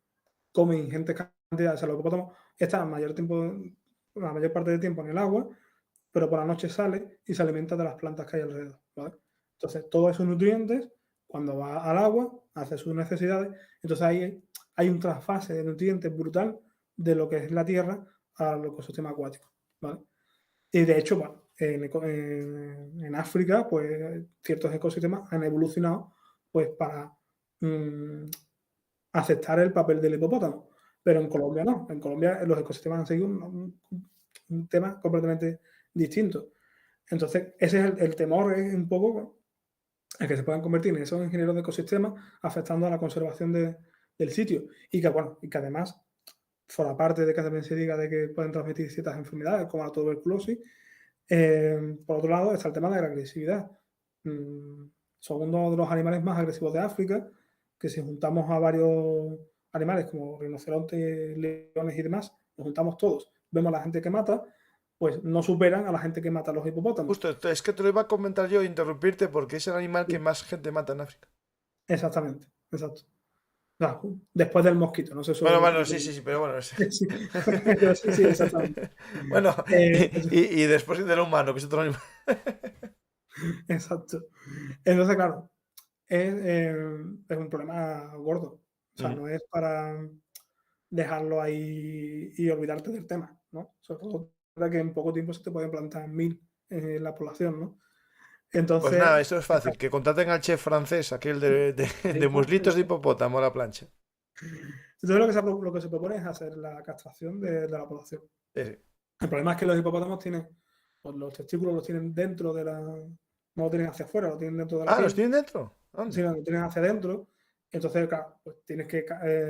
come ingentes cantidades, o sea, los hipopótamos están la mayor parte del tiempo en el agua, pero por la noche sale y se alimenta de las plantas que hay alrededor, ¿vale? Entonces, todos esos nutrientes, cuando va al agua, hace sus necesidades, entonces ahí hay un trasfase de nutrientes brutal de lo que es la tierra al ecosistema acuático, ¿vale? Y de hecho, bueno, en África, pues ciertos ecosistemas han evolucionado pues para aceptar el papel del hipopótamo. Pero en Colombia no. En Colombia los ecosistemas han seguido un tema completamente distinto. Entonces, ese es el temor, es un poco el que se puedan convertir en esos ingenieros de ecosistemas afectando a la conservación del sitio. Y que además, por parte de que también se diga de que pueden transmitir ciertas enfermedades como la tuberculosis, por otro lado está el tema de la agresividad. Son uno de los animales más agresivos de África, que si juntamos a varios animales como rinocerontes, leones y demás, nos juntamos todos, vemos a la gente que mata, pues no superan a la gente que mata a los hipopótamos. Justo, es que te lo iba a comentar yo, interrumpirte, porque es el animal que Sí, más gente mata en África. exactamente, exacto. O sea, después del mosquito, no sé Bueno, eso. bueno, sí, sí, sí, pero bueno. Sí, pero sí, sí, exactamente. Bueno, Eh, y después del humano, que es otro animal. exacto. Entonces, claro, es un problema gordo. O sea, Mm. no es para dejarlo ahí y olvidarte del tema, ¿no? Sobre todo para que en poco tiempo se te pueden plantar 1000 en la población, ¿no? Pues nada, Entonces, esto es fácil, que contraten al chef francés, aquel de muslitos de hipopótamo a la plancha. lo que se propone es hacer la castración de la población. Sí, sí. El problema es que los hipopótamos tienen, pues los testículos los tienen dentro no lo tienen hacia afuera, lo tienen dentro de la Ah, ¿los piel, tienen dentro? si Anda. no, lo tienen hacia adentro. Entonces, claro, pues tienes que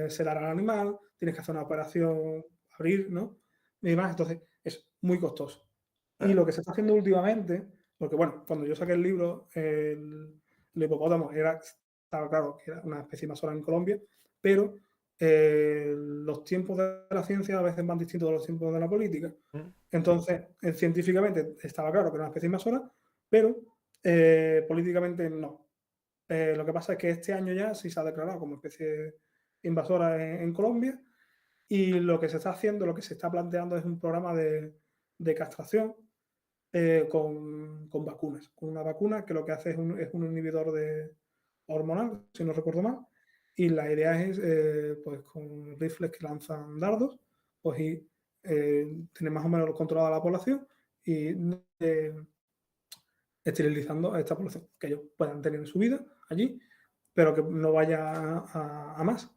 sedar al animal, tienes que hacer una operación, abrir, ¿no? Y demás, entonces es muy costoso. Y Ah, lo que se está haciendo últimamente, porque bueno, cuando yo saqué el libro, el hipopótamo estaba claro que era una especie invasora en Colombia, pero los tiempos de la ciencia a veces van distintos de los tiempos de la política. mm. Entonces, científicamente estaba claro que era una especie invasora, pero políticamente no. Lo que pasa es que este año ya sí se ha declarado como especie invasora en Colombia, y lo que se está haciendo, lo que se está planteando es un programa de castración con vacunas. Con una vacuna que lo que hace es un inhibidor hormonal, si no recuerdo mal, y la idea es, pues con rifles que lanzan dardos, pues tener más o menos controlada la población y esterilizando a esta población, que ellos puedan tener su vida allí, pero que no vaya a más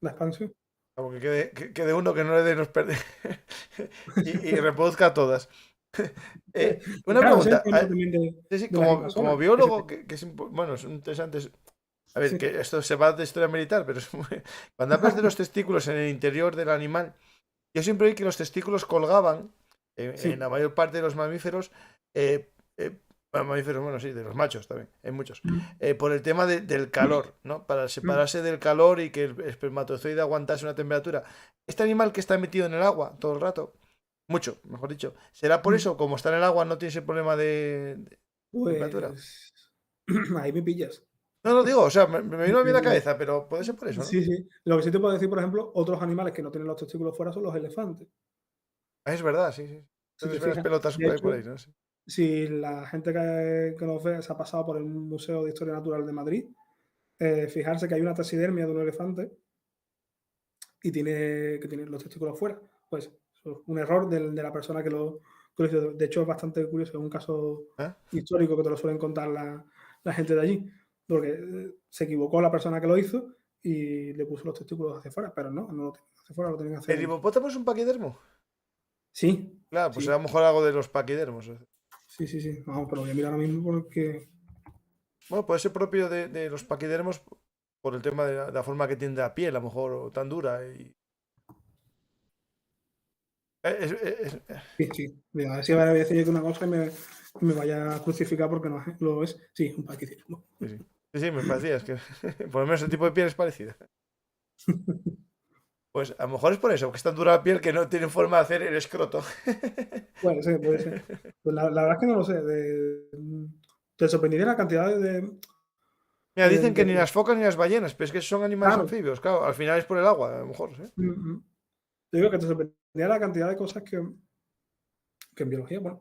la expansión. Como que quede uno que no le dé los perder y reproduzca a todas. Y Una claro, ese es el pregunta. problema también Sí, sí, de las como invasoras. Que biólogo, que es bueno, son interesantes. A ver, sí, que esto se va de historia militar, pero cuando hablas de los testículos en el interior del animal, yo siempre vi que los testículos colgaban en la sí. mayor parte de los mamíferos, bueno, mamíferos, bueno, sí, de los machos también, hay muchos, Mm, por el tema del calor, ¿no? Para mm. separarse del calor y que el espermatozoide aguantase una temperatura. Este animal que está metido en el agua todo el rato, mucho, mejor dicho, ¿será por Mm. eso, como está en el agua, no tiene ese problema de temperatura? Pues ahí me pillas. No lo digo, o sea, me vino a mí a la Eh, cabeza, pero puede ser por eso, ¿no? Sí, sí. Lo que sí te puedo decir, por ejemplo, otros animales que no tienen los testículos fuera son los elefantes. Ah, es verdad, sí, sí. Si te Entonces ve las fijas. pelotas De por hecho, ahí, ¿no? Sí. si la gente que nos ve se ha pasado por el Museo de Historia Natural de Madrid, fijarse que hay una taxidermia de un elefante y tiene los testículos fuera. Pues eso es un error de la persona que lo hizo. De hecho, es bastante curioso, es un caso ¿Eh? histórico que te lo suelen contar la gente de allí, porque se equivocó la persona que lo hizo y le puso los testículos hacia afuera, pero no lo tenían hacia afuera, lo tenían hacia ¿El adentro. hipopótamo es un paquidermo? Sí, Claro, pues a sí, lo mejor algo de los paquidermos. sí. Vamos, pero voy a mirar ahora mismo porque Bueno, puede ser propio de los paquidermos por el tema de la forma que tiene la piel, a lo mejor, o tan dura. sí. Mira, a ver si voy a decir yo que una cosa y me vaya a crucificar porque no lo es. Sí, un paquidermo. Sí, sí. Sí, sí, me parecía, es que por lo menos el tipo de piel es parecida. Pues a lo mejor es por eso, que es tan dura la piel que no tiene forma de hacer el escroto. Puede ser, puede ser. Pues la verdad es que no lo sé. Te sorprendería la cantidad Mira, dicen que ni de- las focas ni las ballenas, pero es que son animales Claro. anfibios, claro, al final es por el agua, a lo mejor, ¿sí? Te digo que te sorprendería la cantidad de cosas que en biología, bueno,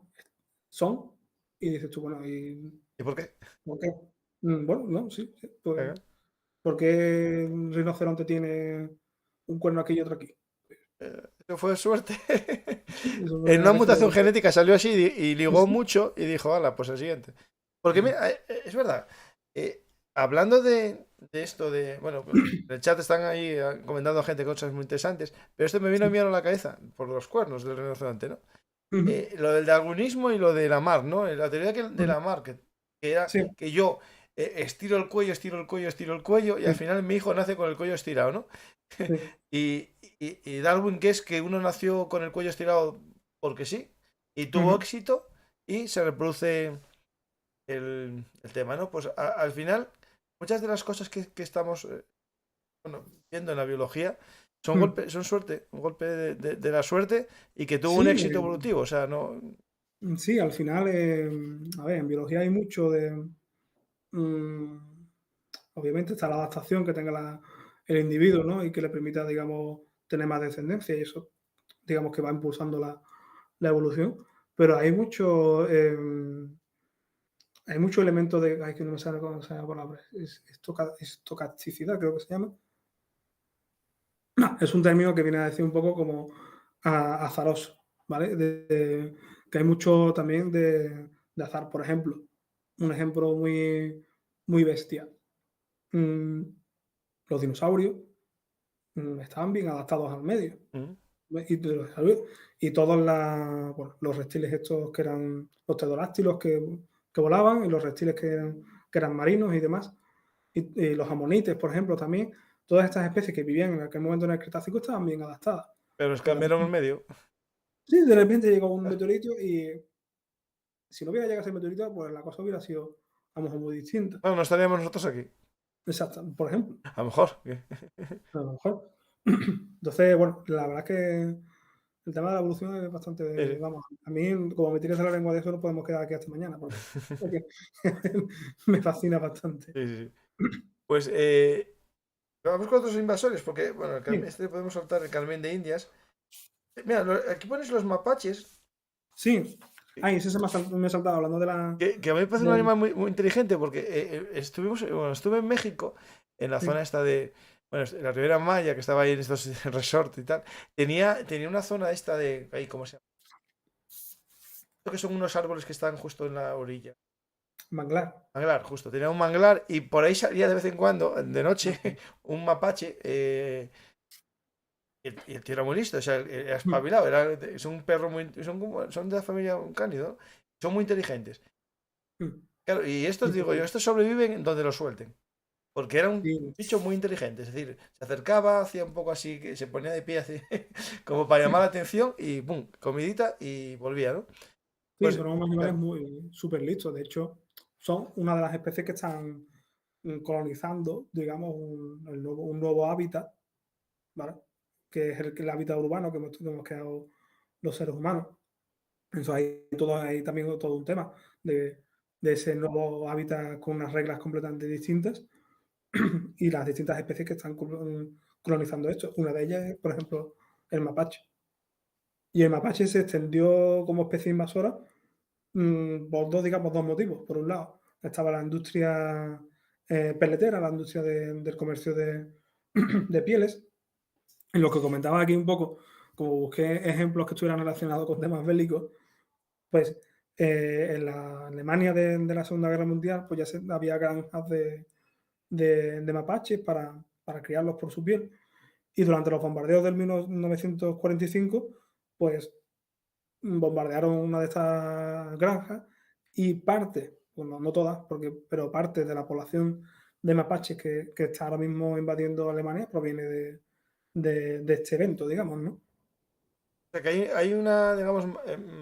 son. Y dices tú, bueno, ¿y ¿Y por qué? por qué? Bueno, no, sí. Pues, Venga. ¿por qué un rinoceronte tiene un cuerno aquí y otro aquí? Eso fue suerte. Sí, eso En puede una haber sido mutación cualquier genética salió así y ligó cosa. mucho y dijo, hala, pues el siguiente. Porque Sí. mira, es verdad, hablando de esto de, bueno, en el chat están ahí comentando a gente cosas muy interesantes, pero esto me vino a mí a la cabeza por los cuernos del rinoceronte, ¿no? Ujú, Lo del darwinismo y lo de la mar, ¿no? La teoría de ujú. la mar, que era Sí, que yo estiro el cuello, estiro el cuello, estiro el cuello y al sí, final mi hijo nace con el cuello estirado, ¿no? sí. Y Darwin, que es que uno nació con el cuello estirado porque sí, y tuvo Ujú, éxito y se reproduce el tema, ¿no? Pues al final, muchas de las cosas que estamos bueno, viendo en la biología son ujú. son suerte, un golpe de la suerte y que tuvo un Sí, éxito evolutivo, o sea, no... sí, al final, a ver, en biología hay mucho mm, obviamente está la adaptación que tenga el individuo, ¿no? Y que le permita, digamos, tener más descendencia y eso, digamos, que va impulsando la evolución. Pero hay mucho elemento ay, que no me sale cómo se llama la palabra, estocasticidad, creo que se llama. Es un término que viene a decir un poco como azaroso, ¿vale? Que hay mucho también de azar. Por ejemplo, un ejemplo muy bestia. Mm, los dinosaurios estaban bien adaptados al medio. Mm. Y, y todos bueno, los reptiles estos que eran los pterodáctilos que volaban y los reptiles que eran marinos y demás. Y los amonites, por ejemplo, también. Todas estas especies que vivían en aquel momento en el Cretácico estaban bien adaptadas. Pero es Pero cambiaron el medio. sí, de repente llegó un meteorito y si no hubiera llegado ese meteorito, pues la cosa hubiera sido a lo mejor muy distinta. Bueno, no estaríamos nosotros aquí. Exacto, por ejemplo, A lo mejor. a lo mejor. Entonces, bueno, la verdad es que el tema de la evolución es bastante, Sí, vamos, a mí, como me tires de la lengua de eso, no podemos quedar aquí hasta mañana, porque me fascina bastante. sí, sí. Pues vamos con otros invasores, porque, bueno, Sí, este podemos saltar el carmín de Indias. Mira, aquí pones los mapaches, sí. Ay, ese se me ha saltado hablando de la... que a mí me parece un del- animal muy, muy inteligente, porque bueno, estuve en México, en la zona sí, esta de, bueno, en la Riviera Maya, que estaba ahí en estos resorts y tal. Tenía una zona esta de, ahí, ¿cómo se llama? Creo que son unos árboles que están justo en la orilla. manglar. Manglar, justo. Tenía un manglar y por ahí salía de vez en cuando, de noche, un mapache. Y el tío era muy listo, o sea, era espabilado. Es un perro muy. Son de la familia un cánido. Son muy inteligentes. Claro, y estos, digo yo, estos sobreviven donde los suelten. Porque era un Sí, bicho muy inteligente. Es decir, se acercaba, hacía un poco así, que se ponía de pie, así, como para llamar la atención y ¡pum! Comidita y volvía, ¿no? sí, Pues, son unos animales claro, muy súper listos. De hecho, son una de las especies que están colonizando, digamos, un nuevo hábitat, ¿vale? Que es el hábitat urbano que hemos creado los seres humanos. Eso hay también todo un tema de ese nuevo hábitat con unas reglas completamente distintas y las distintas especies que están colonizando esto. Una de ellas es, por ejemplo, el mapache. Y el mapache se extendió como especie invasora por digamos, dos motivos. Por un lado, estaba la industria peletera, la industria del comercio de, de pieles, En lo que comentaba aquí un poco, como busqué ejemplos que estuvieran relacionados con temas bélicos, pues en la Alemania de la Segunda Guerra Mundial, pues ya había granjas de mapaches para criarlos por su piel. Y durante los bombardeos del 1945, pues bombardearon una de estas granjas y parte, bueno, no todas, pero parte de la población de mapaches que está ahora mismo invadiendo Alemania proviene de este evento, digamos, ¿no? O sea que hay una, digamos,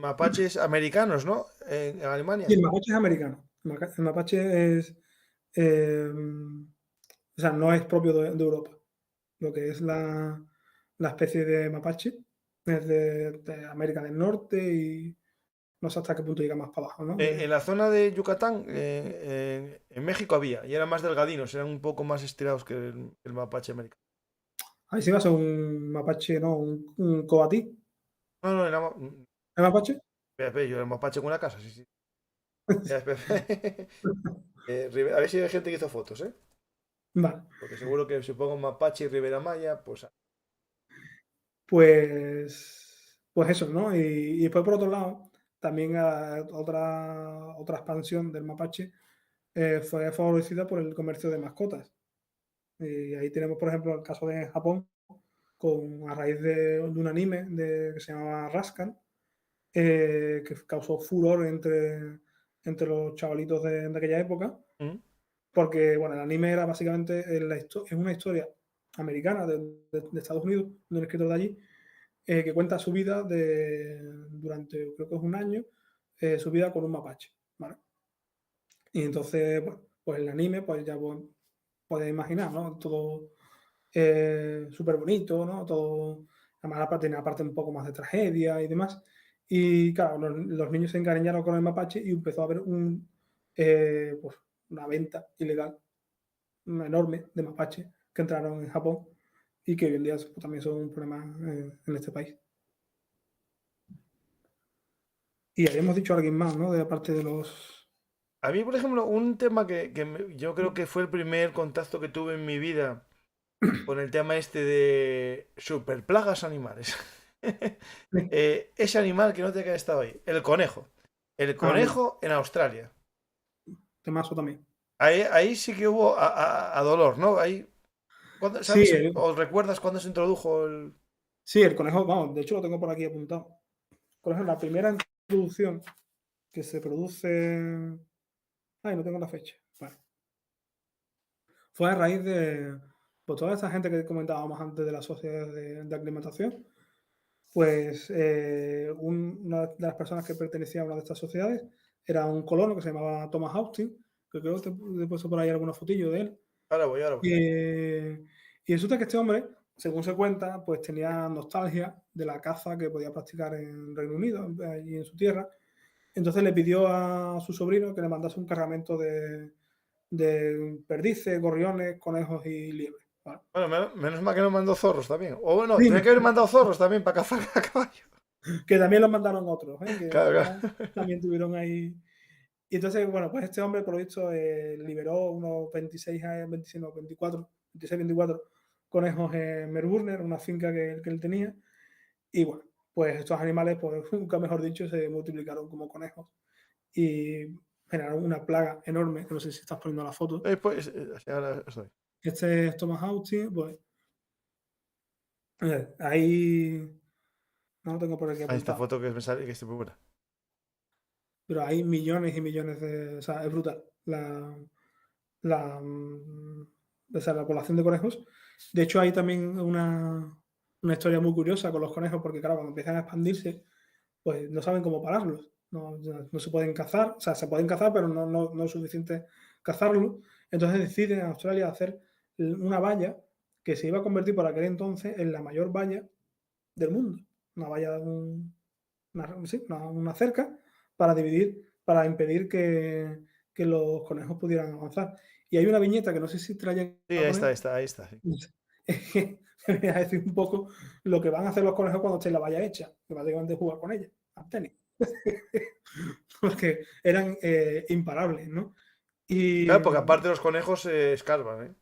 mapaches americanos, ¿no? En Y Alemania. el mapache es americano. El mapache es, o sea, no es propio de Europa. Lo que es la especie de mapache es de América del Norte y no sé hasta qué punto llega más para abajo, ¿no? En la zona de Yucatán, en México había, y eran más delgadinos, eran un poco más estirados que el mapache americano. Ahí sí va a ser un mapache, no, un coatí. No, no, ¿El mapache? espera, espera, yo era mapache con una casa, sí, sí. Espera, espera. A ver si hay gente que hizo fotos, ¿eh? Vale. Porque seguro que si pongo mapache y Ribera Maya, pues. Pues eso, ¿no? Y después, por otro lado, también otra expansión del mapache fue favorecida por el comercio de mascotas. Y ahí tenemos, por ejemplo, el caso de Japón, a raíz de un anime que se llamaba Rascal, que causó furor entre los chavalitos de aquella época, ¿Mm? porque bueno, el anime era básicamente es una historia americana de Estados Unidos, de un escritor de allí, que cuenta su vida durante, creo que es un año, su vida con un mapache, ¿vale? Y entonces, bueno, pues el anime, pues ya podéis imaginar, ¿no? Todo súper bonito, ¿no? Todo, además tiene aparte un poco más de tragedia y demás. Y claro, los niños se encariñaron con el mapache y empezó a haber pues, una venta ilegal enorme de mapaches que entraron en Japón y que hoy en día pues, también son un problema en este país. Y habíamos dicho a alguien más, ¿no? De parte de los... A mí, por ejemplo, un tema que yo creo que fue el primer contacto que tuve en mi vida con el tema este de superplagas animales. Ese animal que no te que estado ahí, el conejo. El Ah, mira, conejo en Australia. temazo también. Ahí sí que hubo a dolor, ¿no? Ahí, Sí, ¿sabes o recuerdas cuándo se introdujo el... sí, el conejo, vamos, de hecho lo tengo por aquí apuntado. Por ejemplo, la primera introducción que se produce... Ay, no tengo la fecha. Bueno, fue a raíz de pues, toda esa gente que comentábamos antes de las sociedades de aclimatación. Pues una de las personas que pertenecía a una de estas sociedades era un colono que se llamaba Thomas Austin, que creo que te he puesto por ahí alguna fotillo de él. Ahora voy, ahora voy. Y resulta que este hombre, según se cuenta, pues tenía nostalgia de la caza que podía practicar en Reino Unido, allí en su tierra. Entonces le pidió a su sobrino que le mandase un cargamento de perdices, gorriones, conejos y liebres. ¿Vale? Bueno, menos mal que no mandó zorros también. O bueno, Sí, tenía que haber mandado zorros también para cazar a caballo. que también los mandaron otros, que Claro, claro. también tuvieron ahí. Y entonces, bueno, pues este hombre, por lo visto, liberó unos 26, 26, no, 24, 26, 24 conejos en Melbourne, una finca que él tenía. Y bueno, pues estos animales, pues nunca mejor dicho, se multiplicaron como conejos y generaron una plaga enorme, que no sé si estás poniendo la foto. Pues, ahora estoy. Este es Thomas Austin, pues ahí no lo tengo por aquí Ahí esta apuntado, foto que me sale que es muy buena. pero hay millones y millones de... O sea, es brutal la, mm, o sea, la población de conejos. De hecho, hay también una historia muy curiosa con los conejos, porque claro, cuando empiezan a expandirse, pues no saben cómo pararlos. No se pueden cazar, o sea, se pueden cazar, pero no es suficiente cazarlos. Entonces deciden en Australia hacer una valla que se iba a convertir por aquel entonces en la mayor valla del mundo. Una valla, una cerca para para impedir que los conejos pudieran avanzar. Y hay una viñeta que no sé si te la llegan Sí, a ahí está, poner. ahí está, ahí está. Sí. Te voy a decir un poco lo que van a hacer los conejos cuando esté la valla hecha, que básicamente jugar con ella, al tenis. Porque eran imparables, ¿no? Y Claro, porque aparte los conejos se escarban, ¿eh?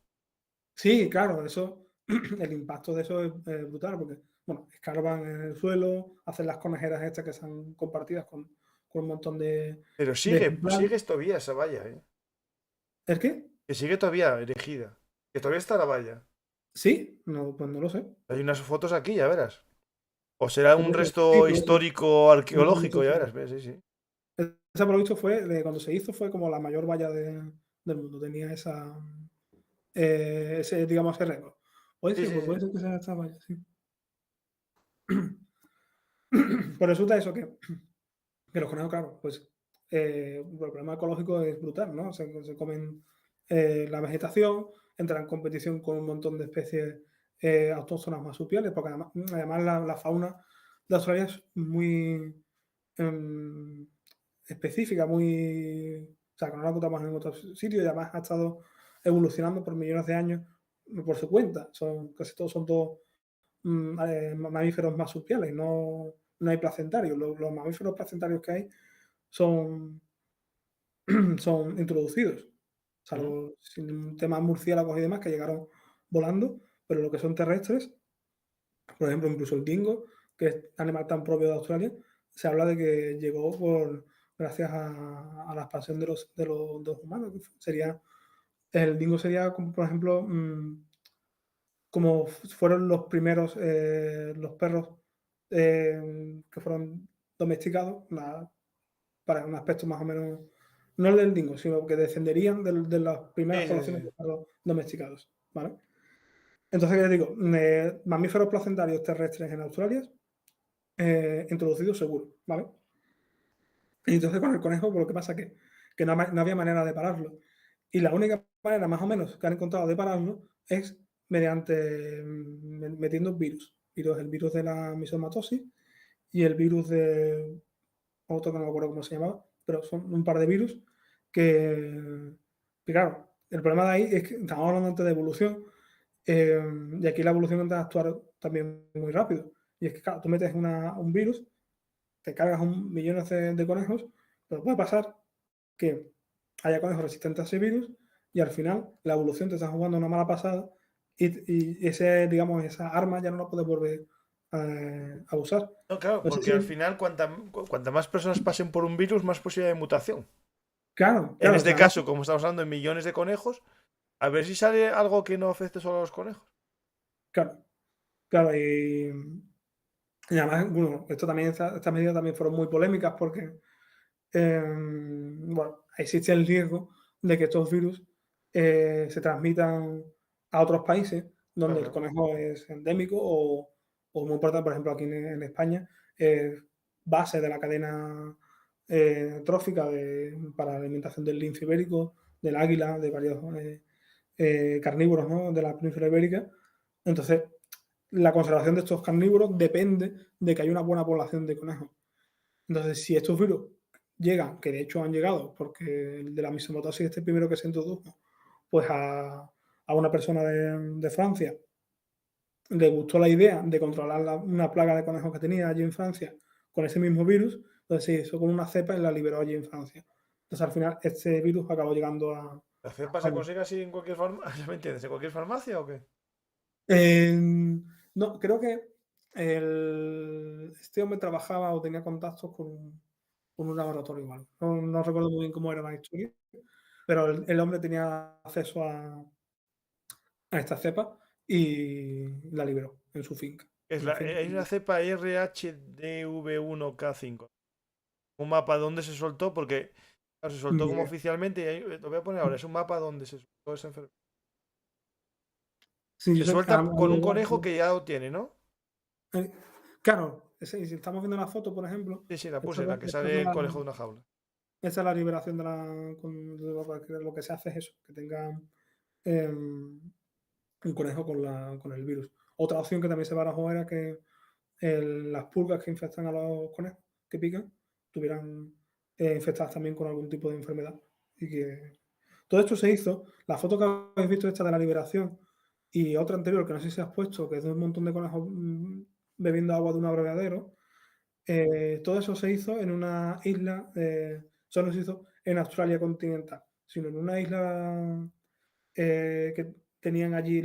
sí, claro, eso el impacto de eso es brutal, porque, bueno, escarban en el suelo, hacen las conejeras estas que son compartidas con un montón Pero de sigue ejemplares. todavía esa valla, ¿eh? ¿El qué? Que sigue todavía erigida. Que todavía está la valla. Sí, no, pues no lo sé. Hay unas fotos aquí, ya verás. O será un Puede ser. Sí, resto puede ser. histórico No, no arqueológico, estoy ya seguro. verás. Sí, sí. Esa, por lo visto, cuando se hizo, fue como la mayor valla del mundo. Tenía ese, digamos, ese récord. Puede Sí, ser, sí, pues puede sí. ser que sea esta valla, sí. Pues resulta eso que los conejos, claro, pues el problema ecológico es brutal, ¿no? Se comen la vegetación, entran en competición con un montón de especies autóctonas marsupiales, porque además la fauna de Australia es muy em, específica, muy. O sea, que no la encontramos en otros sitios y además ha estado evolucionando por millones de años por su cuenta. Casi todos son todos mamíferos marsupiales, no hay placentarios. Los mamíferos placentarios que hay son, son introducidos, Ujú. salvo sin temas murciélagos y demás que llegaron volando, pero lo que son terrestres, por ejemplo, incluso el dingo, que es animal tan propio de Australia, se habla de que llegó gracias a la expansión de los humanos. El dingo sería, como, por ejemplo, como fueron los primeros, los perros que fueron domesticados, para un aspecto más o menos, no el del dingo, sino que descenderían de las primeras Sí, sí, poblaciones sí. de perros domesticados, ¿vale? Entonces, ya digo, mamíferos placentarios terrestres en Australia, introducidos seguro, ¿vale? Y entonces con el conejo, pues lo que pasa es que no había manera de pararlo. Y la única manera, más o menos, que han encontrado de pararlo es mediante metiendo virus. El virus de la misomatosis y el virus de otro que no me acuerdo cómo se llamaba, pero son un par de virus que claro, el problema de ahí es que estamos hablando antes de evolución, y aquí la evolución intenta actuar también muy rápido. Y es que, claro, tú metes un virus, te cargas millones de conejos, pero puede pasar que haya conejos resistentes a ese virus y al final la evolución te está jugando una mala pasada y digamos, esa arma ya no la puedes volver a usar. No, claro, No sé porque al si. final, cuanta más personas pasen por un virus, más posibilidad de mutación. Claro, En claro, o este sea, caso, como estamos hablando de millones de conejos, a ver si sale algo que no afecte solo a los conejos. claro, claro, y además, bueno, estas medidas también fueron muy polémicas porque, bueno, existe el riesgo de que estos virus se transmitan a otros países donde el Ajá. conejo es endémico o muy importante, por ejemplo, aquí en España, es base de la cadena trófica para la alimentación del lince ibérico, del águila, de varios carnívoros, ¿no?, de la península ibérica. Entonces, la conservación de estos carnívoros depende de que haya una buena población de conejos. Entonces, si estos virus llegan, que de hecho han llegado, porque el de la misomatosis, este primero que se introdujo, pues a una persona de Francia, le gustó la idea de controlar una plaga de conejos que tenía allí en Francia con ese mismo virus, entonces se hizo con una cepa y la liberó allí en Francia. Entonces, al final, este virus acabó llegando a ¿La cepa se España. consigue así en cualquier farmacia? ¿Me entiendes? ¿En cualquier farmacia o qué? No, creo que este hombre trabajaba o tenía contactos con un laboratorio igual. No recuerdo muy bien cómo era la historia, pero el hombre tenía acceso a esta cepa y la liberó en su finca. Es En la finca. hay una cepa RHDV1K5. Un mapa donde se soltó, porque claro, se soltó Ni como idea. oficialmente, y lo voy a poner ahora, es un mapa donde se soltó esa enfermedad. Sí, yo Se sé que suelta con un llegó conejo que ya lo tiene, ¿no? claro, si estamos viendo la foto, por ejemplo, Sí, sí, la esta, puse, la que esta es sale el la, conejo de una jaula. esta es la liberación lo que se hace es eso, que tengan em, un conejo con el virus. Otra opción que también se barajó era que las pulgas que infectan a los conejos, que pican, tuvieran infectadas también con algún tipo de enfermedad. Y que todo esto se hizo. La foto que habéis visto, esta de la liberación, y otra anterior, que no sé si has puesto, que es de un montón de conejos bebiendo agua de un abrevadero, todo eso se hizo en una isla, eso no se hizo en Australia continental, sino en una isla que tenían allí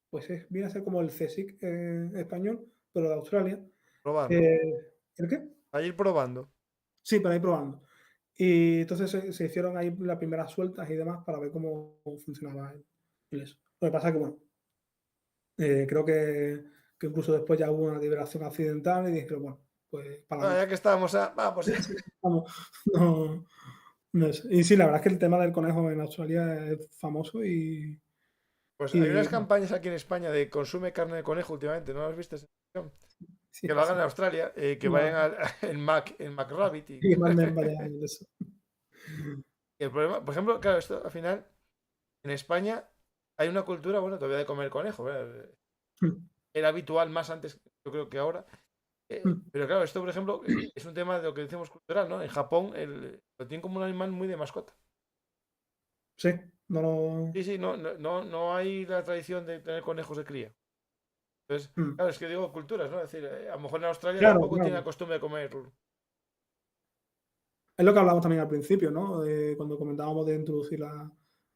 pues viene a ser como el CSIC español, pero de Australia. Probar, ¿no? ¿El qué? A ir probando. Sí, para ir probando. Y entonces se hicieron ahí las primeras sueltas y demás para ver cómo funcionaba el eso. Lo que pasa es que, bueno, creo que incluso después ya hubo una liberación accidental y dijeron, bueno, pues para Ah, ya adelante. que estábamos, vamos. Vamos, no, no sé. Y sí, la verdad es que el tema del conejo en Australia es famoso Pues hay y unas campañas aquí en España de consume carne de conejo últimamente, ¿no las viste? sí, Que lo hagan en sí. Australia, que No, vayan en McRabbit. y manden vaya de eso. Y el problema, por ejemplo, claro, esto al final, en España hay una cultura, bueno, todavía de comer conejo, ¿verdad? Era habitual más antes, yo creo que ahora. Pero claro, esto, por ejemplo, es un tema de lo que decimos cultural, ¿no? En Japón lo tienen como un animal muy de mascota. Sí, no lo. Sí, sí, no hay la tradición de tener conejos de cría. Entonces, claro, es que digo culturas, ¿no? Es decir, a lo mejor en Australia Claro, tampoco tiene claro. la costumbre de comer. Es lo que hablamos también al principio, ¿no? Cuando comentábamos de introducir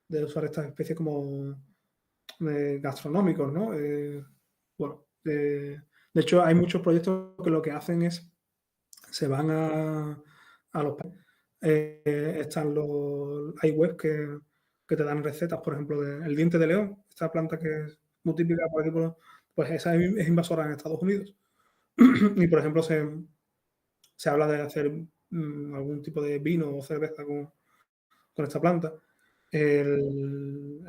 de usar estas especies como gastronómicos, ¿no? Bueno, de hecho hay muchos proyectos que lo que hacen es, se van a los países. Hay webs que te dan recetas, por ejemplo, del diente de león, esta planta que es muy típica por aquí, pues esa es invasora en Estados Unidos. Y, por ejemplo, se habla de hacer algún tipo de vino o cerveza con esta planta. El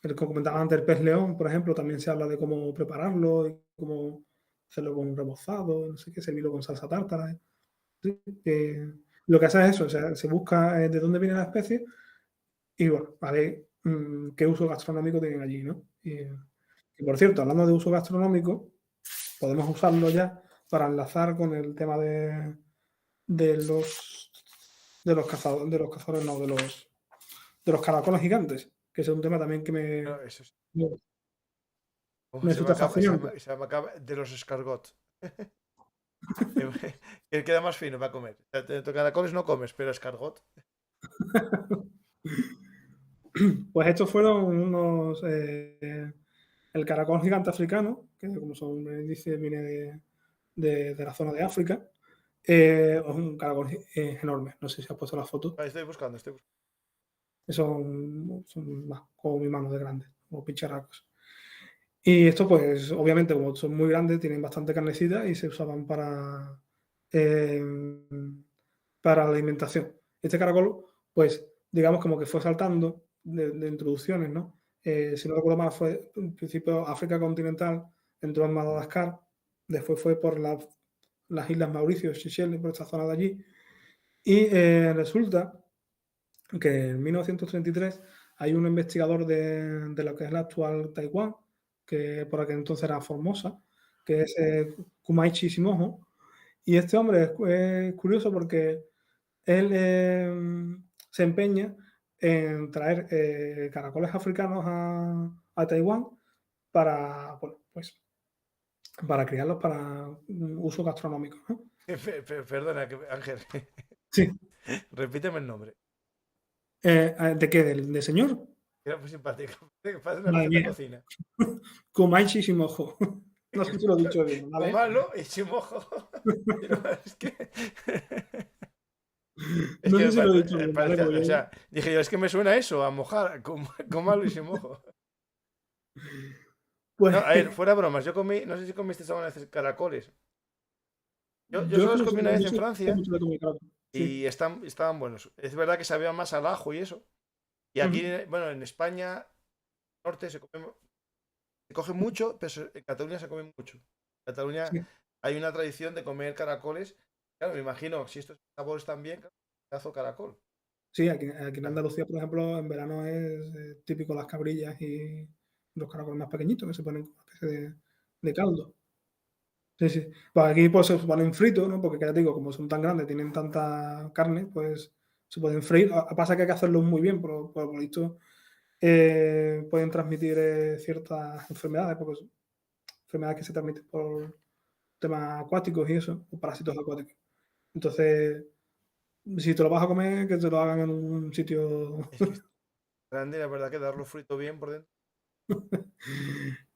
que comentaba antes, el pez león, por ejemplo, también se habla de cómo prepararlo y cómo hacerlo con un rebozado, no sé qué, servirlo con salsa tártara. ¿Sí? Lo que hace es eso, o sea, se busca de dónde viene la especie y, bueno, a ver qué uso gastronómico tienen allí, ¿no? Y por cierto, hablando de uso gastronómico, podemos usarlo ya para enlazar con el tema de los cazadores, no, de los caracoles gigantes, que es un tema también que No, eso es. me, Oh, me resulta fascinante. se me acaba de los escargots. Que queda más fino para comer. O sea, caracoles no comes, pero escargot. Pues estos fueron el caracol gigante africano, que como su nombre dice viene de la zona de África. Es un caracol enorme, no sé si has puesto la foto, Ah, estoy buscando, estoy buscando. son más como mi mano de grandes, como pincharracos. Y estos, pues, obviamente, como son muy grandes, tienen bastante carnecita y se usaban eh, para la alimentación. Este caracol, pues, digamos como que fue saltando de introducciones, ¿no? Si no recuerdo mal, fue en principio África continental, entró en Madagascar, después fue por las Islas Mauricio, Seychelles, por esta zona de allí, y resulta que en 1933 hay un investigador de lo que es la actual Taiwán, que por aquel entonces era Formosa, que es Kumaichi Shimojo. Y este hombre es curioso porque él se empeña en traer caracoles africanos a Taiwán para, bueno, pues, para criarlos para uso gastronómico, ¿no? Perdona, Ángel. Sí. Repíteme el nombre. ¿De qué? ¿Del señor? Era muy simpático. Parece una Madre receta de mía. cocina. Kumaichi Shimojo. No sé si lo he dicho bien, ¿vale? Comerlo y chimojo. Es que. Es No que sé si lo he dicho bien, ¿vale? parece. O Porque sea, dije yo, es que me suena eso, a mojar. Comerlo y chimojo. No, pues a ver, fuera bromas. Yo comí, no sé si comiste alguna vez caracoles. Yo yo es solo que los no sé, comí una vez no en sé Francia mucho de comer carne. Sí. y estaban buenos. Es verdad que sabían más al ajo y eso. Y aquí, Ujú. bueno, en España, norte se coge mucho, pero en Cataluña se come mucho. En Cataluña Sí, hay una tradición de comer caracoles. Claro, me imagino, si estos sabores también, claro, pedazo de caracol. sí, aquí en Claro. Andalucía, por ejemplo, en verano es típico las cabrillas y los caracoles más pequeñitos que se ponen como una especie de caldo. Sí, sí. Pues aquí pues se ponen fritos, ¿no? Porque ya te digo, como son tan grandes, tienen tanta carne, pues se pueden freír. Pasa que hay que hacerlos muy bien, por lo visto pueden transmitir ciertas enfermedades, porque son enfermedades que se transmiten por temas acuáticos y eso, o parásitos acuáticos. Entonces, si te lo vas a comer, que te lo hagan en un sitio. Es que es grande, la verdad, que darlo frito bien por dentro.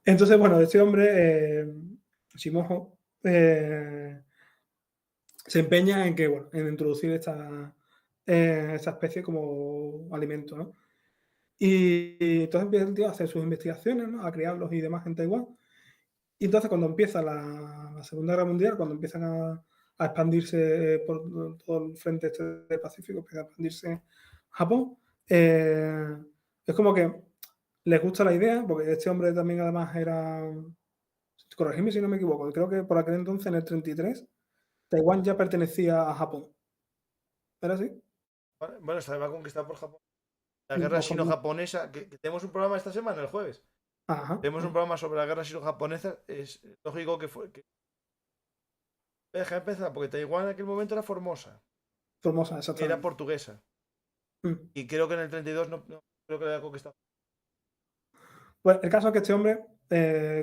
Entonces, bueno, este hombre, Shimojo, se empeña en que, bueno, en introducir esta especie como alimento, ¿no? Y entonces empieza el tío a hacer sus investigaciones, ¿no? A criarlos y demás en Taiwán. Y entonces cuando empieza la Segunda Guerra Mundial, cuando empiezan a expandirse por todo el frente este del Pacífico, empieza a expandirse Japón, es como que les gusta la idea, porque este hombre también además era, corregidme si no me equivoco, creo que por aquel entonces, en el 33, Taiwán ya pertenecía a Japón. ¿Era así? Bueno, estaba conquistado por Japón. La Un guerra poco, ¿no? sino-japonesa, que tenemos un programa esta semana, el jueves. Ajá. Tenemos un programa sobre la guerra sino-japonesa. Es lógico que deja empezar, porque Taiwán en aquel momento era Formosa, Formosa, que era exactamente. portuguesa. Mm. Y creo que en el 32 no creo que la había conquistado. Pues el caso es que este hombre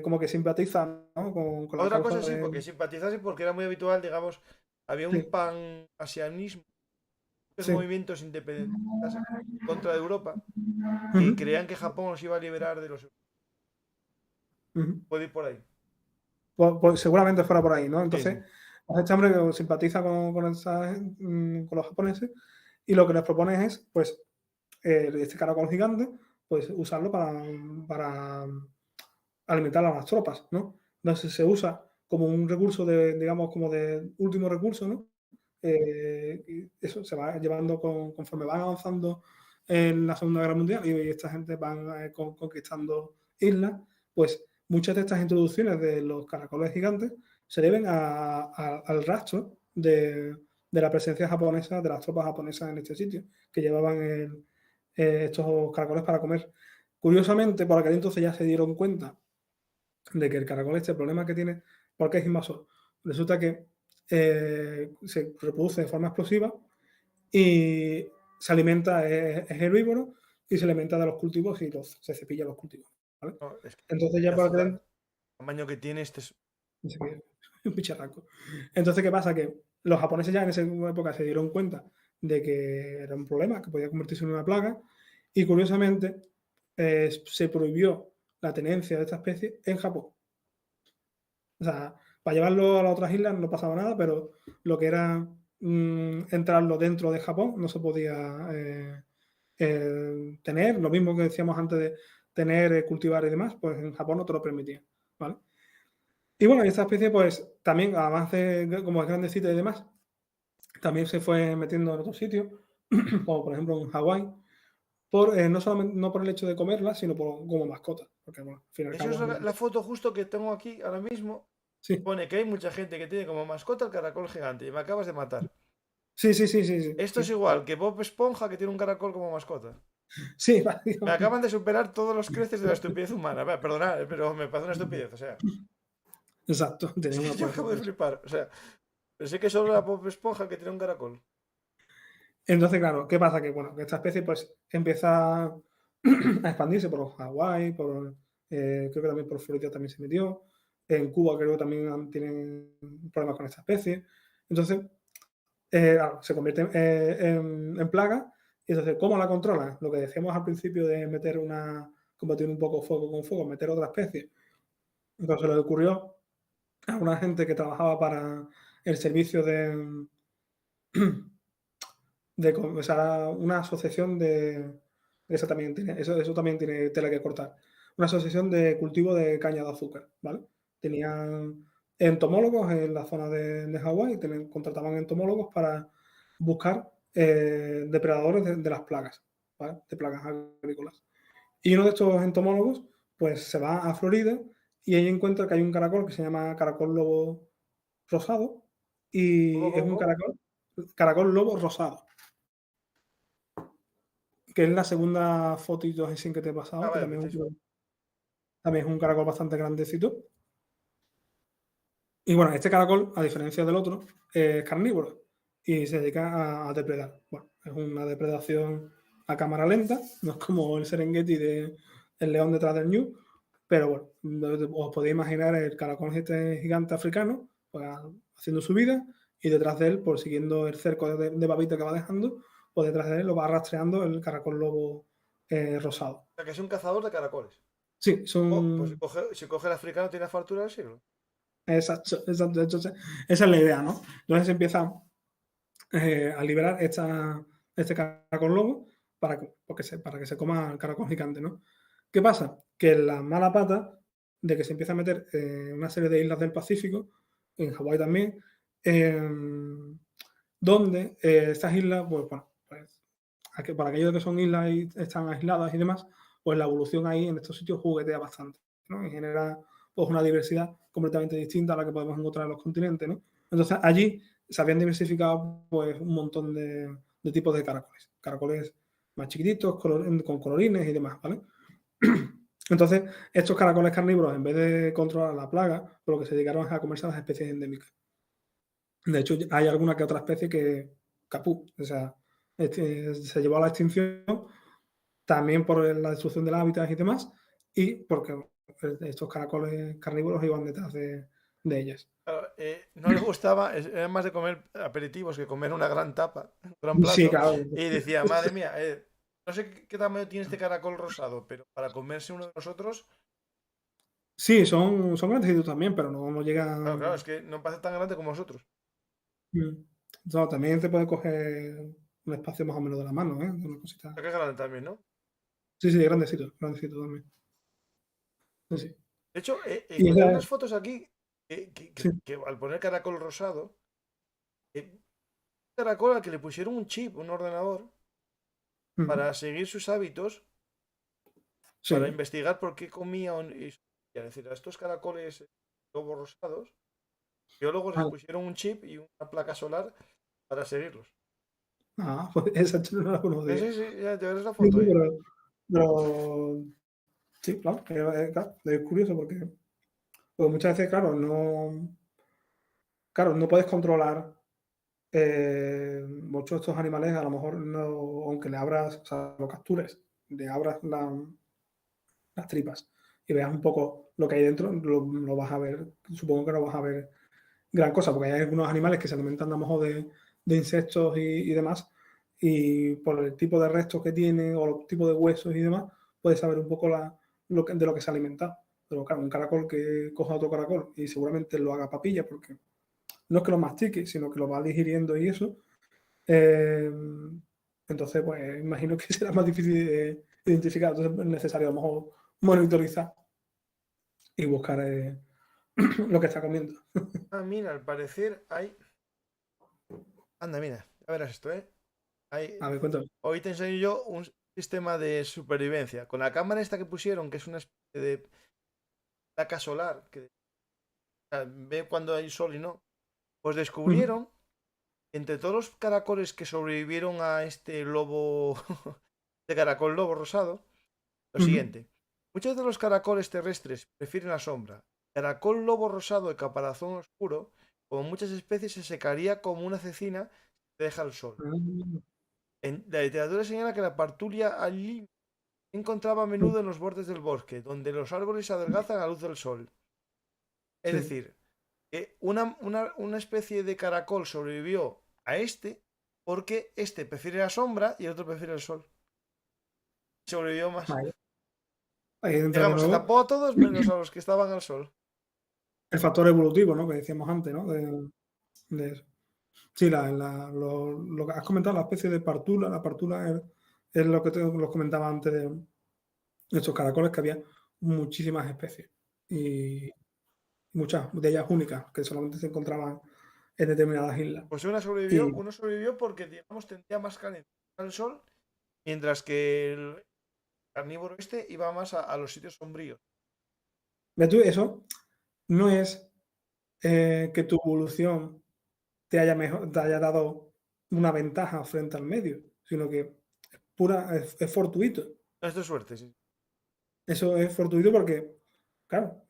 como que simpatiza, ¿no? con la Otra cosa causa sí, porque de... simpatizase, porque era muy habitual, digamos, había un Sí, pan-asianismo, sí. movimientos independentistas en contra de Europa, Ujú, que creían que Japón los iba a liberar de los... ujú. Puede ir por ahí. Pues seguramente fuera por ahí, ¿no? Sí, Entonces, sí. pues este hombre que simpatiza con los japoneses y lo que les propone es, pues, este caracol gigante, pues usarlo para alimentar a las tropas, ¿no? Entonces se usa como un recurso digamos, como de último recurso, ¿no? Y eso se va llevando conforme van avanzando en la Segunda Guerra Mundial y esta gente van conquistando islas, pues muchas de estas introducciones de los caracoles gigantes se deben al rastro de la presencia japonesa, de las tropas japonesas en este sitio, que llevaban estos caracoles para comer. Curiosamente, por aquel entonces ya se dieron cuenta de que el caracol el problema que tiene, porque es invasor, resulta que se reproduce de forma explosiva y se alimenta, es herbívoro y se alimenta de los cultivos y se cepilla los cultivos. ¿Vale? No, es que Entonces ya el por aquel tamaño que tiene este es... un bicharraco. Entonces, ¿qué pasa? Que los japoneses ya en esa época se dieron cuenta de que era un problema, que podía convertirse en una plaga, y curiosamente se prohibió la tenencia de esta especie en Japón. O sea, para llevarlo a las otras islas no pasaba nada, pero lo que era entrarlo dentro de Japón no se podía tener. Lo mismo que decíamos antes de tener, cultivar y demás, pues en Japón no te lo permitían. ¿Vale? Y bueno, esta especie, pues también, además de como es grandecita y demás, también se fue metiendo en otros sitios, como por ejemplo en Hawái, no solamente no por el hecho de comerla, sino como mascota. Porque, bueno, al fin y al Eso es cabo, la foto justo que tengo aquí ahora mismo. sí. Pone que hay mucha gente que tiene como mascota el caracol gigante y me acabas de matar. Sí, sí, sí, sí, sí, Esto es sí. igual que Bob Esponja que tiene un caracol como mascota. Sí, Me básicamente. acaban de superar todos los creces de la estupidez humana. Perdonad, pero me parece una estupidez. O sea, Exacto, es tenía que una yo puerta acabo por de eso. flipar. O sea, pensé que solo era Bob Esponja el que tiene un caracol. Entonces, claro, ¿qué pasa? Que, bueno, que esta especie pues empieza a expandirse por Hawái, creo que también por Florida también se metió, en Cuba creo que también tienen problemas con esta especie. Entonces, claro, se convierte en plaga y entonces, ¿cómo la controlan? Lo que decíamos al principio de combatir un poco fuego con fuego, meter otra especie. Entonces, se le ocurrió a una gente que trabajaba para el servicio o sea, una asociación eso también tiene tela que cortar. Una asociación de cultivo de caña de azúcar, ¿vale? Tenían entomólogos en la zona de Hawái, contrataban entomólogos para buscar depredadores de las plagas, ¿vale? De plagas agrícolas. Y uno de estos entomólogos, pues se va a Florida y ahí encuentra que hay un caracol que se llama caracol lobo rosado ¿Cómo, y es cómo, un cómo? caracol lobo rosado, que es la segunda fotito así que te he Ah, pasado, que vale, perfecto. también es un caracol bastante grandecito. Y bueno, este caracol, a diferencia del otro, es carnívoro y se dedica a depredar. Bueno, es una depredación a cámara lenta, no es como el Serengeti el león detrás del ñu, pero bueno, os podéis imaginar el caracol este gigante africano pues, haciendo su vida y detrás de él, por siguiendo el cerco de babita que va dejando, pues detrás de él lo va rastreando el caracol lobo rosado. O sea, que es un cazador de caracoles. Sí, Oh, pues son... si coge el africano tiene la fartura del siglo. Exacto, exacto. Entonces, esa es la idea, ¿no? Entonces se empieza a liberar este caracol lobo para que se coma el caracol gigante, ¿no? ¿Qué pasa? Que la mala pata de que se empieza a meter en una serie de islas del Pacífico, en Hawái también, em, donde estas islas, pues bueno, pues, para aquellos que son islas y están aisladas y demás, pues la evolución ahí en estos sitios juguetea bastante, ¿no? Y genera pues una diversidad completamente distinta a la que podemos encontrar en los continentes, ¿no? Entonces allí se habían diversificado pues un montón de tipos de caracoles. Caracoles más chiquititos, con colorines y demás, ¿vale? Entonces, estos caracoles carnívoros, en vez de controlar la plaga, por lo que se dedicaron a comerse a las especies endémicas. De hecho, hay alguna que otra especie que capú, o sea, se llevó a la extinción también por la destrucción del hábitat y demás, y porque estos caracoles carnívoros iban detrás de ellas. Claro, no le gustaba, era más de comer aperitivos que comer una gran tapa, un gran Sí, plato. claro. Y decía, madre mía, no sé qué tamaño tiene este caracol rosado, pero para comerse uno de nosotros, Sí, son grandecitos también, pero no claro, claro, llegan. es que no parece tan grande como nosotros. No, también te puede coger un espacio más o menos de la mano, ¿eh? Una cosita. Creo que es grande también, ¿no? Sí, sí, grandecito, grandecito también. Sí, sí. De hecho, Y encontré esa, unas fotos aquí sí. que al poner caracol rosado, un caracol al que le pusieron un chip, un ordenador, Ujú. para seguir sus hábitos, para Sí. investigar por qué comían. Y es decir, a estos caracoles lobos rosados, biólogos les Ah, pusieron un chip y una placa solar para seguirlos. pues esa yo no la Sí, conocía. sí, sí, ya verás la Sí, foto sí, ahí. pero sí, claro, claro, es curioso porque pues muchas veces, claro, no puedes controlar muchos de estos animales, a lo mejor no, aunque le abras, o sea, lo captures, le abras las tripas y veas un poco lo que hay dentro, lo vas a ver, supongo que no vas a ver gran cosa, porque hay algunos animales que se alimentan a lo mejor de insectos y demás, y por el tipo de restos que tiene o los tipos de huesos y demás, puedes saber un poco de lo que se alimenta. Pero claro, un caracol que coja otro caracol y seguramente lo haga papilla, porque no es que lo mastique, sino que lo va digiriendo y eso. eh, entonces, pues imagino que será más difícil de identificar. Entonces es necesario a lo mejor monitorizar y buscar lo que está comiendo. Ah, mira, al parecer hay. Anda, mira, ya verás esto, ¿eh? A ver, cuéntame. Hoy te enseño yo un sistema de supervivencia. Con la cámara esta que pusieron, que es una especie de placa solar, que ve cuando hay sol y no, pues Ujú, descubrieron, entre todos los caracoles que sobrevivieron a este lobo, de caracol lobo rosado, lo ujú. siguiente. Muchos de los caracoles terrestres prefieren la sombra. Caracol lobo rosado de caparazón oscuro, como muchas especies, se secaría como una cecina si se deja el sol. Ah, La literatura señala que la partulia allí se encontraba a mm, menudo en los bordes del bosque, donde los árboles se adelgazan a la luz del sol. Es sí. decir, que una especie de caracol sobrevivió a este porque este prefiere la sombra y el otro prefiere el sol. Sobrevivió más. Vale. Ahí entra de Digamos, se nuevo tapó a todos menos a los que estaban al sol. el factor evolutivo, ¿no? Que decíamos antes, ¿no? De eso. Sí, lo que has comentado, la especie de partula, la partula es lo que los comentaba antes de estos caracoles, que había muchísimas especies y muchas de ellas únicas, que solamente se encontraban en determinadas islas. Pues Y uno sobrevivió porque, digamos, tendría más caliente al sol, mientras que el carnívoro este iba más a los sitios sombríos. ¿ves tú? Eso no es que tu evolución te haya dado una ventaja frente al medio, sino que es fortuito. Esto es suerte, sí. Eso es fortuito porque, claro,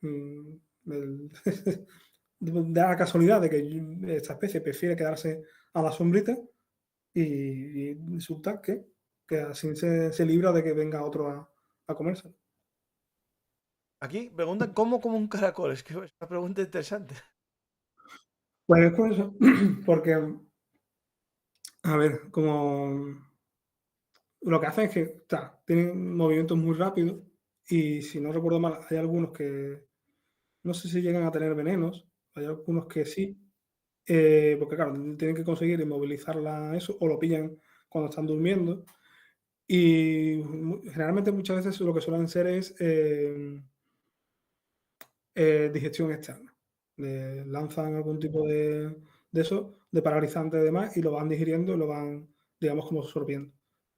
da la casualidad de que esta especie prefiere quedarse a la sombrita y resulta que así se libra de que venga otro a comerse. Aquí preguntan cómo como un caracol. Es que es una pregunta interesante. Pues es por eso, porque, a ver, como lo que hace es que tienen movimientos muy rápidos y si no recuerdo mal, hay algunos que no sé si llegan a tener venenos, hay algunos que sí, porque claro, tienen que conseguir inmovilizarla eso o lo pillan cuando están durmiendo. Y generalmente muchas veces lo que suelen ser es digestión externa. Lanzan algún tipo de eso, de paralizante y demás, y lo van digiriendo y lo van, digamos, como absorbiendo.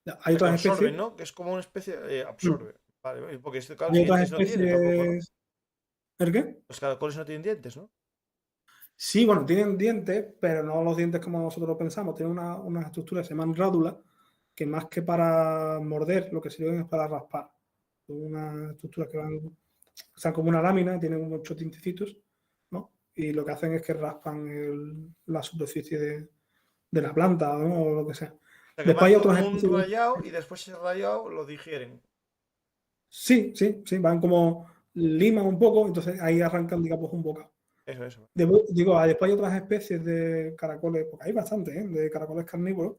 Ya, hay Que otras absorben, especies, ¿no? Que es como una especie, mm, absorbe. Vale, porque claro, hay otras dientes no tienen tampoco, ¿no? especies, ¿el qué? Los caracoles no tienen dientes, ¿no? Sí, bueno, tienen dientes, pero no los dientes como nosotros lo pensamos. Tienen una estructura que se llaman rádulas, que más que para morder, lo que sirven es para raspar. Son unas estructuras que van, están como una lámina, tienen muchos dientecitos, ¿no? Y lo que hacen es que raspan la superficie de la planta, ¿no? O lo que sea. O sea, que Después van hay otras como un especies. rayado y después ese rayado lo digieren. Sí, sí, sí, van como liman un poco, entonces ahí arrancan, digamos, un bocado. Eso. Digo, después hay otras especies de caracoles, porque hay bastantes, ¿eh? De caracoles carnívoros.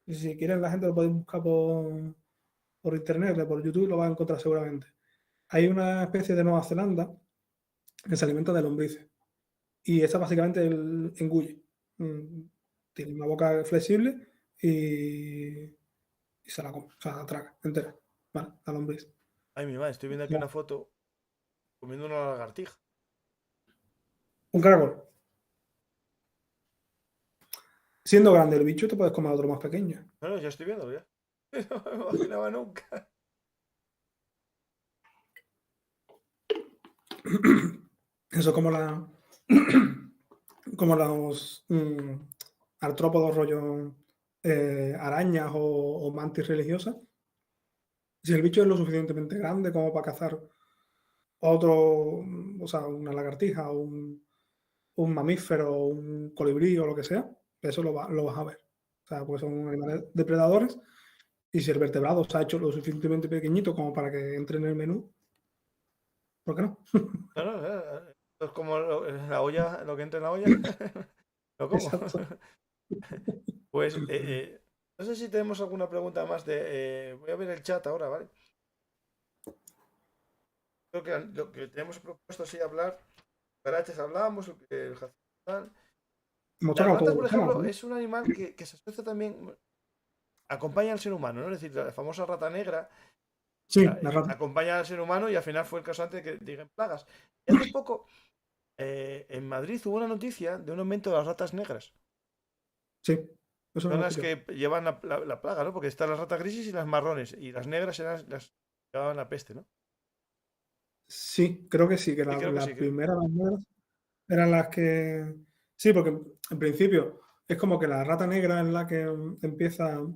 Y si quieren, la gente lo puede buscar por internet, por YouTube, lo va a encontrar seguramente. Hay una especie de Nueva Zelanda que se alimenta de lombrices. Y esta básicamente engulle. Tiene una boca flexible y se la come, o sea, la traga entera. ¿Vale? La lombriz. Ay, mi madre, estoy viendo aquí Ya. una foto comiendo una lagartija. Un caracol. Siendo grande el bicho, te puedes comer otro más pequeño. No, no, ya estoy viendo, ya. No me imaginaba nunca. Eso como como los artrópodos rollo arañas o mantis religiosas. Si el bicho es lo suficientemente grande como para cazar otro, o sea, una lagartija o un mamífero o un colibrí o lo que sea, eso lo vas a ver. O sea, porque son animales depredadores y si el vertebrado se ha hecho lo suficientemente pequeñito como para que entre en el menú, ¿por qué no? No, no, es como la olla, lo que entra en la olla. Lo como. Exacto. Pues, no sé si tenemos alguna pregunta más de. Voy a ver el chat ahora, ¿vale? Creo que lo que tenemos propuesto así hablar. Cucarachas hablábamos, el jazmín. Hemos Las tocado ratas, todos por los temas, ejemplo, ¿no? es un animal que se asocia también, acompaña al ser humano, ¿no? Es decir, la famosa rata negra Sí, la rata. acompaña al ser humano y al final fue el causante de que digan plagas. Y hace poco, en Madrid hubo una noticia de un aumento de las ratas negras. Sí, eso Son lo he las escuchado. que llevan la plaga, ¿no? Porque están las ratas grises y las marrones. Y las negras eran las que llevaban la peste, ¿no? Sí, creo que sí, que Sí, creo que las sí. primeras, las negras, eran las que... Sí, porque en principio es como que la rata negra es la que empieza a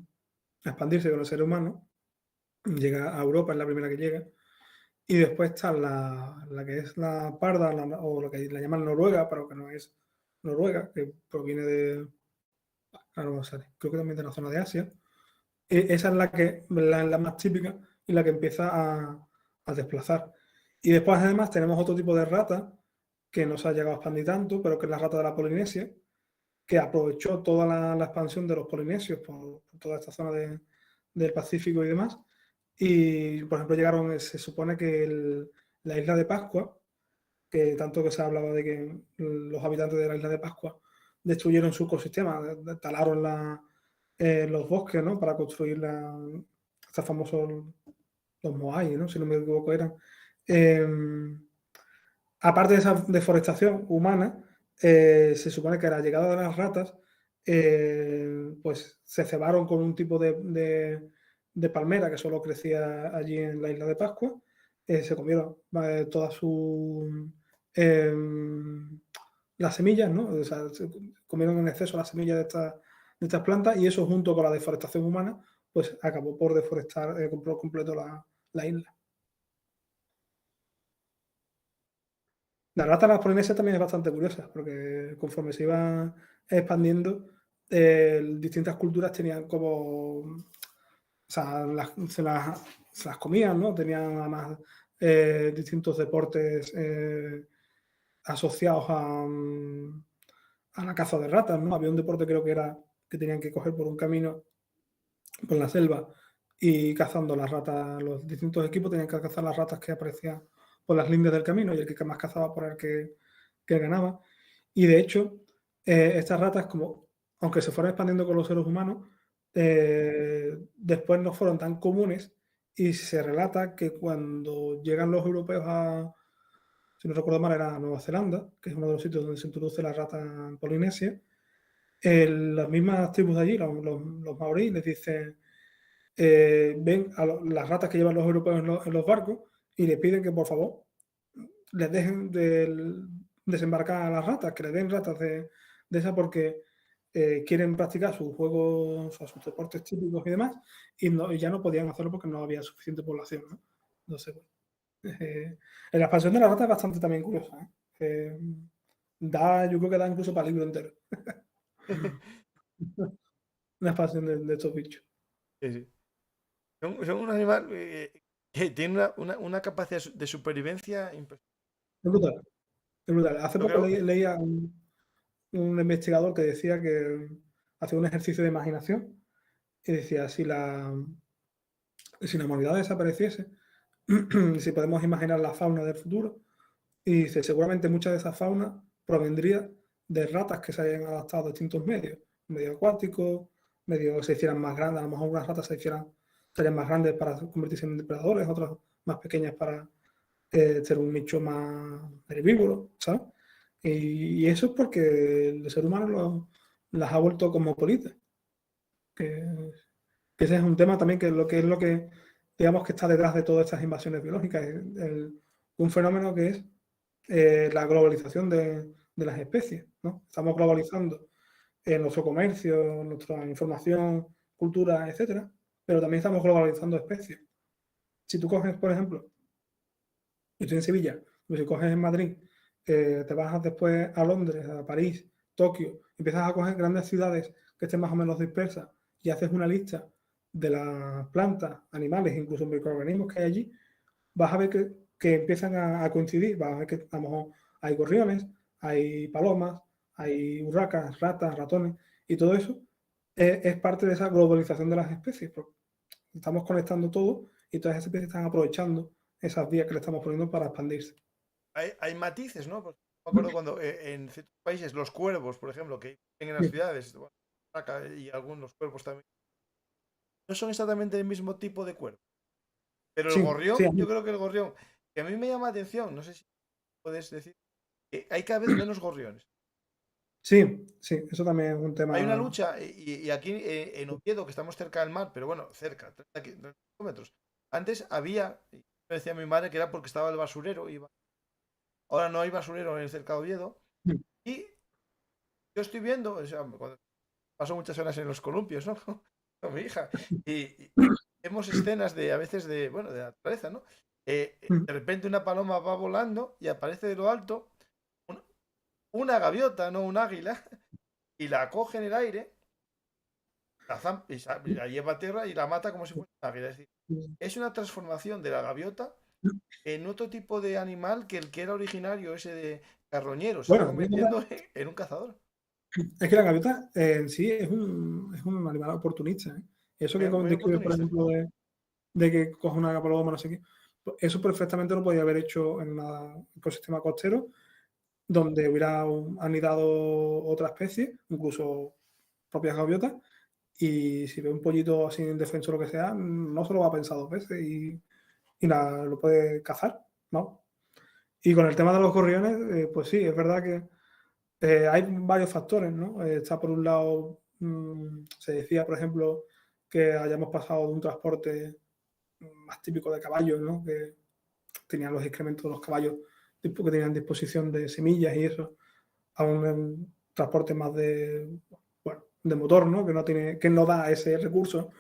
expandirse con el ser humano, llega a Europa, es la primera que llega, y después está la que es la parda, o lo que la llaman noruega, pero que no es noruega, que proviene de, ahora no me sale, creo que también de la zona de Asia. Esa es la más típica y la que empieza a desplazar. Y después además tenemos otro tipo de rata que no se ha llegado a expandir tanto, pero que es la rata de la Polinesia, que aprovechó toda la expansión de los polinesios por toda esta zona del Pacífico y demás. Y, por ejemplo, se supone que la isla de Pascua, que tanto que se hablaba de que los habitantes de la isla de Pascua destruyeron su ecosistema, talaron los bosques, ¿no? Para construir estos famosos, los Moai, ¿no? Si no me equivoco, eran. Eh, Aparte de esa deforestación humana, se supone que a la llegada de las ratas, pues se cebaron con un tipo de palmera que solo crecía allí en la isla de Pascua. Se comieron todas las semillas, ¿no? O sea, se comieron en exceso las semillas de estas plantas y eso junto con la deforestación humana, pues acabó por deforestar por completo la isla. La rata de las Polinesias también es bastante curiosa, porque conforme se iba expandiendo, distintas culturas tenían como, o sea, se las comían, ¿no? Tenían además distintos deportes asociados a la caza de ratas, ¿no? Había un deporte creo que era que tenían que coger por un camino por la selva y cazando las ratas. Los distintos equipos tenían que cazar las ratas que aparecían por las líneas del camino y el que más cazaba por el que ganaba. Y de hecho, estas ratas, como aunque se fueron expandiendo con los seres humanos, después no fueron tan comunes y se relata que cuando llegan los europeos a, si no recuerdo mal, era Nueva Zelanda, que es uno de los sitios donde se introduce la rata en Polinesia, las mismas tribus de allí, los maoríes, les dicen, ven a las ratas que llevan los europeos en los barcos y les piden que por favor les dejen desembarcar a las ratas, que les den ratas de esas porque quieren practicar sus juegos, o sea, sus deportes típicos y demás, y ya no podían hacerlo porque no había suficiente población, ¿no? Entonces, bueno, la expansión de la rata es bastante también curiosa, ¿eh? Yo creo que da incluso para libro entero. La expansión de estos bichos. Sí, sí. Son un animal que tiene una capacidad de supervivencia impresionante. Es brutal, es brutal. Hace Yo poco creo, leía un investigador que decía que hacía un ejercicio de imaginación y decía, si la humanidad desapareciese, si podemos imaginar la fauna del futuro, y dice, seguramente mucha de esa fauna provendría de ratas que se hayan adaptado a distintos medios, medio acuáticos, medio que se hicieran más grandes, a lo mejor unas ratas serían más grandes para convertirse en depredadores, otras más pequeñas para ser un nicho más herbívoro, ¿sabes? Y eso es porque el ser humano las ha vuelto cosmopolitas. Que, que ese es un tema también que es lo que digamos que está detrás de todas estas invasiones biológicas, un fenómeno que es la globalización de las especies, ¿no? Estamos globalizando nuestro comercio, nuestra información, cultura, etcétera, pero también estamos globalizando especies. Si tú coges, por ejemplo, yo estoy en Sevilla, pues si coges en Madrid, te vas después a Londres, a París, Tokio, empiezas a coger grandes ciudades que estén más o menos dispersas y haces una lista de las plantas, animales, incluso microorganismos que hay allí, vas a ver que empiezan a coincidir, vas a ver que a lo mejor hay gorriones, hay palomas, hay urracas, ratas, ratones, y todo eso es parte de esa globalización de las especies, porque estamos conectando todo y todas esas especies están aprovechando esas vías que le estamos poniendo para expandirse. hay matices, ¿no? Porque me acuerdo cuando en ciertos países los cuervos, por ejemplo, que viven en las Sí, ciudades, bueno, acá y algunos cuervos también, no son exactamente el mismo tipo de cuervo. Pero el sí, sí, gorrión, yo creo que el gorrión, que a mí me llama la atención, no sé si puedes decir, que hay cada vez menos gorriones. sí, sí, eso también es un Hay una tema. lucha, y aquí en Oviedo, que estamos cerca del mar, pero bueno, cerca, 30 kilómetros. Antes había, y me decía mi madre que era porque estaba el basurero, ahora no hay basurero en el cerca de Oviedo, y yo estoy viendo, o sea, cuando paso muchas horas en los columpios, ¿no? Con mi hija, y vemos escenas a veces bueno, de la naturaleza, ¿no? De repente una paloma va volando y aparece de lo alto un- una gaviota, no un águila, y la coge en el aire, y la lleva a tierra y la mata como si fuera un águila. Es decir, es una transformación de la gaviota en otro tipo de animal que el que era originario, ese de carroñero, se está Bueno, convirtiendo en un cazador. es que la gaviota en sí es un animal oportunista, ¿eh? Eso que Muy describes, por oportunista, sí. ejemplo, de que coge una paloma, no sé qué, pues eso perfectamente lo podía haber hecho en un ecosistema costero donde hubiera anidado otra especie, incluso propias gaviotas, y si ve un pollito así indefenso o lo que sea, no se lo va a pensar dos veces y lo puede cazar, ¿no? Y con el tema de los gorriones, pues sí, es verdad que hay varios factores, ¿no? Está por un lado, se decía, por ejemplo, que hayamos pasado de un transporte más típico de caballos, ¿no? Que tenían los excrementos de los caballos que tenían disposición de semillas y eso, a un transporte más bueno, de motor, ¿no? Que no da ese recurso.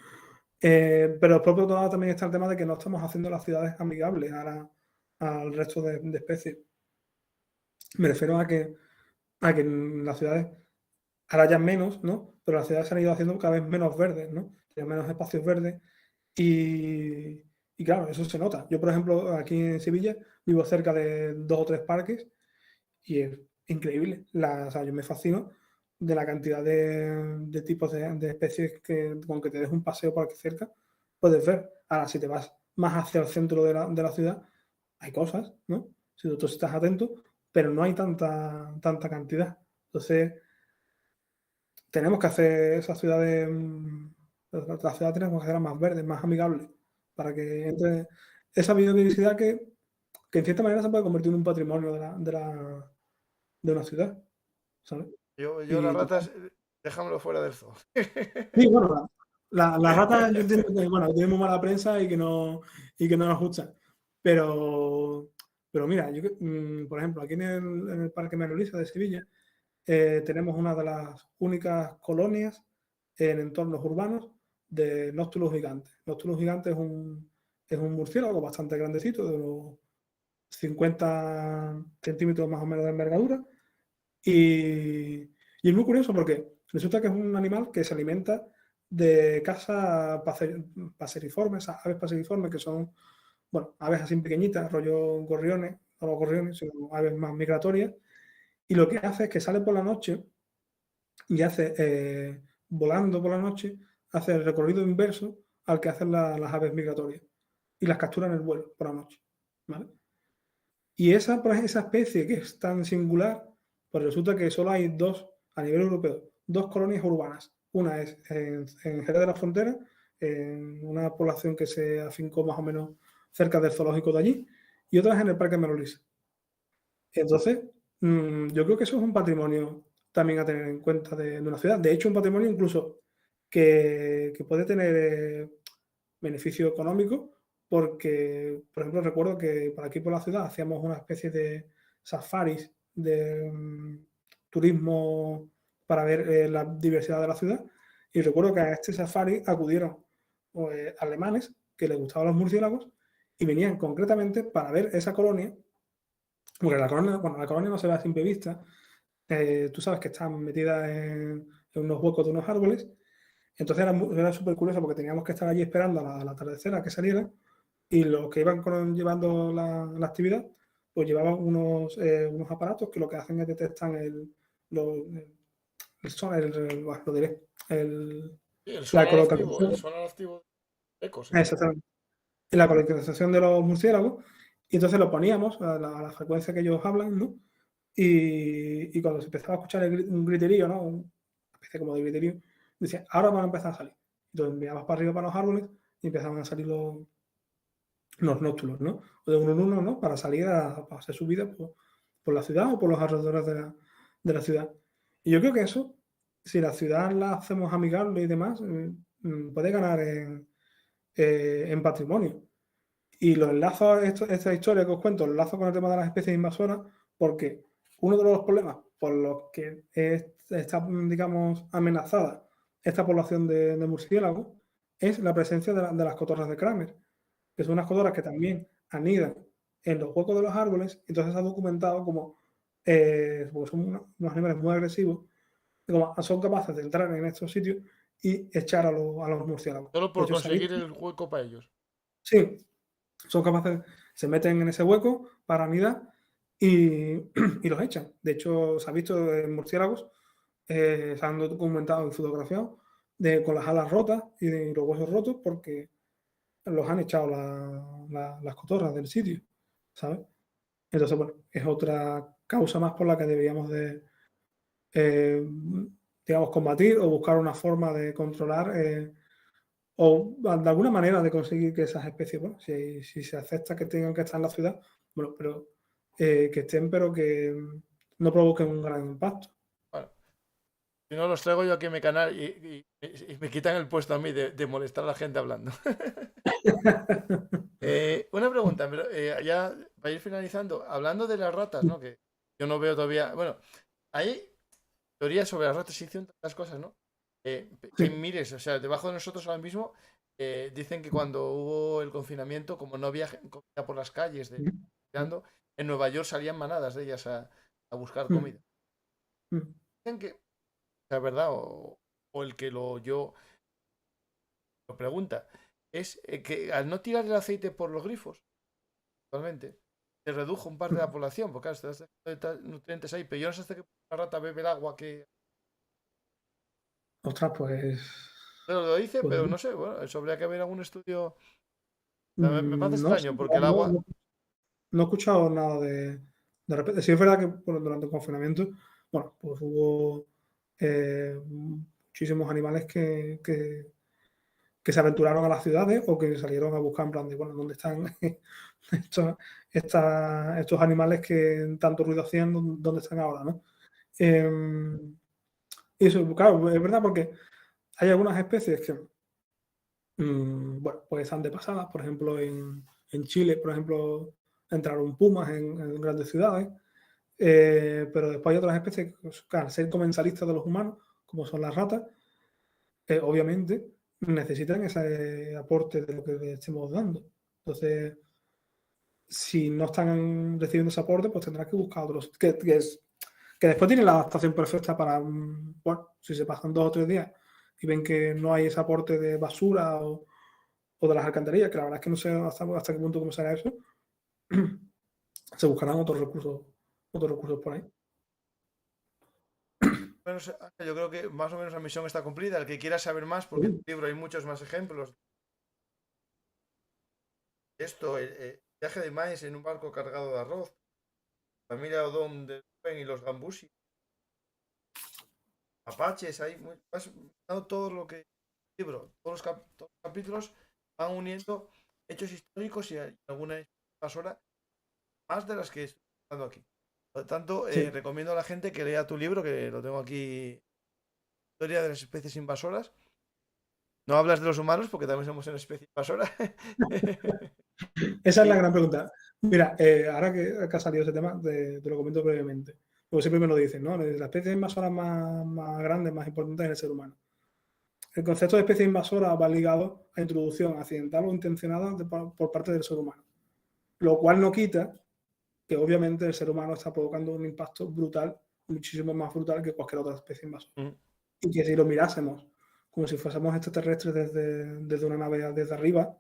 Pero por otro lado también está el tema de que no estamos haciendo las ciudades amigables al resto de especies. Me refiero a que en las ciudades ahora ya menos, ¿no? Pero las ciudades se han ido haciendo cada vez menos verdes, ¿no? Tienen menos espacios verdes y, y claro, eso se nota. Yo, por ejemplo, aquí en Sevilla vivo cerca de 2 o 3 parques y es increíble. O sea, yo me fascino de la cantidad de tipos de especies con que te des un paseo por aquí cerca. puedes ver. Ahora, si te vas más hacia el centro de la ciudad, hay cosas, ¿no? Si tú estás atento, pero no hay tanta cantidad. Entonces, tenemos que hacer esas ciudades, las ciudades tenemos que hacerlas más verdes, más amigables, para que entre esa biodiversidad que en cierta manera se puede convertir en un patrimonio de una ciudad, ¿sabes? Yo las Y ratas, déjamelo fuera del zoo. sí, bueno, las ratas yo entiendo que, bueno, tienen muy mala prensa y que no nos gustan. Pero mira, por ejemplo, aquí en el Parque Menolisa de Sevilla, tenemos una de las únicas colonias en entornos urbanos de Noctulus gigantes. Noctulus gigante es un murciélago bastante grandecito, de unos 50 centímetros más o menos de envergadura. Y es muy curioso porque resulta que es un animal que se alimenta de caza paseriformes, aves paseriformes, que son, bueno, aves así pequeñitas, rollo gorriones, no los gorriones, sino aves más migratorias. Y lo que hace es que sale por la noche y hace, volando por la noche, hace el recorrido inverso al que hacen las aves migratorias y las captura en el vuelo por la noche, ¿vale? Y esa especie que es tan singular, pues resulta que solo hay dos, a nivel europeo, dos colonias urbanas. Una es en Jerez de la Frontera, en una población que se afincó más o menos cerca del zoológico de allí, y otra es en el Parque Menolisa. Entonces, yo creo que eso es un patrimonio también a tener en cuenta de una ciudad. De hecho, un patrimonio incluso que puede tener beneficio económico, porque, por ejemplo, recuerdo que por aquí por la ciudad hacíamos una especie de safaris de turismo para ver la diversidad de la ciudad. Y recuerdo que a este safari acudieron alemanes que les gustaban los murciélagos y venían concretamente para ver esa colonia, porque la colonia no se ve a simple vista. Tú sabes que están metidas en unos huecos de unos árboles. Entonces era súper curioso porque teníamos que estar allí esperando al atardecer a que saliera y los que iban llevando la actividad pues llevaban unos aparatos que lo que hacen es detectar lo diré, Sí, el la sonar activo, ecolocalización, el sonar activo de ecos. exactamente, la ecolocalización de los murciélagos y entonces lo poníamos a la frecuencia que ellos hablan, ¿no? Y cuando se empezaba a escuchar un griterío, ¿no? Una especie como de griterío, decía, ahora van a empezar a salir. Entonces enviabas para arriba para los árboles y empezaban a salir los nóctulos, ¿no? O de uno en uno, ¿no? Para salir a hacer su vida por la ciudad o por los alrededores de la ciudad. Y yo creo que eso, si la ciudad la hacemos amigable y demás, puede ganar en patrimonio. Y los enlazo a esta historia que os cuento, los enlazo con el tema de las especies invasoras, porque uno de los problemas por los que está, digamos, amenazada esta población de murciélagos es la presencia de las cotorras de Kramer, que son unas cotorras que también anidan en los huecos de los árboles. Entonces se ha documentado como, porque son unos animales muy agresivos, como son capaces de entrar en estos sitios y echar a los murciélagos. Solo De por hecho, conseguir el hueco para ellos. sí, son capaces, se meten en ese hueco para anidar y, y los echan. De hecho, se ha visto en murciélagos, se han documentado y fotografiado con las alas rotas y los huesos rotos porque los han echado las cotorras del sitio, ¿sabes? Entonces, bueno, es otra causa más por la que deberíamos de, eh, digamos, combatir o buscar una forma de controlar o de alguna manera de conseguir que esas especies, bueno, si se acepta que tengan que estar en la ciudad, bueno, pero que estén, pero que no provoquen un gran impacto. Bueno, si no los traigo yo aquí en mi canal y me quitan el puesto a mí de molestar a la gente hablando. Una pregunta, pero ya para ir finalizando, hablando de las ratas, ¿no? Que yo no veo todavía. Bueno, hay teorías sobre las ratas y tantas cosas, ¿no? Que Sí. mires, o sea, debajo de nosotros ahora mismo dicen que cuando hubo el confinamiento, como no había comida por las calles, en Nueva York salían manadas de ellas a buscar comida. Dicen que, la verdad, o el que lo pregunta, es que al no tirar el aceite por los grifos, actualmente, se redujo un par de la población, porque claro, estás dejando nutrientes ahí, pero yo no sé hasta qué punto la rata bebe el agua que... Ostras, pues Pero lo dice, Pues pero no sé, bueno, eso habría que ver algún estudio. Me parece no sé, extraño, porque el agua. no he escuchado nada de repente. Sí es verdad que durante el confinamiento, bueno, pues hubo muchísimos animales que se aventuraron a las ciudades o que salieron a buscar en plan de, bueno, ¿dónde están estos, estos animales que tanto ruido hacían? ¿Dónde están ahora, no? Y eso, claro, es verdad porque hay algunas especies que, bueno, pues están de pasadas. Por ejemplo, en Chile, por ejemplo, entraron pumas en grandes ciudades. Pero después hay otras especies que, pues, al ser comensalistas de los humanos, como son las ratas, obviamente necesitan ese aporte de lo que les estemos dando. Entonces, si no están recibiendo ese aporte, pues tendrán que buscar otros. Que después tienen la adaptación perfecta para, bueno, si se pasan 2 o 3 días y ven que no hay ese aporte de basura o de las alcantarillas, que la verdad es que no sé hasta qué punto cómo será eso, se buscarán otros recursos por ahí. Bueno, yo creo que más o menos la misión está cumplida. El que quiera saber más, porque en el libro hay muchos más ejemplos. Esto, el viaje de Miles en un barco cargado de arroz, familia Odón de Rubén y los Gambusi, apaches, hay has dado todo lo que libro, todos los capítulos van uniendo hechos históricos y hay alguna invasora más de las que estoy hablando aquí. Por lo tanto, Sí. recomiendo a la gente que lea tu libro, que lo tengo aquí, Historia de las especies invasoras. No hablas de los humanos porque también somos una especie invasora. Esa es la Y, gran pregunta. Mira, ahora que ha salido ese tema, te lo comento brevemente. Porque siempre me lo dicen, ¿no? La especie invasora más grande, más importante es el ser humano. El concepto de especie invasora va ligado a introducción accidental o intencionada por parte del ser humano. Lo cual no quita que obviamente el ser humano está provocando un impacto brutal, muchísimo más brutal que cualquier otra especie invasora. Y que si lo mirásemos como si fuésemos extraterrestres desde una nave desde arriba,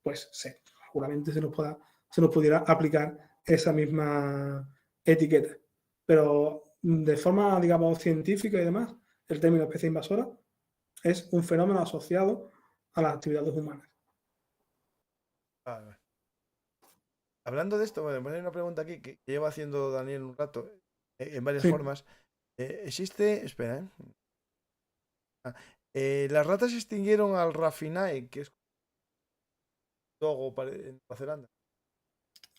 pues sí, seguramente se nos pudiera aplicar esa misma etiqueta. Pero de forma, digamos, científica y demás, el término especie invasora es un fenómeno asociado a las actividades humanas. vale. Hablando de esto, bueno, hay una pregunta aquí que lleva haciendo Daniel un rato, en varias Sí, formas. Existe, espera, Ah, las ratas extinguieron al Rafinae, que es un dogo en Nueva Zelanda.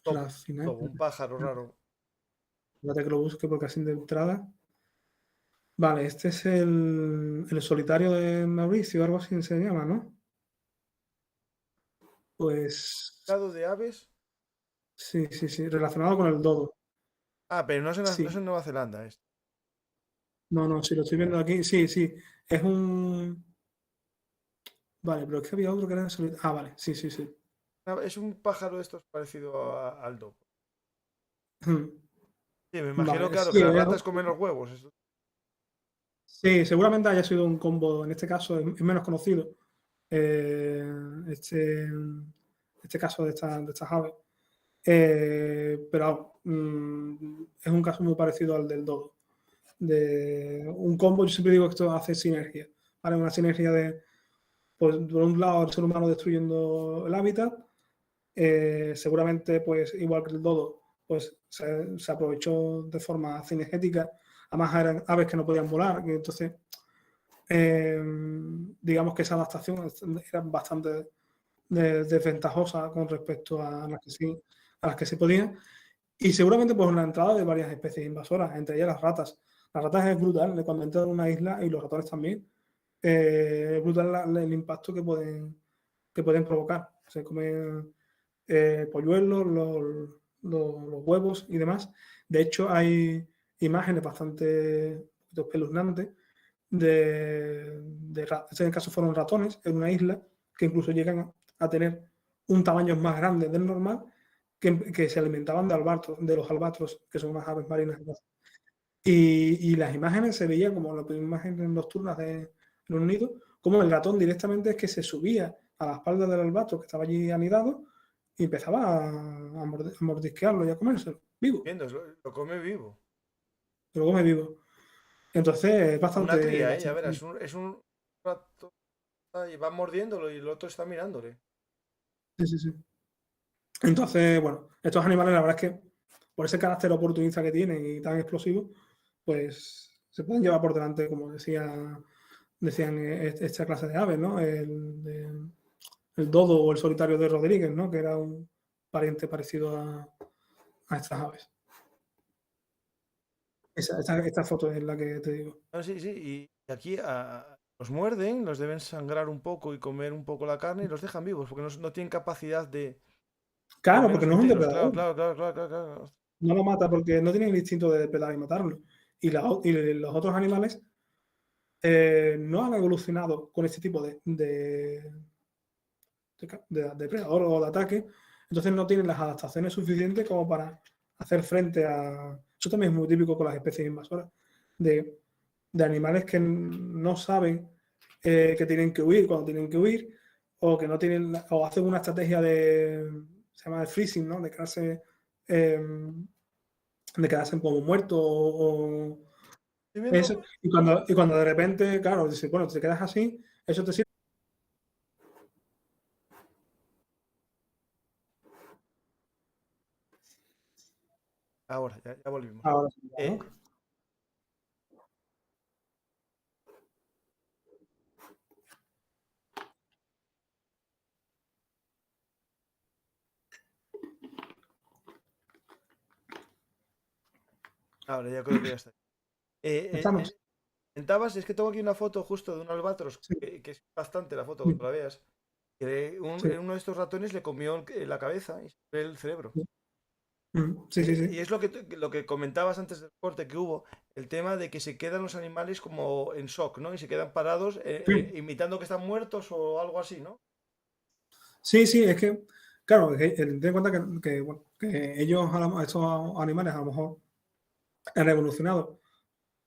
la Dogo, final. dogo, un pájaro raro. Fíjate que lo busque porque así de entrada. Vale, este es el solitario de Mauricio, algo así se llama, ¿no? Pues Lado de aves. sí, sí, sí, relacionado con el dodo. Ah, pero no es Sí, en Nueva Zelanda. no, no, si lo estoy viendo aquí, sí, sí, es un... Vale, pero es que había otro que era el solitario. Ah, vale, sí, sí, sí. Es un pájaro de estos parecido al dogo. Hmm. Sí, me imagino, Vale, claro, sí, que las ratas comen los huevos. sí, seguramente haya sido un combo, en este caso es menos conocido, eh, este, este caso de estas aves. Pero es un caso muy parecido al del dodo. De un combo, yo siempre digo que esto hace sinergia, ¿vale? Una sinergia de, pues, por un lado, el ser humano destruyendo el hábitat, seguramente, pues, igual que el dodo, pues se aprovechó de forma cinegética. Además, eran aves que no podían volar, que entonces, digamos que esa adaptación era bastante desventajosa con respecto a las que sí podían. Y seguramente pues la entrada de varias especies invasoras, entre ellas las ratas. Las ratas es brutal, cuando entran en una isla, y los ratones también, es brutal el impacto que pueden provocar. Se comen polluelos, los huevos y demás. De hecho, hay imágenes bastante espeluznantes en este caso fueron ratones, en una isla, que incluso llegan a tener un tamaño más grande del normal, que se alimentaban de los albatros, que son unas aves marinas. Y las imágenes se veían como las imágenes nocturnas en un nido, como el ratón directamente es que se subía a la espalda del albatro que estaba allí anidado y empezaba a mordisquearlo y a comérselo vivo, Viendo, lo come vivo. lo come vivo. Entonces es Una bastante, cría, ya bastante. verás. Es un rato. y va mordiéndolo y el otro está mirándole. Sí, sí, sí. Entonces, bueno, estos animales, la verdad es que por ese carácter oportunista que tienen y tan explosivo, pues se pueden llevar por delante, como decían esta clase de aves, ¿no? El dodo o el solitario de Rodríguez, ¿no? Que era un pariente parecido a estas aves. Esta foto es la que te digo. Ah, sí, sí, y aquí los muerden, los deben sangrar un poco y comer un poco la carne y los dejan vivos porque no tienen capacidad de Claro, porque comerlos no es un enteros. Claro, depredador. claro, claro, claro, claro, claro. No lo mata porque no tiene el instinto de depredar y matarlo. Y los otros animales no han evolucionado con este tipo de depredador o de ataque, entonces no tienen las adaptaciones suficientes como para hacer frente a... Eso también es muy típico con las especies invasoras, de animales que no saben que tienen que huir cuando tienen que huir, o que no tienen, o hacen una estrategia se llama de freezing, ¿no? De quedarse como muertos o Estoy viendo. eso, y cuando de repente, claro, dice, bueno, te quedas así, eso te sirve. Ahora, ya volvimos. Ahora sí, ¿no? Eh, ahora ya creo que ya está. Estamos. Comentabas, es que tengo aquí una foto justo de un albatros, Sí, que es bastante la foto sí, cuando la veas. Que sí, uno de estos ratones le comió la cabeza y se ve el cerebro. sí. Sí, sí, Y sí. es lo que comentabas antes del corte que hubo, el tema de que se quedan los animales como en shock, ¿no? Y se quedan parados, Sí, imitando que están muertos o algo así, ¿no? sí, sí, es que, claro, ten en cuenta bueno, que ellos, estos animales, a lo mejor han evolucionado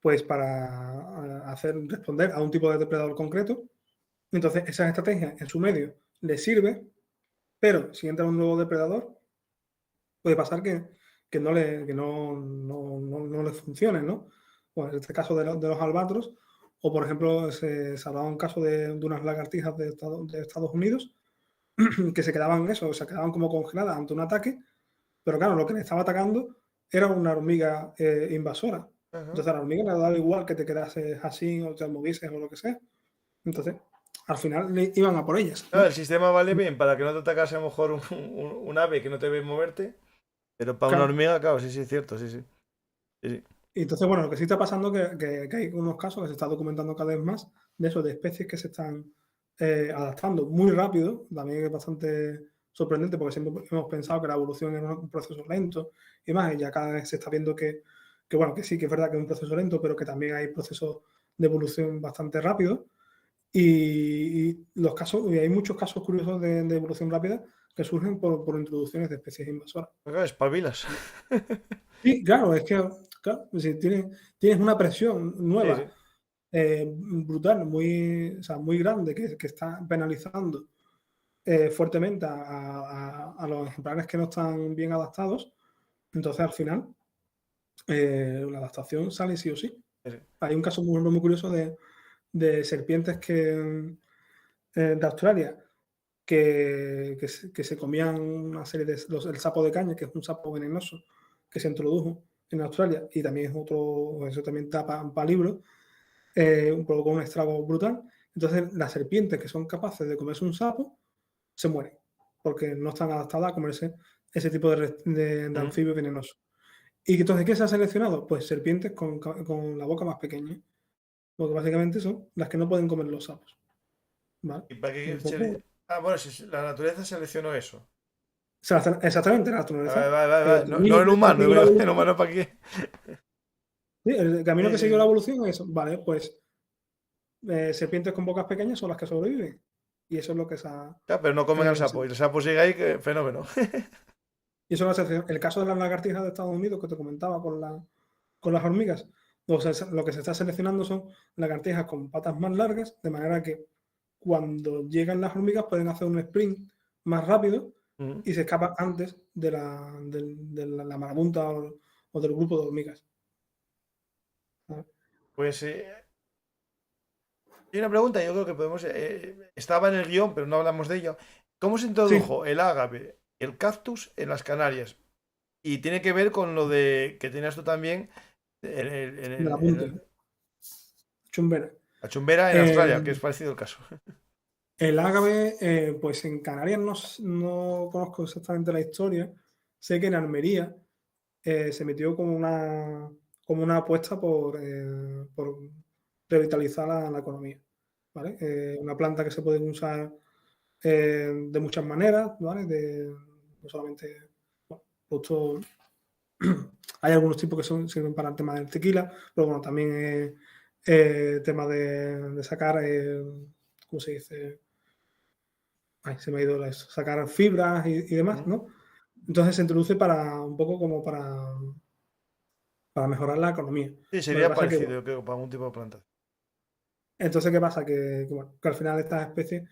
pues para responder a un tipo de depredador concreto. Entonces, esa estrategia en su medio les sirve, pero si entra un nuevo depredador, puede pasar que no les funcione, ¿no? Pues en este caso de los albatros, o por ejemplo, se ha dado un caso de unas lagartijas de Estados Unidos que se quedaban eso, se quedaban como congeladas ante un ataque, pero claro, lo que le estaba atacando era una hormiga invasora. Ajá. Entonces a la hormiga le daba igual que te quedases así o te movieses o lo que sea. Entonces, al final iban a por ellas, Claro, ¿no? el sistema vale bien para que no te atacase a lo mejor un ave que no te ve moverte, pero para una Claro. hormiga, claro, sí, sí, es cierto, sí, sí. Sí, sí. Y entonces, bueno, lo que sí está pasando es que hay unos casos que se está documentando cada vez más de eso, de especies que se están adaptando muy rápido. También es bastante sorprendente porque siempre hemos pensado que la evolución era un proceso lento y más, y ya cada vez se está viendo bueno, que sí, que es verdad que es un proceso lento, pero que también hay procesos de evolución bastante rápidos. Y hay muchos casos curiosos de evolución rápida que surgen por introducciones de especies invasoras. Claro, espabilas. Sí, claro, es que claro, si tienes una presión Sí, nueva, sí. brutal, o sea, muy grande, que está penalizando fuertemente a los ejemplares que no están bien adaptados, entonces al final la adaptación sale sí o sí. Sí, sí. Hay un caso muy curioso de serpientes de Australia que se comían una serie el sapo de caña, que es un sapo venenoso que se introdujo en Australia y también es otro, eso también tapa para libros, provocó un estrago brutal. Entonces, las serpientes que son capaces de comerse un sapo se mueren porque no están adaptadas a comerse ese tipo de Ujú. anfibio venenoso. ¿Y entonces qué se ha seleccionado? Pues serpientes con la boca más pequeña, porque básicamente son las que no pueden comer los sapos. ¿Vale? ¿Y para qué Un poco Ah, bueno, si la naturaleza seleccionó eso. Exactamente, la Vale, naturaleza. vale, vale, El vale. No, no camino el que humano, siguió la el evolución, humano para qué. sí, el camino Sí, que siguió sí, la sí. evolución es, vale, pues serpientes con bocas pequeñas son las que sobreviven. Y eso es lo que se ha, Claro, pero no comen al se- sapo. Y el sapo sigue ahí, que fenómeno. y eso es el caso de las lagartijas de Estados Unidos que te comentaba con las hormigas. Lo que se está seleccionando son lagartijas con patas más largas, de manera que cuando llegan las hormigas pueden hacer un sprint más rápido Ujú. y se escapan antes de la marabunta o del grupo de hormigas. ¿Vale? Pues Hay una pregunta, yo creo que podemos. Estaba en el guión, pero no hablamos de ello. ¿Cómo se Sí, introdujo el ágave, el cactus en las Canarias? Y tiene que ver con lo de que tenías tú también en del apunte, chumbera. la chumbera en Eh, Australia, que es parecido el caso. el ágave, pues en Canarias no conozco exactamente la historia. Sé que en Almería se metió como una apuesta por revitalizar la economía, ¿vale? Una planta que se puede usar de muchas maneras, ¿vale? No solamente, bueno, justo hay algunos tipos que sirven para el tema del tequila, pero bueno, también tema de sacar, ¿cómo se dice? Ay, se me ha ido eso, sacar fibras y demás, Mm. ¿no? Entonces se introduce para un poco como para mejorar la economía. Sí, Lo que sería pasa que, bueno, parecido, creo, para algún tipo de planta. entonces, ¿qué pasa? Bueno, que al final estas especies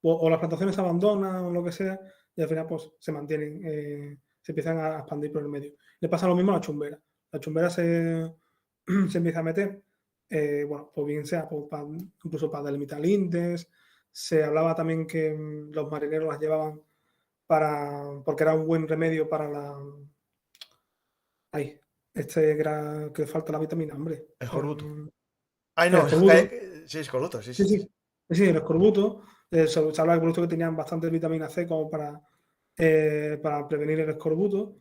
o las plantaciones se abandonan o lo que sea, y al final pues se mantienen, se empiezan a expandir por el medio. Le pasa lo mismo a la chumbera. La chumbera se empieza a meter, bueno, pues bien sea pues, incluso para delimitar lindes. Se hablaba también que los marineros las llevaban porque era un buen remedio para ay, que falta la vitamina, hombre. Escorbuto. Ay, El no, escorbuto. sí, escorbuto, sí, Sí, sí, sí. sí. Sí, el escorbuto. Se habla de escorbuto que tenían bastante vitamina C como para prevenir el escorbuto.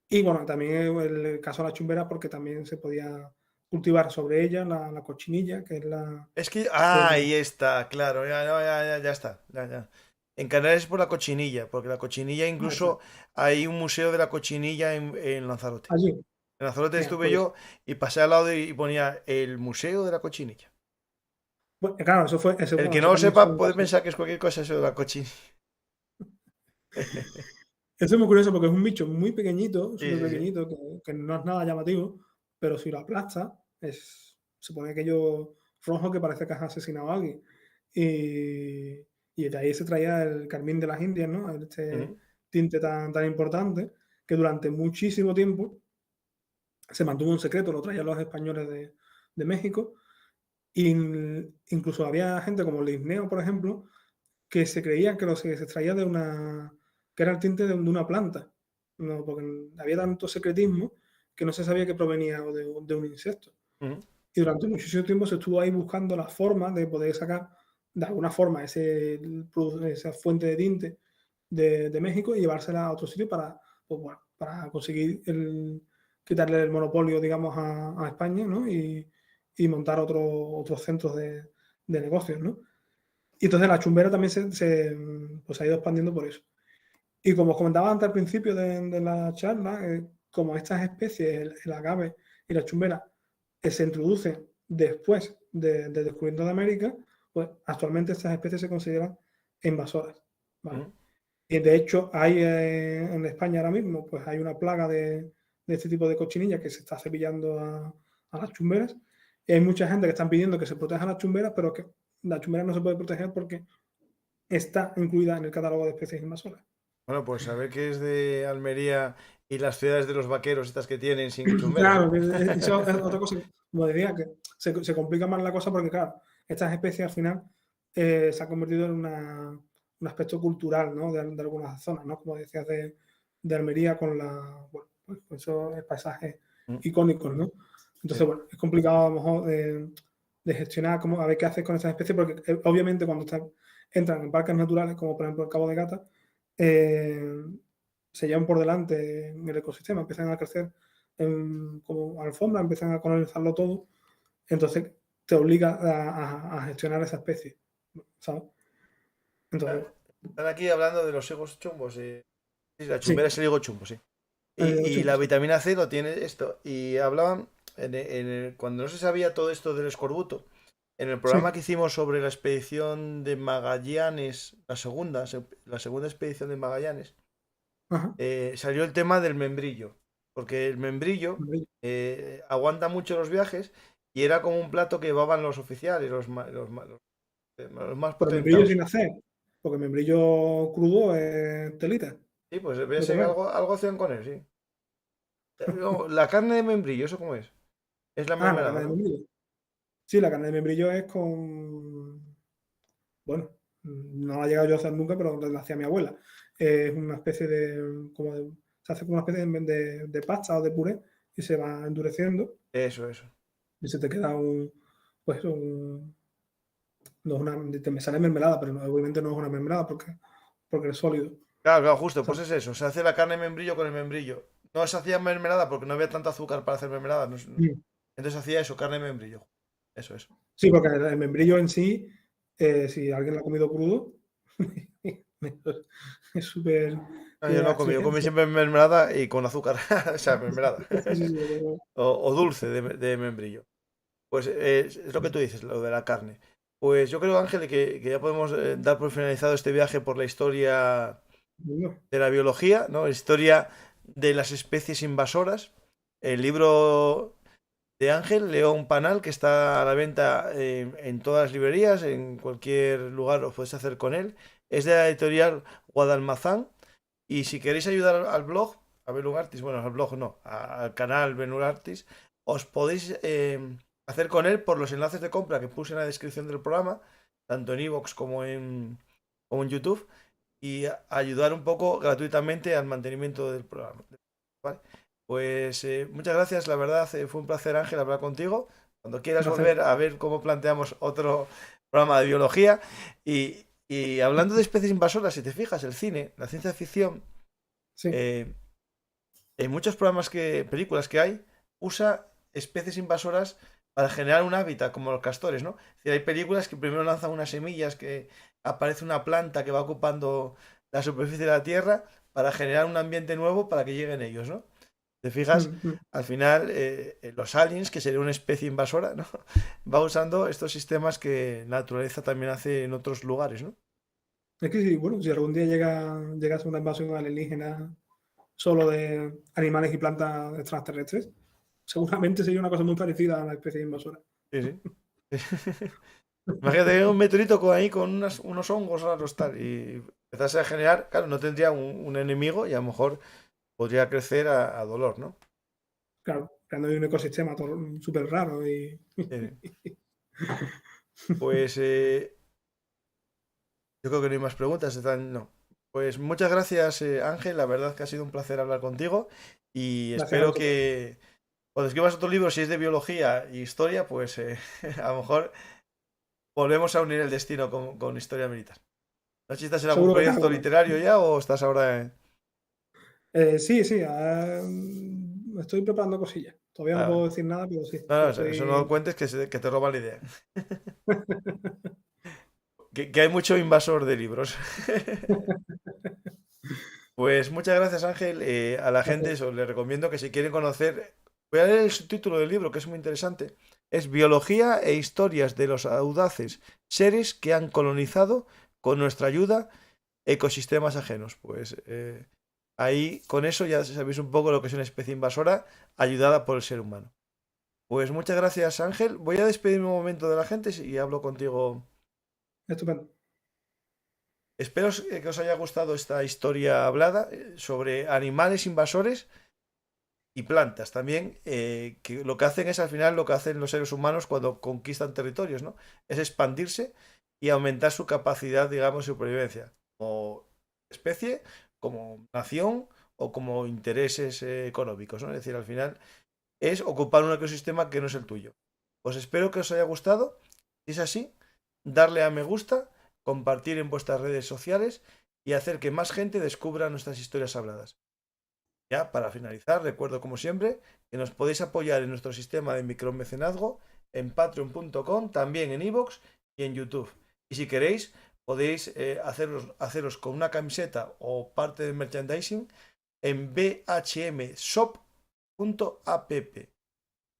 Y bueno, también el caso de la chumbera, porque también se podía cultivar sobre ella la cochinilla, que es la. Es que, eh, ahí está, claro, ya, no, ya está, ya, ya. En Canarias es por la cochinilla, porque la cochinilla incluso hay un museo de la cochinilla en Lanzarote. allí. En Lanzarote estuve Pues, yo y pasé al lado y ponía el museo de la cochinilla. claro, El que bueno, no eso lo también fue sepa un puede caso. pensar que es cualquier cosa eso de la cochinilla. Eso es muy curioso porque es un bicho muy pequeñito, Sí, súper sí, sí. pequeñito, que no es nada llamativo, pero si lo aplastas, se pone aquello rojo que parece que has asesinado a alguien. Y, y de ahí se traía el carmín de las Indias, ¿no? Este Ujú. tinte tan importante que durante muchísimo tiempo se mantuvo en secreto, lo traían los españoles de México. Y incluso había gente como Linneo, por ejemplo, que se creía que se extraía que era el tinte de una planta. No, porque había tanto secretismo que no se sabía que provenía de un insecto. Ujú. Y durante muchísimo tiempo se estuvo ahí buscando la forma de poder sacar de alguna forma esa fuente de tinte de México y llevársela a otro sitio pues bueno, para conseguir quitarle el monopolio, digamos, a España, ¿no? Y montar otros centros de negocios, ¿no? Y entonces la chumbera también pues, se ha ido expandiendo por eso. Y como os comentaba antes al principio de la charla, como estas especies, el agave y la chumbera, se introducen después del descubrimiento de América, pues actualmente estas especies se consideran invasoras, ¿vale? Ujú. Y de hecho hay en España ahora mismo, pues hay una plaga de este tipo de cochinilla que se está cepillando a las chumberas. Y hay mucha gente que están pidiendo que se protejan las chumberas, pero que la chumbera no se puede proteger porque está incluida en el catálogo de especies invasoras. Bueno, pues a ver qué es de Almería y las ciudades de los vaqueros estas que tienen sin chumberas, Claro, ¿no? que eso es otra cosa, como decía, que se complica más la cosa porque, claro, estas especies al final se han convertido en un aspecto cultural, ¿no? De algunas zonas, ¿no? Como decías de Almería bueno, pues esos paisajes Mm. icónicos, ¿no? Sí. Entonces, bueno, es complicado a lo mejor de gestionar, a ver qué haces con estas especies, porque obviamente cuando entran en parques naturales, como por ejemplo el Cabo de Gata, eh, se llevan por delante en el ecosistema, empiezan a crecer como alfombra, empiezan a colonizarlo todo, entonces te obliga a gestionar esa especie, ¿sabes? Entonces, Están aquí hablando de los higos chumbos. Sí, la chumbera sí, es el higo chumbo, sí. el Y la chumbo, sí. vitamina C lo tiene esto. Y hablaban, cuando no se sabía todo esto del escorbuto, en el programa Sí, que hicimos sobre la expedición de Magallanes, la segunda expedición de Magallanes, ajá. salió el tema del membrillo. Porque el membrillo aguanta mucho los viajes y era como un plato que llevaban los oficiales, los más Pero membrillo potentados. sin hacer, porque membrillo crudo es telita Sí, pues voy a de ser que comer. algo hacían con él, sí. No, la carne de membrillo, ¿eso cómo es? Es la Ah, la carne de mermelada, ¿no? membrillo. Sí, la carne de membrillo es con... Bueno, no la he llegado yo a hacer nunca, pero la hacía mi abuela. Es una especie de... se hace como una especie de pasta o de puré y se va endureciendo Eso. y se te queda pues no es una, me sale mermelada, pero obviamente no es una mermelada porque es sólido. Claro, justo, pues es eso. Se hace la carne de membrillo con el membrillo. No se hacía mermelada porque no había tanto azúcar para hacer mermelada. Entonces hacía eso, carne de membrillo. Eso. Sí, porque el membrillo en sí, si alguien lo ha comido crudo, es súper... No, yo no comí, yo comí siempre mermelada y con azúcar. O sea, mermelada. Sí, o dulce de membrillo. Pues es lo que tú dices, lo de la carne. Pues yo creo, Ángel, que ya podemos dar por finalizado este viaje por la historia de la biología, ¿no? Historia de las especies invasoras. El libro de Ángel, León Panal, que está a la venta en todas las librerías, en cualquier lugar lo podéis hacer con él. Es de la editorial Guadalmazán. Y si queréis ayudar al blog, a Bellum Artis, bueno, al blog no, al canal Bellum Artis, os podéis hacer con él por los enlaces de compra que puse en la descripción del programa, tanto en iVoox como en YouTube, y ayudar un poco gratuitamente al mantenimiento del programa. ¿Vale? Pues muchas gracias, la verdad, fue un placer, Ángel, hablar contigo. Cuando quieras volver a ver cómo planteamos otro programa de biología. Y hablando de especies invasoras, si te fijas, el cine, la ciencia ficción, sí. En muchos películas que hay, usa especies invasoras para generar un hábitat, como los castores, ¿no? Es decir, hay películas que primero lanzan unas semillas, que aparece una planta que va ocupando la superficie de la Tierra para generar un ambiente nuevo para que lleguen ellos, ¿no? Te fijas, al final, los aliens, que sería una especie invasora, ¿no? Va usando estos sistemas que la naturaleza también hace en otros lugares, ¿no? Es que sí, bueno, si algún día llegase una invasión alienígena solo de animales y plantas extraterrestres, seguramente sería una cosa muy parecida a la especie invasora. Sí. Imagínate un meteorito con unos hongos raros tal, y empezase a generar, claro, no tendría un enemigo y a lo mejor podría crecer a dolor, ¿no? Claro, creando un ecosistema súper raro y... Pues yo creo que no hay más preguntas, no. Pues muchas gracias, Ángel, la verdad que ha sido un placer hablar contigo y espero que cuando escribas otro libro, si es de biología e historia, pues a lo mejor volvemos a unir el destino con historia militar. ¿No sé si estás en algún proyecto literario ya o estás ahora en...? Sí, estoy preparando cosillas. Todavía no puedo decir nada, pero sí. No, eso no lo cuentes, que te roban la idea. que hay mucho invasor de libros. Pues muchas gracias, Ángel. A la gente eso, les recomiendo que si quieren conocer... Voy a leer el subtítulo del libro, que es muy interesante. Es Biología e historias de los audaces seres que han colonizado, con nuestra ayuda, ecosistemas ajenos. Pues ahí, con eso ya sabéis un poco lo que es una especie invasora ayudada por el ser humano. Pues muchas gracias, Ángel. Voy a despedirme un momento de la gente y hablo contigo. Estupendo. Espero que os haya gustado esta historia hablada sobre animales invasores y plantas también, que lo que hacen es al final lo que hacen los seres humanos cuando conquistan territorios, ¿no? Es expandirse y aumentar su capacidad, digamos, de supervivencia, como especie, como nación o como intereses económicos, ¿no? Es decir, al final es ocupar un ecosistema que no es el tuyo. Pues espero que os haya gustado. Si es así, darle a me gusta, compartir en vuestras redes sociales y hacer que más gente descubra nuestras historias habladas. Ya, para finalizar, recuerdo como siempre que nos podéis apoyar en nuestro sistema de micromecenazgo en patreon.com, también en iVoox y en YouTube. Y si queréis, podéis haceros con una camiseta o parte del merchandising en bhmshop.app.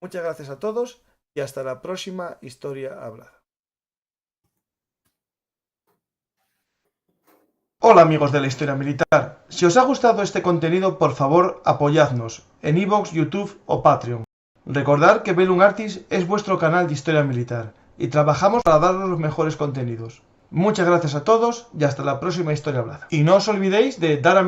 Muchas gracias a todos y hasta la próxima historia hablada. Hola amigos de la historia militar, si os ha gustado este contenido, por favor apoyadnos en iVoox, YouTube o Patreon. Recordad que Bellum Artis es vuestro canal de historia militar y trabajamos para daros los mejores contenidos. Muchas gracias a todos y hasta la próxima historia hablada. Y no os olvidéis de dar a